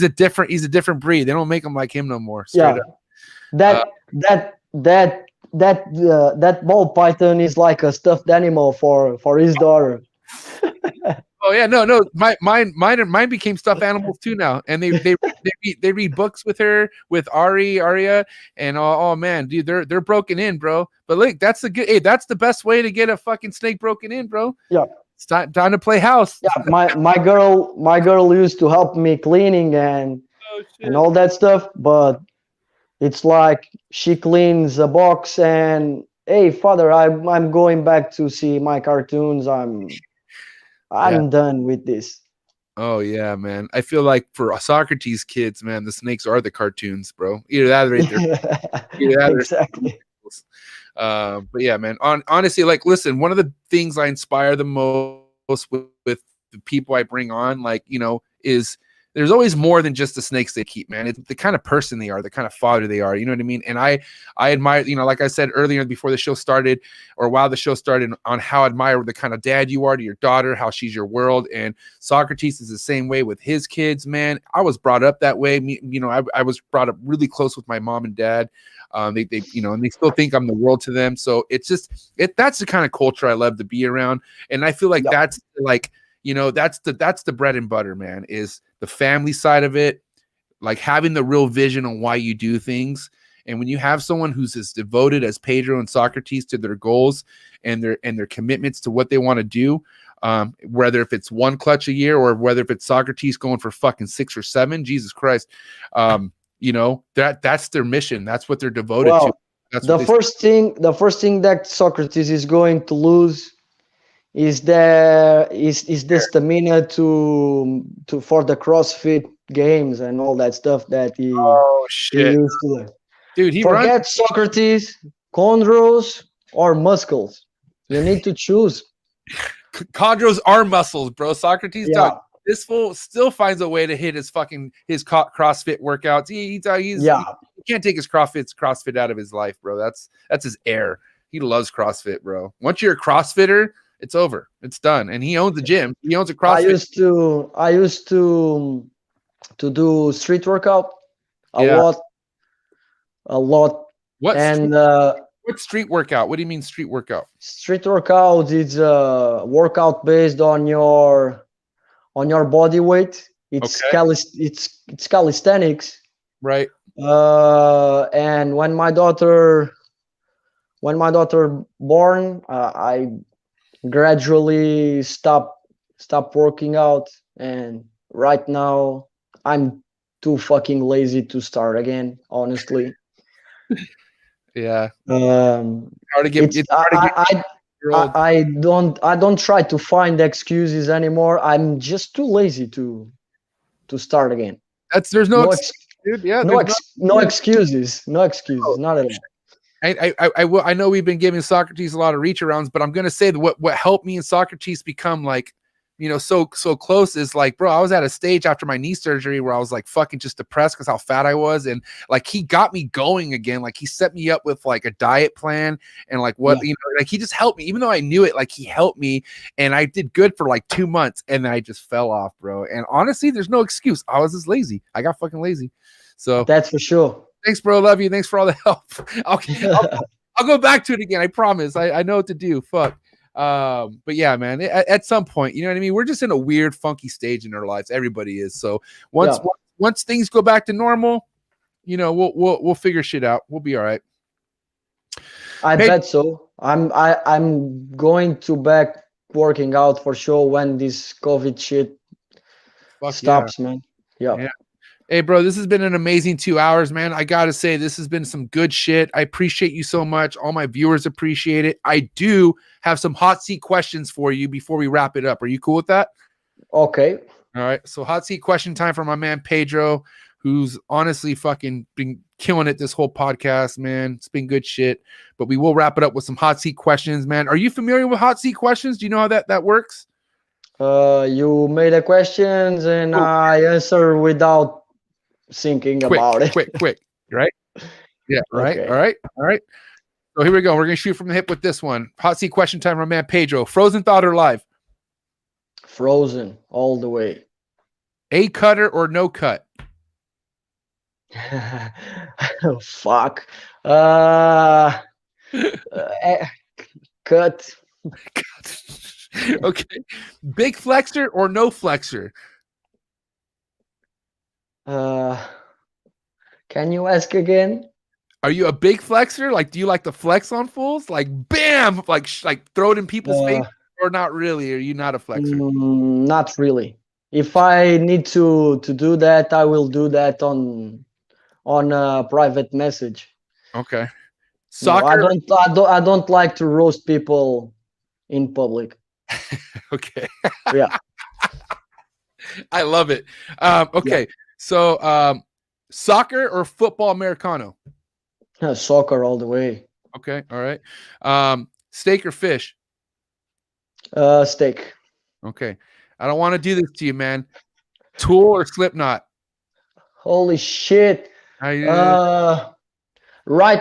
different breed. They don't make them like him no more. Straight up. That ball python is like a stuffed animal for his daughter. Oh yeah, no, mine became stuffed animals too now, and they read books with her, with Aria, and oh man, dude, they're broken in, bro. But look, that's the best way to get a fucking snake broken in, bro. Yeah, it's time to play house. Yeah, my girl used to help me cleaning and all that stuff, but it's like she cleans a box and hey, father, I'm going back to see my cartoons. I'm done with this. Oh yeah, man. I feel like for Socrates kids, man, the snakes are the cartoons, bro. Either that or exactly. But yeah, man. Honestly, like, listen, one of the things I inspire the most with the people I bring on, like, you know, is there's always more than just the snakes they keep, man. It's the kind of person they are, the kind of father they are. You know what I mean? And I admire, you know, like I said earlier before the show started, or while the show started, on how I admire the kind of dad you are to your daughter, how she's your world. And Socrates is the same way with his kids, man. I was brought up that way. You know, I was brought up really close with my mom and dad. They you know, and they still think I'm the world to them. So it's just that's the kind of culture I love to be around. And I feel like that's like, you know, that's the bread and butter, man, is the family side of it, like having the real vision on why you do things. And when you have someone who's as devoted as Pedro and Socrates to their goals and their commitments to what they want to do, whether if it's 1 clutch a year or whether if it's Socrates going for fucking 6 or 7, Jesus Christ, you know, that's their mission. That's what they're devoted to. That's the first thing that Socrates is going to lose is the stamina to for the CrossFit games and all that stuff that he he used to do. Dude, forget Socrates, chondros, or muscles. You need to choose. Chondros are muscles, bro. Socrates, dog. This fool still finds a way to hit his CrossFit workouts. He can't take his CrossFit out of his life, bro. That's his air. He loves CrossFit, bro. Once you're a CrossFitter, it's over. It's done. And he owns a gym. He owns a CrossFit. I used to do street workout a lot. What street workout? What do you mean street workout? Street workout is a workout based on your body weight. It's it's calisthenics. Right. And when my daughter born, I gradually stop working out, and right now I'm too fucking lazy to start again, honestly. Yeah. I don't try to find excuses anymore. I'm just too lazy to start again. There's no dude, yeah, no excuses, not at all. I know we've been giving Socrates a lot of reach arounds, but I'm gonna say that what helped me and Socrates become like, you know, so close is like, bro, I was at a stage after my knee surgery where I was like fucking just depressed because how fat I was, and like he got me going again. Like he set me up with like a diet plan and like you know, like he just helped me, even though I knew it. Like he helped me, and I did good for like 2 months, and then I just fell off, bro. And honestly, there's no excuse. I was just lazy. I got fucking lazy. So that's for sure. Thanks, bro. Love you. Thanks for all the help. I'll go back to it again. I promise. I know what to do. Fuck. But yeah, man, at some point, you know what I mean? We're just in a weird, funky stage in our lives. Everybody is. So once things go back to normal, you know, we'll figure shit out. We'll be all right. I bet so. I'm going to back working out for sure when this COVID shit stops, man. Yeah. Hey, bro, this has been an amazing 2 hours, man. I got to say, this has been some good shit. I appreciate you so much. All my viewers appreciate it. I do have some hot seat questions for you before we wrap it up. Are you cool with that? Okay. All right. So hot seat question time for my man, Pedro, who's honestly fucking been killing it this whole podcast, man. It's been good shit, but we will wrap it up with some hot seat questions, man. Are you familiar with hot seat questions? Do you know how that works? You made the questions and I answer without thinking about it. Quick, right? Yeah, right. Okay. All right. So here we go. We're gonna shoot from the hip with this one. Hot seat question time, my man Pedro. Frozen thought or live? Frozen all the way. A cutter or no cut? Oh, fuck. Cut. Okay. Big flexor or no flexor? Can you ask again? Are you a big flexor? Like, do you like to flex on fools? Like, bam, like throw it in people's face, or not really? Are you not a flexor? Not really. If I need to do that, I will do that on a private message. Okay. Soccer. No, I don't like to roast people in public. Okay. Yeah. I love it. Okay. Yeah. So, soccer or football Americano? Soccer all the way. Okay. All right. Steak or fish? Steak. Okay. I don't want to do this to you, man. Tool or Slipknot? Holy shit. Right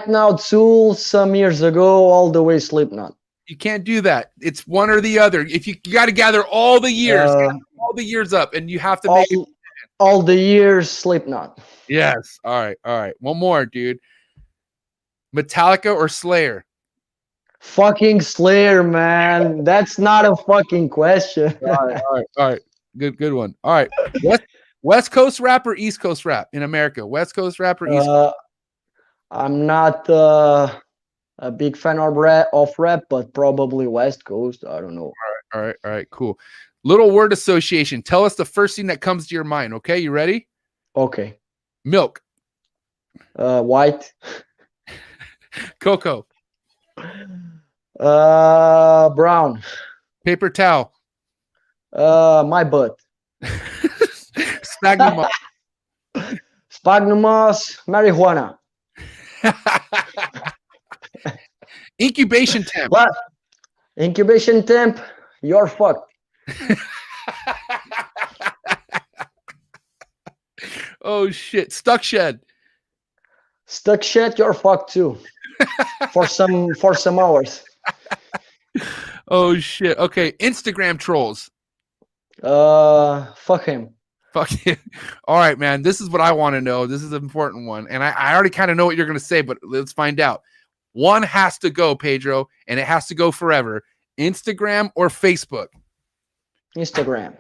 now, Tool. Some years ago, all the way Slipknot. You can't do that. It's one or the other. If you got to gather all the years, up, and you have to make all the years Slipknot. Yes. All right. One more, dude. Metallica or Slayer? Fucking Slayer, man. That's not a fucking question. All right. Good one. All right. West Coast rap or East Coast rap in America? West Coast rap or East Coast? I'm not a big fan of rap, but probably West Coast. I don't know. All right. Cool. Little word association. Tell us the first thing that comes to your mind. Okay, you ready? Okay. Milk. White. Cocoa. Brown. Paper towel. My butt. Sphagnum moss. Sphagnum moss. Marijuana. Incubation temp. What? Incubation temp. You're fucked. Oh shit. Stuck shed. Stuck shed. You're fucked too. for some hours. Oh shit. Okay. Instagram trolls. Fuck him. Fuck him. All right, man. This is what I want to know. This is an important one. And I already kind of know what you're going to say, but let's find out. One has to go, Pedro, and it has to go forever. Instagram or Facebook? Instagram.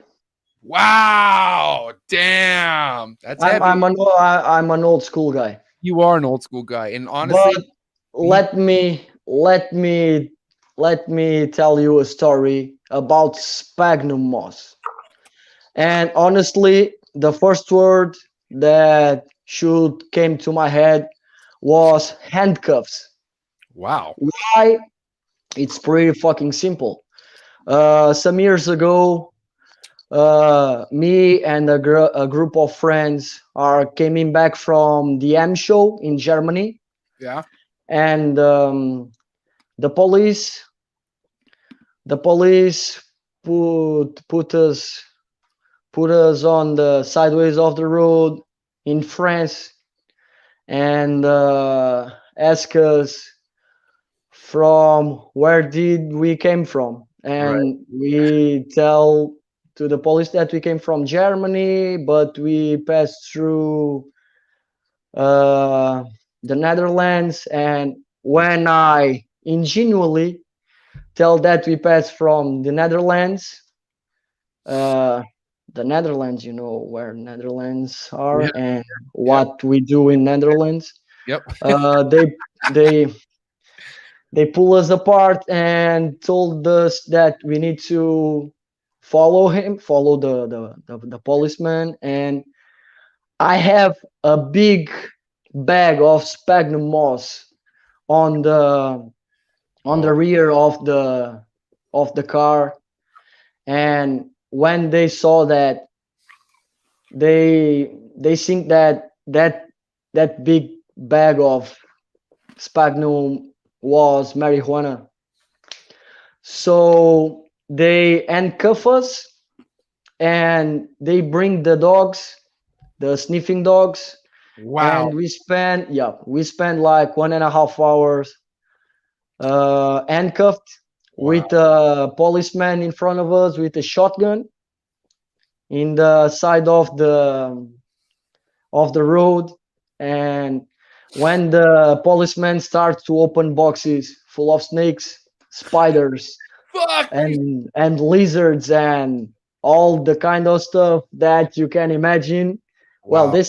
Wow. Damn. That's heavy. I'm an old school guy. You are an old school guy. And honestly, but let me tell you a story about sphagnum moss. And honestly, the first word that came to my head was handcuffs. Wow. Why? It's pretty fucking simple. Some years ago, me and a group of friends are coming back from the M show in Germany. Yeah. And the police put us on the sideways of the road in France and ask us from where did we came from, and we tell to the police that we came from Germany, but we passed through the Netherlands. And when I ingenuously tell that we passed from the Netherlands, you know where Netherlands are, and what we do in Netherlands. Yep. They pull us apart and told us that we need to follow him, follow the policeman, and I have a big bag of sphagnum moss on the rear of the car. And when they saw that, they think that big bag of sphagnum was marijuana. So they handcuff us and they bring the dogs, the sniffing dogs. Wow. And we spent like 1.5 hours handcuffed. Wow. With a policeman in front of us with a shotgun in the side of the road. And when the policeman starts to open boxes full of snakes, spiders, and lizards and all the kind of stuff that you can imagine, well, they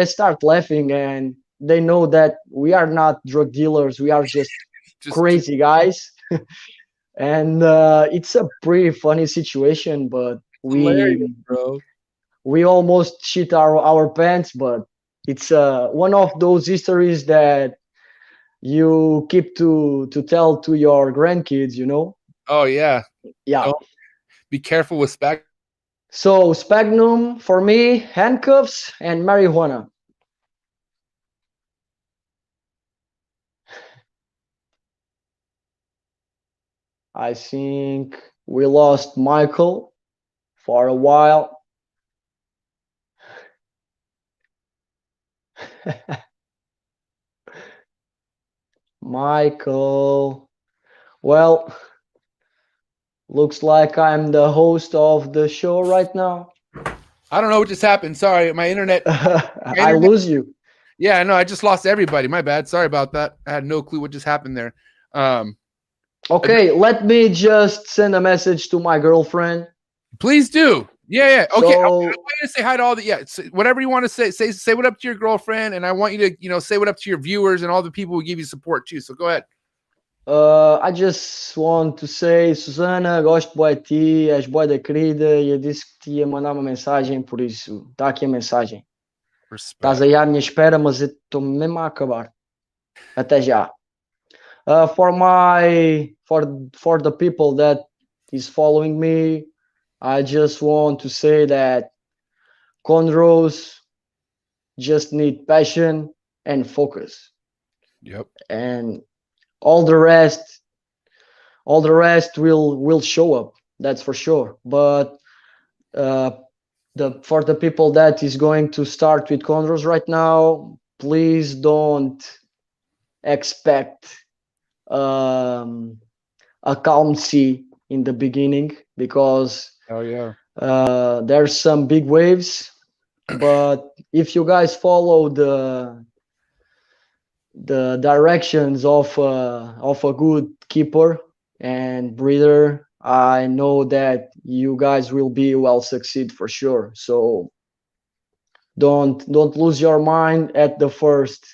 start laughing, and they know that we are not drug dealers, we are just crazy guys. And it's a pretty funny situation, but hilarious, bro. We almost shit our pants, but it's one of those histories that you keep to tell to your grandkids, you know. Oh yeah. Don't be careful with sphagnum. So sphagnum for me, handcuffs and marijuana. I think we lost Michael for a while. Michael, well, looks like I'm the host of the show right now. I don't know what just happened. Sorry, my internet. I lose you. Yeah, no, I just lost everybody. My bad. Sorry about that. I had no clue what just happened there. Okay, let me just send a message to my girlfriend. Please do. Yeah. Okay. I want you to say hi to all the whatever you want to say what up to your girlfriend, and I want you to say what up to your viewers and all the people who give you support too. So go ahead. I just want to say, Susana, gosto bué de ti, és bué da querida, e eu disse que te ia mandar uma mensagem, por isso está aqui a mensagem. Estás aí à minha espera, mas eu estou mesmo a acabar. Até já. For the people that is following me, I just want to say that chondros just need passion and focus. Yep. And all the rest will show up, that's for sure. But for the people that is going to start with chondros right now, please don't expect a calm sea in the beginning, because there's some big waves. But if you guys follow the directions of a good keeper and breeder, I know that you guys will be well succeed for sure. So don't lose your mind at the first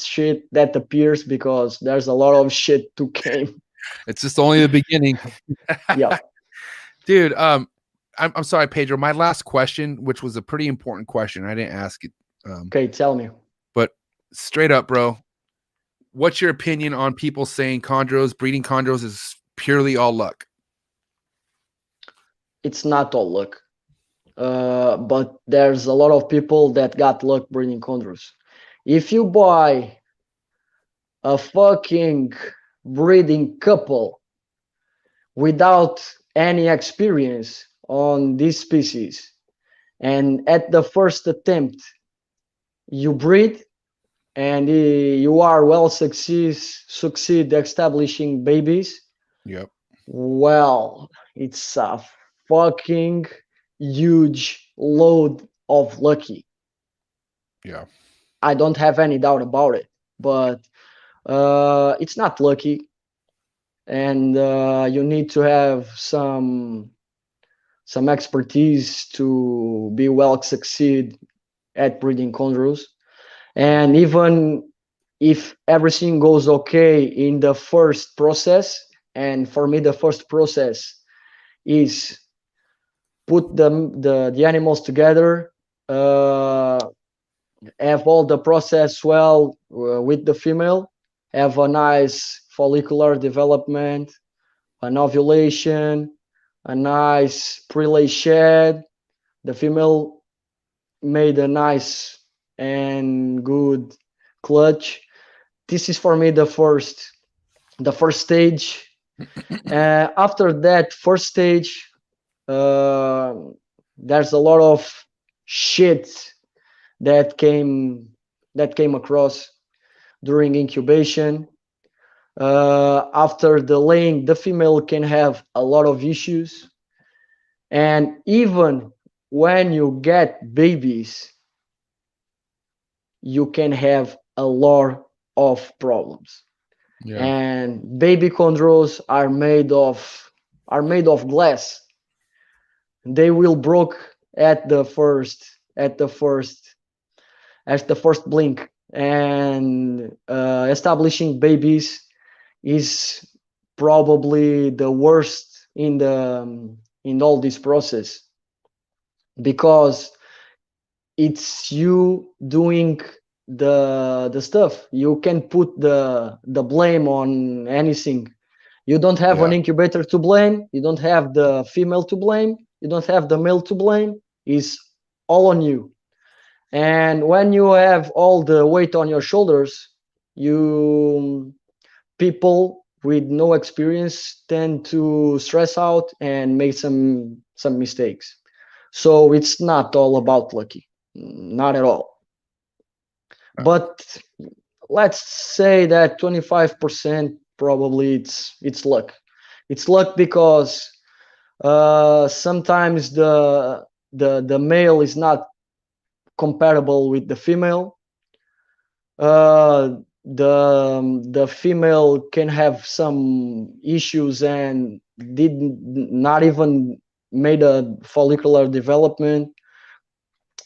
shit that appears, because there's a lot of shit to came. It's just only the beginning. Yeah. Dude, I'm sorry, Pedro. My last question, which was a pretty important question, I didn't ask it. Okay, tell me. But straight up, bro, what's your opinion on people saying breeding chondros is purely all luck? It's not all luck. But there's a lot of people that got luck breeding chondros. If you buy a fucking breeding couple without any experience on this species, and at the first attempt you breed and you are well succeed establishing babies, yep, well, it's a fucking huge load of lucky. Yeah, I don't have any doubt about it. But it's not lucky, and you need to have some expertise to be well succeed at breeding chondros. And even if everything goes okay in the first process, and for me the first process is put the animals together, have all the process well with the female, have a nice follicular development, an ovulation, a nice pre-lay shed. The female made a nice and good clutch. This is for me the first stage. After that first stage, there's a lot of shit that came across during incubation. After the laying, the female can have a lot of issues, and even when you get babies, you can have a lot of problems. Yeah. And baby chondros are made of glass. They will break at the first blink, and establishing babies is probably the worst in all this process, because it's you doing the stuff. You can put the blame on anything. You don't have an incubator to blame. You don't have the female to blame. You don't have the male to blame. It's all on you. And when you have all the weight on your shoulders, people with no experience tend to stress out and make some mistakes. So it's not all about lucky, not at all. But let's say that 25% probably it's luck. It's luck because sometimes the male is not compatible with the female. The female can have some issues and did not even made a follicular development.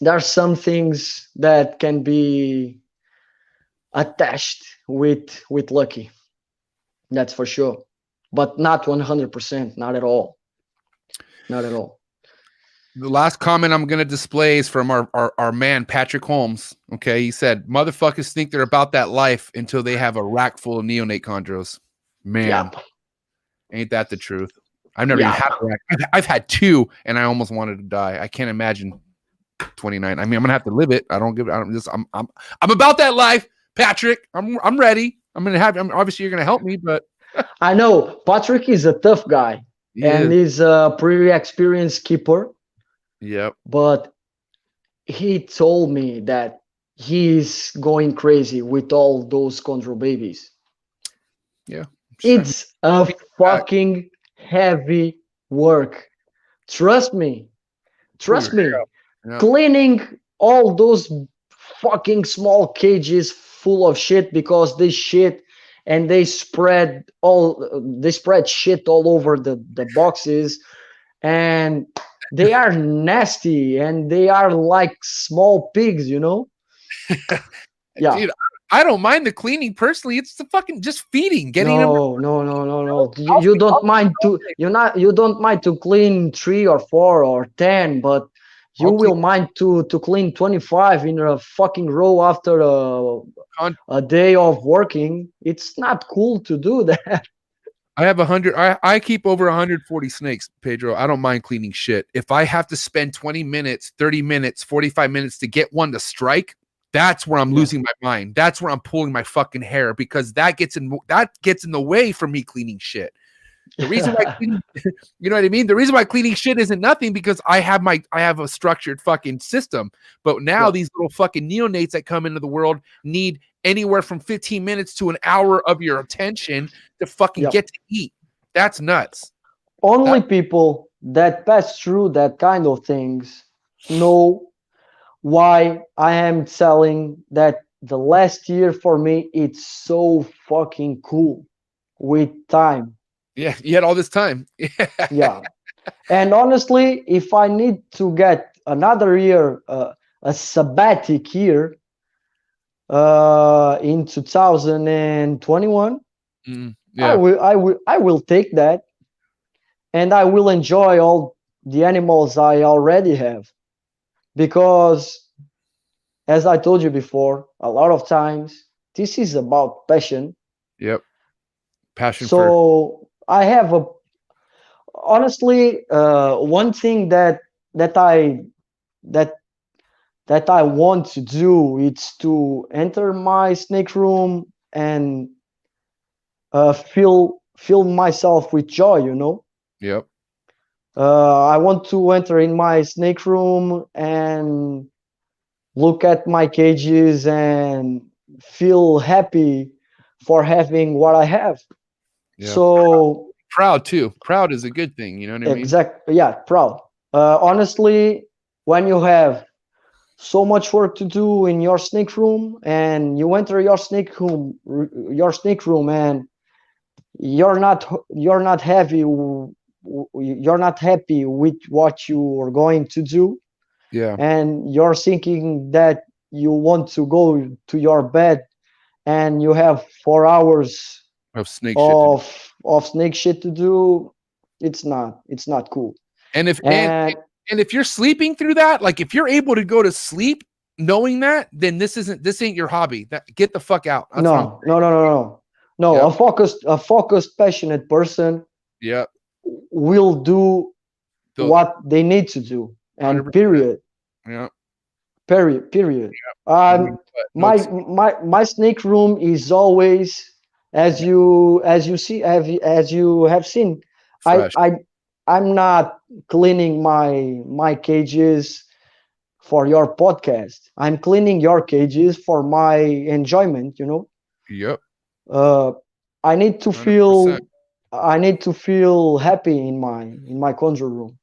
There are some things that can be attached with lucky, that's for sure, but not 100%, not at all. The last comment I'm going to display is from our man, Patrick Holmes. Okay. He said, motherfuckers think they're about that life until they have a rack full of neonate chondros. Man, ain't that the truth? I've never even had a rack. I've had 2 and I almost wanted to die. I can't imagine 29. I mean, I'm going to have to live it. I'm about that life, Patrick. I'm ready. Obviously you're going to help me, but I know Patrick is a tough guy and he's a pretty experienced keeper. Yep. But he told me that he's going crazy with all those chondro babies. Yeah. It's a fucking heavy work. Trust me. Yeah. Cleaning all those fucking small cages full of shit because they shit and they spread shit all over the boxes, and they are nasty and they are like small pigs, you know? Yeah. Dude, I don't mind the cleaning personally. It's the fucking just feeding, getting them. No. You don't mind to clean 3 or 4 or 10, but you will mind to clean 25 in a fucking row after a day of working. It's not cool to do that. I have 100. I keep over 140 snakes, Pedro. I don't mind cleaning shit. If I have to spend 20 minutes, 30 minutes, 45 minutes to get one to strike, that's where I'm losing my mind. That's where I'm pulling my fucking hair, because that gets in the way for me cleaning shit. The reason why you know what I mean? The reason why cleaning shit isn't nothing, because I have a structured fucking system. But now these little fucking neonates that come into the world need anywhere from 15 minutes to an hour of your attention to fucking get to eat. That's nuts. Only people that pass through that kind of things know why I am telling that the last year for me, it's so fucking cool with time. Yeah, you had all this time. Yeah. And honestly, if I need to get another year, a sabbatic year, in 2021, I will take that, and I will enjoy all the animals I already have, because as I told you before, a lot of times this is about passion. Yep. Passion. So I have honestly one thing that I that I want to do is to enter my snake room and fill myself with joy, you know. Yep. I want to enter in my snake room and look at my cages and feel happy for having what I have. Yeah. So proud too. Proud is a good thing, you know what I mean? Exactly. Yeah, proud. Honestly, when you have so much work to do in your snake room and you enter your snake room and you're not happy with what you are going to do. Yeah. And you're thinking that you want to go to your bed and you have 4 hours of snake shit to do. It's not cool. And if you're sleeping through that, like if you're able to go to sleep knowing that, then this ain't your hobby. Get the fuck out. That's no. Yep. A focused, passionate person. Yep. Will do what they need to do, and 100%. Period. Yeah. Period. Yep. My snake room is always, as you have seen, fresh. I'm not cleaning my cages for your podcast. I'm cleaning your cages for my enjoyment, you know. Yep. I need to 100%. I need to feel happy in my Chondro room.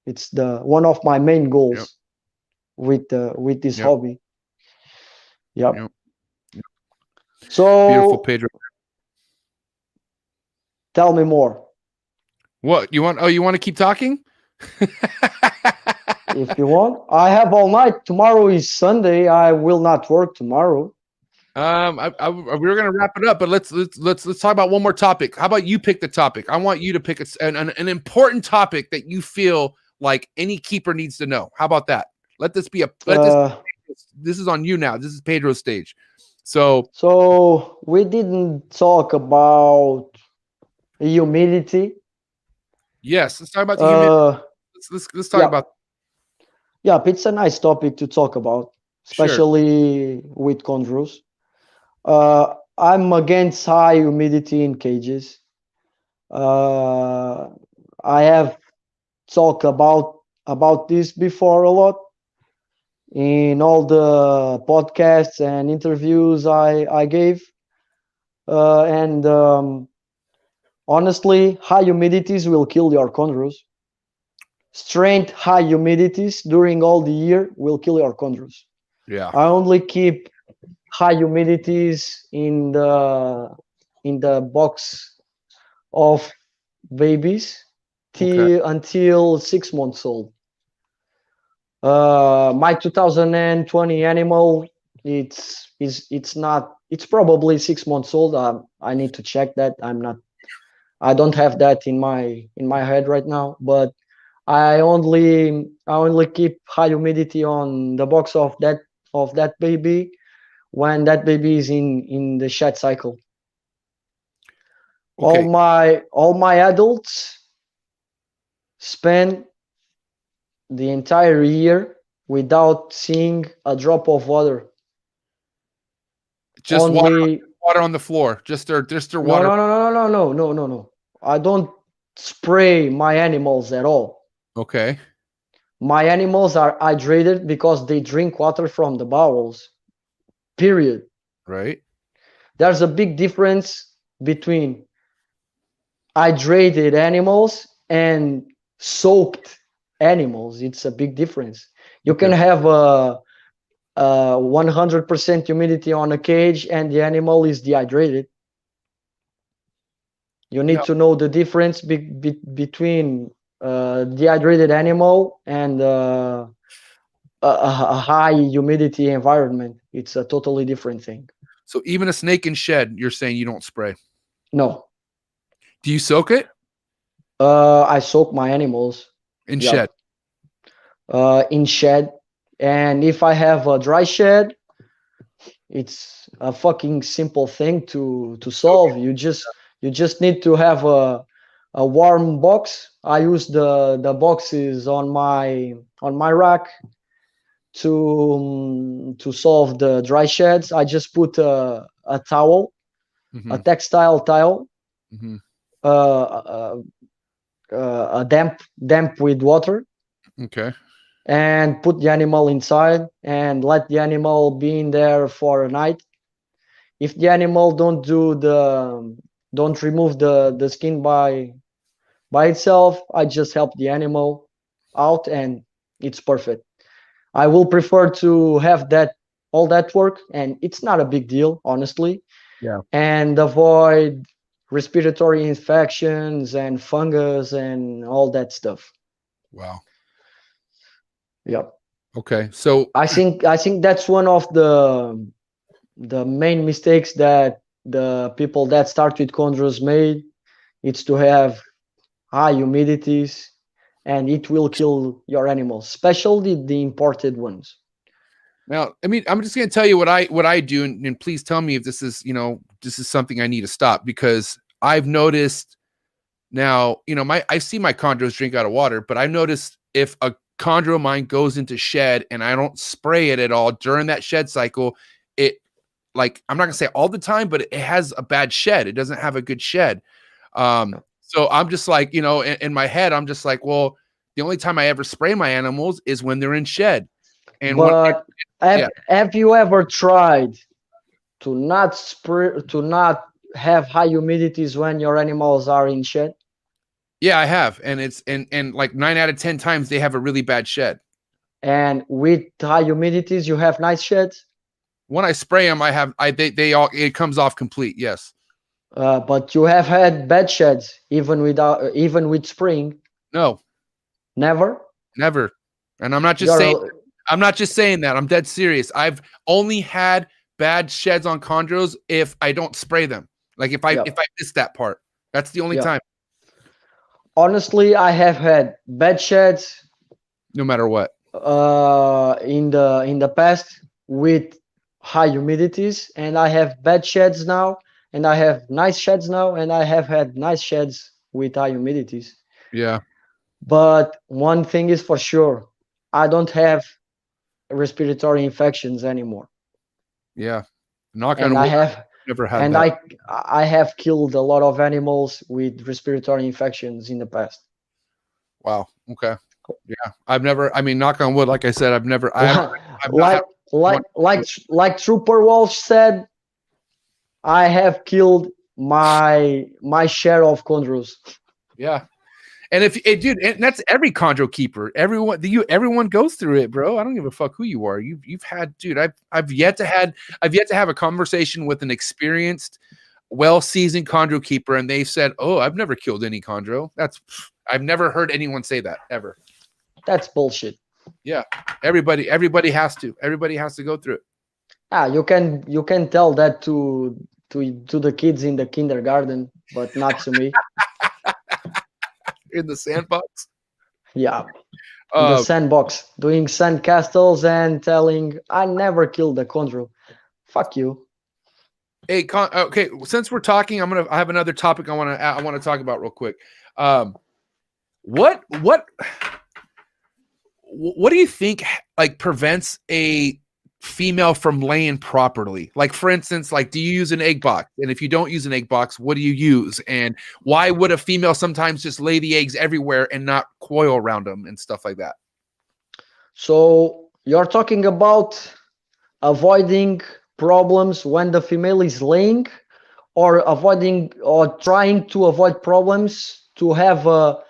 It's one of my main goals. Yep. with this hobby. Yep. So beautiful, Pedro. Tell me more. What you want? Oh, you want to keep talking? If you want, I have all night. Tomorrow is Sunday. I will not work tomorrow. We were gonna wrap it up, but let's talk about one more topic. How about you pick the topic? I want you to pick an important topic that you feel like any keeper needs to know. How about that? Let this be this is on you now. This is Pedro's stage. So we didn't talk about humidity. Yes, let's talk about the humidity. Let's talk about. Yeah, it's a nice topic to talk about, especially with chondros. I'm against high humidity in cages. I have talked about this before a lot in all the podcasts and interviews I gave. Honestly, high humidities will kill your chondros. Straight high humidities during all the year will kill your chondros. Yeah. I only keep high humidities in the box of babies until 6 months old. My 2020 animal, it's probably 6 months old. I need to check that. I don't have that in my head right now, but I only keep high humidity on the box of that baby when that baby is in the shed cycle. Okay. All my adults spend the entire year without seeing a drop of water. Just water on the floor. Just their water. No. I don't spray my animals at all. Okay. My animals are hydrated because they drink water from the bowels. Period. Right. There's a big difference between hydrated animals and soaked animals. It's a big difference. You can have a 100% humidity on a cage and the animal is dehydrated. You need to know the difference between dehydrated animal and a high humidity environment. It's a totally different thing. So even a snake in shed, you're saying you don't spray? No. Do you soak it? I soak my animals. In shed. In shed. And if I have a dry shed, it's a fucking simple thing to solve. You just need to have a warm box. I use the boxes on my rack to solve the dry sheds. I just put a towel, a textile towel, a damp with water. Okay. And put the animal inside and let the animal be in there for a night. If the animal don't remove the skin by itself, I just help the animal out and it's perfect. I will prefer to have all that work, and it's not a big deal, honestly. Yeah. And avoid respiratory infections and fungus and all that stuff. Wow. Yep. Okay. So I think that's one of the main mistakes that the people that start with chondros made. It's to have high humidities, and it will kill your animals, especially the imported ones. Now, I mean, I'm just going to tell you what I do, and please tell me if this is, this is something I need to stop, because I've noticed now, I see my chondros drink out of water, but I've noticed if a chondro of mine goes into shed and I don't spray it at all during that shed cycle, it, like, I'm not gonna say all the time, but it has a bad shed. It doesn't have a good shed. So I'm just like, in my head, I'm just like, well, the only time I ever spray my animals is when they're in shed. And but have you ever tried to not have high humidities when your animals are in shed? Yeah, I have, and it's and like 9 out of 10 times they have a really bad shed. And with high humidities, you have nice sheds. When I spray them, it comes off complete. Yes. But you have had bad sheds even with spraying. No. Never. And I'm not just saying that. I'm dead serious. I've only had bad sheds on chondros if I don't spray them. Like if I miss that part, that's the only time. Honestly, I have had bad sheds. No matter what. In the past with high humidities, and I have bad sheds now, and I have nice sheds now, and I have had nice sheds with high humidities. Yeah. But one thing is for sure, I don't have respiratory infections anymore. Yeah. Knock on wood. Never had that. I have killed a lot of animals with respiratory infections in the past. Wow. Okay. Yeah. Knock on wood, like I said, I've never like Trooper Walsh said, I have killed my share of chondros. Yeah. And and that's every chondro keeper. Everyone goes through it, bro. I don't give a fuck who you are. You've had, dude. I've yet to have a conversation with an experienced, well-seasoned chondro keeper, and they said, "Oh, I've never killed any chondro." I've never heard anyone say that ever. That's bullshit. Yeah, everybody has to. Everybody has to go through it. You can tell that to the kids in the kindergarten, but not to me. In the sandbox. Yeah. The sandbox, doing sand castles and telling I never killed a chondro. Fuck you. Hey, okay. Since we're talking, I have another topic I want to talk about real quick. What do you think like prevents a female from laying properly? Like, for instance, like, do you use an egg box? And if you don't use an egg box, what do you use? And why would a female sometimes just lay the eggs everywhere and not coil around them and stuff like that? So you're talking about avoiding problems when the female is laying, or trying to avoid problems to have a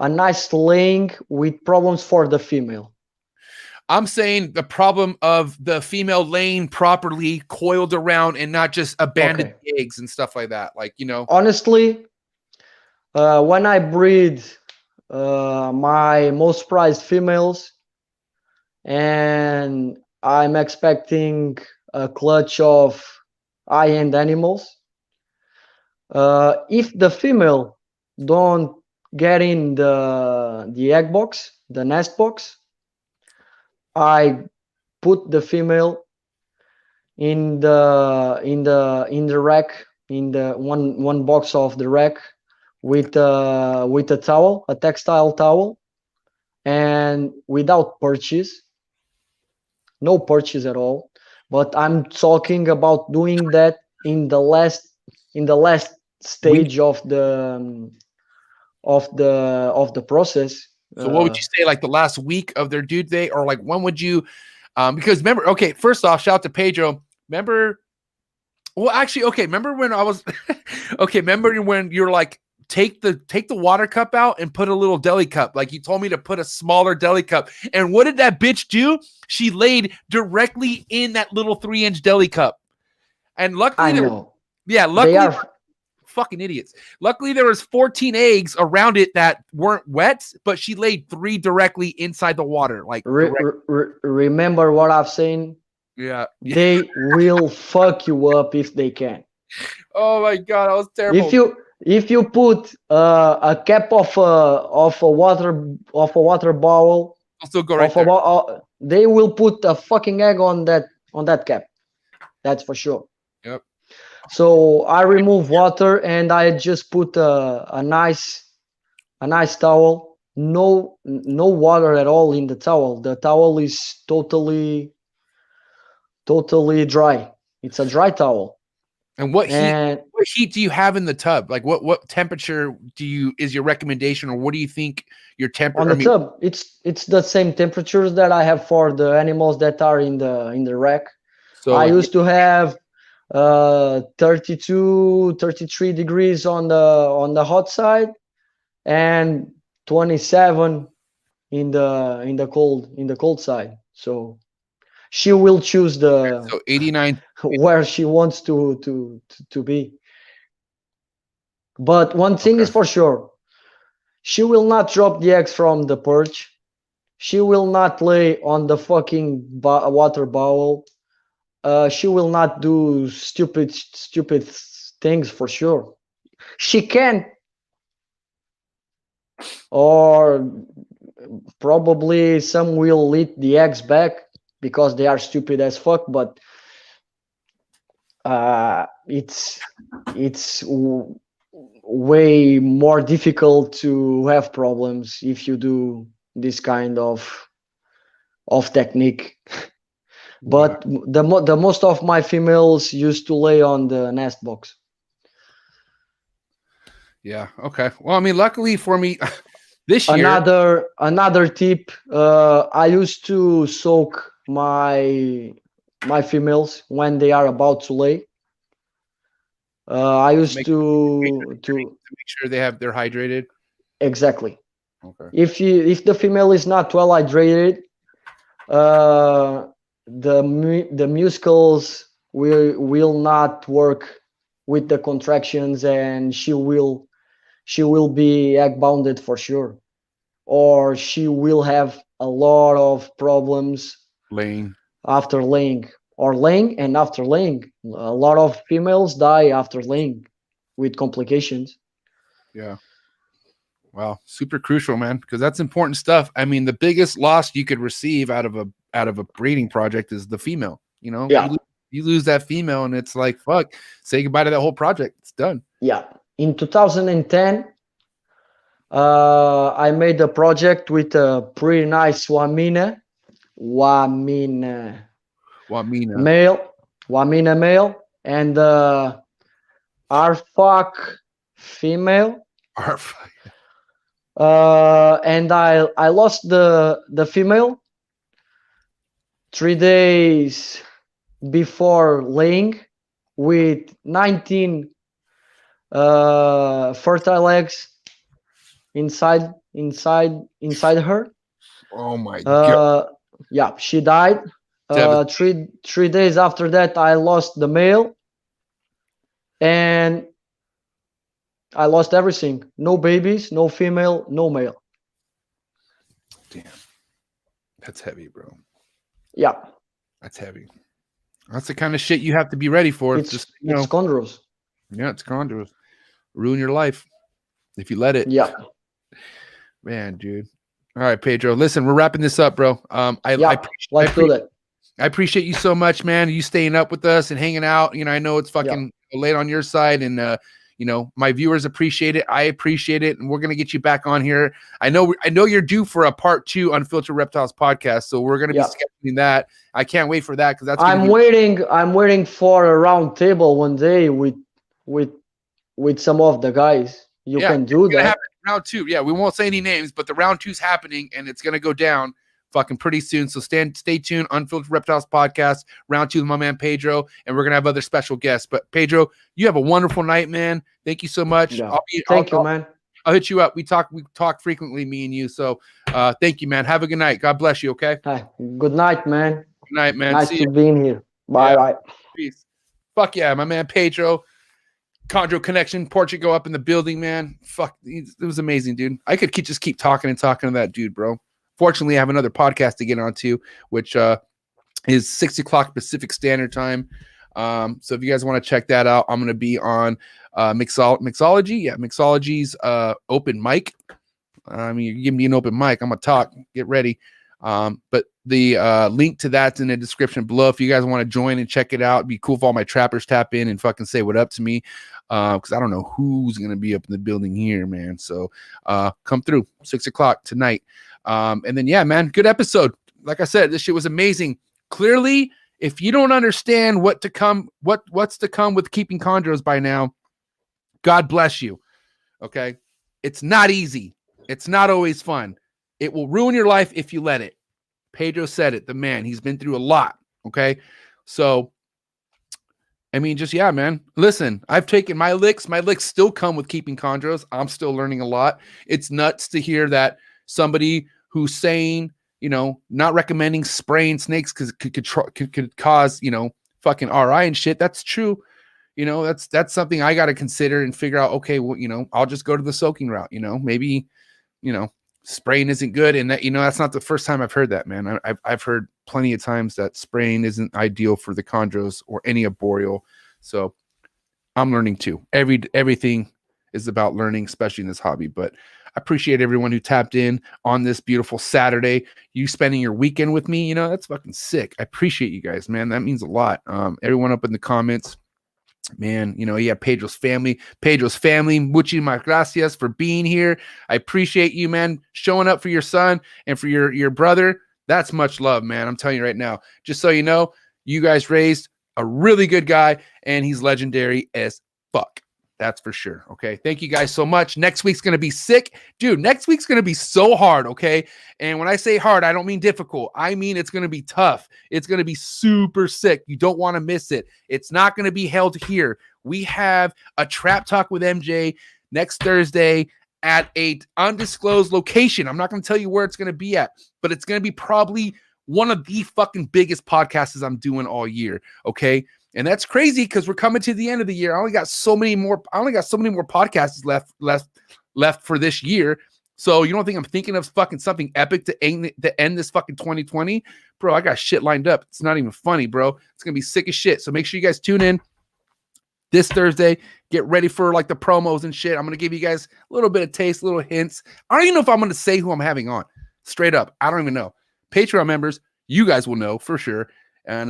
nice laying with problems for the female? I'm saying the problem of the female laying properly, coiled around, and not just abandoned eggs and stuff like that. Like, honestly, when I breed my most prized females, and I'm expecting a clutch of high-end animals, if the female don't get in the egg box, the nest box. I put the female in the rack, in the one box of the rack, with a towel, a textile towel, and without purchase, no purchase at all. But I'm talking about doing that in the last stage of the process. So what would you say, like the last week of their due date, or like when would you? Because remember, okay, first off, shout out to Pedro. Remember, well, actually, okay, remember when I was, okay, remember when you're like, take the water cup out and put a little deli cup. Like you told me to put a smaller deli cup. And what did that bitch do? She laid directly in that little 3-inch deli cup. And luckily, luckily they are fucking idiots. Luckily, there was 14 eggs around it that weren't wet, but she laid 3 directly inside the water. Like remember what I've saying? Yeah. They will fuck you up if they can. Oh my God, that was terrible. If you put a cap of a water bottle, I'll still go right there. They will put a fucking egg on that cap. That's for sure. Yep. So I remove water and I just put a nice towel. No water at all in the towel. The towel is totally dry. It's a dry towel. And what heat do you have in the tub? Like what temperature is your recommendation, or what do you think your temperature on the tub? It's the same temperatures that I have for the animals that are in the rack. So I used to have 32, 33 degrees on the hot side, and 27 in the cold side. So she will choose so 89 where she wants to be. But one thing is for sure, she will not drop the eggs from the perch. She will not lay on the fucking water bowl. She will not do stupid things for sure. She can, or probably some will eat the eggs back because they are stupid as fuck. But it's way more difficult to have problems if you do this kind of technique. But the most of my females used to lay on the nest box. Yeah. Okay. Well, I mean, luckily for me, this year. Another tip. I used to soak my females when they are about to lay. I used to make sure they're hydrated. Exactly. Okay. If the female is not well hydrated, the muscles will not work with the contractions, and she will be egg bounded for sure, or she will have a lot of problems after laying. And after laying, a lot of females die after laying with complications. Yeah. Wow, super crucial, man, because that's important stuff. I mean, the biggest loss you could receive out of a breeding project is the female. You know, you lose that female, and it's like, fuck, say goodbye to that whole project. It's done. Yeah. In 2010, I made a project with a pretty nice Wamina male, and Arfak female. And I lost the female 3 days before laying with 19 fertile eggs inside her. Oh my God. Yeah, she died. 3 days after that, I lost the male, and I lost everything. No babies, no female, no male. Damn. That's heavy, bro. Yeah. That's heavy. That's the kind of shit you have to be ready for. It's chondros. Yeah, it's chondros. Ruin your life if you let it. Yeah. Man, dude. All right, Pedro. Listen, we're wrapping this up, bro. Let's do that. I appreciate you so much, man. You staying up with us and hanging out. You know, I know it's fucking late on your side, and you know, my viewers appreciate it. I appreciate it, and we're gonna get you back on here. I know you're due for a part 2 Unfiltered Reptiles podcast, so we're gonna be scheduling that. I can't wait for that because that's. I'm waiting for a round table one day with some of the guys. You can do that. Round 2, we won't say any names, but the round 2's happening, and it's gonna go down fucking pretty soon. So stay tuned. Unfiltered Reptiles podcast, round 2 with my man Pedro, and we're gonna have other special guests. But Pedro, you have a wonderful night, man. Thank you so much. Yeah. Thank you, man. I'll hit you up. We talk frequently, me and you. So thank you, man. Have a good night. God bless you. Okay. Hi. Good night, man. Good night, man. Nice to be here. Bye. Bye. Peace. Fuck yeah, my man Pedro. Chondro Connection, Portugal up in the building, man. Fuck, it was amazing, dude. I could just keep talking and talking to that dude, bro. Fortunately, I have another podcast to get onto, which is 6 o'clock Pacific Standard Time. So if you guys want to check that out, I'm going to be on MIXOLOGY. Yeah, MIXOLOGY's open mic. I mean, you give me an open mic, I'm going to talk. Get ready. But the link to that's in the description below. If you guys want to join and check it out, it'd be cool if all my trappers tap in and fucking say what up to me. Because I don't know who's going to be up in the building here, man. So come through 6 o'clock tonight. And then, yeah, man, good episode. Like I said, this shit was amazing. Clearly, if you don't understand what's to come with keeping chondros by now, God bless you. Okay. It's not easy. It's not always fun. It will ruin your life if you let it. Pedro said it, the man. He's been through a lot. Okay. So, I mean, just, yeah, man. Listen, I've taken my licks. My licks still come with keeping chondros. I'm still learning a lot. It's nuts to hear that somebody who's saying, you know, not recommending spraying snakes because could cause, you know, fucking RI and shit. That's true. You know, that's something I got to consider and figure out. Okay, well, you know, I'll just go to the soaking route. You know, maybe, you know, spraying isn't good, and that, you know, that's not the first time I've heard that, man. I've heard plenty of times that spraying isn't ideal for the chondros or any arboreal. So I'm learning too. Everything is about learning, especially in this hobby. But I appreciate everyone who tapped in on this beautiful Saturday. You spending your weekend with me, you know, that's fucking sick. I appreciate you guys, man. That means a lot. Everyone up in the comments, man, you know, yeah, Pedro's family, muchísimas gracias for being here. I appreciate you, man, showing up for your son and for your brother. That's much love, man. I'm telling you right now, just so you know, you guys raised a really good guy, and he's legendary as fuck. That's for sure. Okay. Thank you guys so much. Next week's going to be sick. Dude, next week's going to be so hard. Okay. And when I say hard, I don't mean difficult. I mean, it's going to be tough. It's going to be super sick. You don't want to miss it. It's not going to be held here. We have a trap talk with MJ next Thursday at a undisclosed location. I'm not going to tell you where it's going to be at, but it's going to be probably one of the fucking biggest podcasts I'm doing all year. Okay. And that's crazy because we're coming to the end of the year. I only got so many more podcasts left for this year. So you don't think I'm thinking of fucking something epic to end this fucking 2020? Bro, I got shit lined up. It's not even funny, bro. It's going to be sick as shit. So make sure you guys tune in this Thursday. Get ready for like the promos and shit. I'm going to give you guys a little bit of taste, little hints. I don't even know if I'm going to say who I'm having on. Straight up. I don't even know. Patreon members, you guys will know for sure. And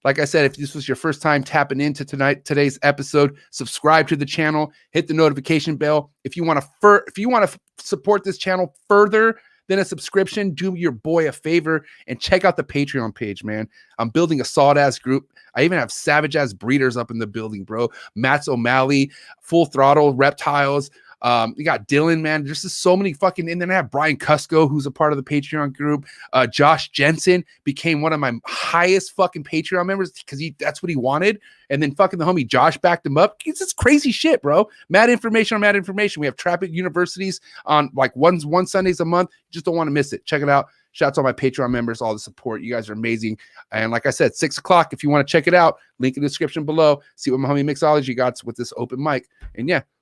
like I said, if this was your first time tapping into today's episode, subscribe to the channel, hit the notification bell. If you want to support this channel further than a subscription, do your boy a favor and check out the Patreon page, man. I'm building a solid ass group. I even have savage ass breeders up in the building, bro. Matt's O'Malley, Full Throttle, Reptiles. You got Dylan, man. There's just so many fucking, and then I have Brian Cusco, who's a part of the Patreon group. Josh Jensen became one of my highest fucking Patreon members because that's what he wanted. And then fucking the homie Josh backed him up. It's just crazy shit, bro. Mad information. We have Traffic Universities on like one Sundays a month. You just don't want to miss it. Check it out. Shouts to all my Patreon members, all the support. You guys are amazing. And like I said, 6 o'clock, if you want to check it out, link in the description below. See what my homie MIXOLOGY got with this open mic. And yeah,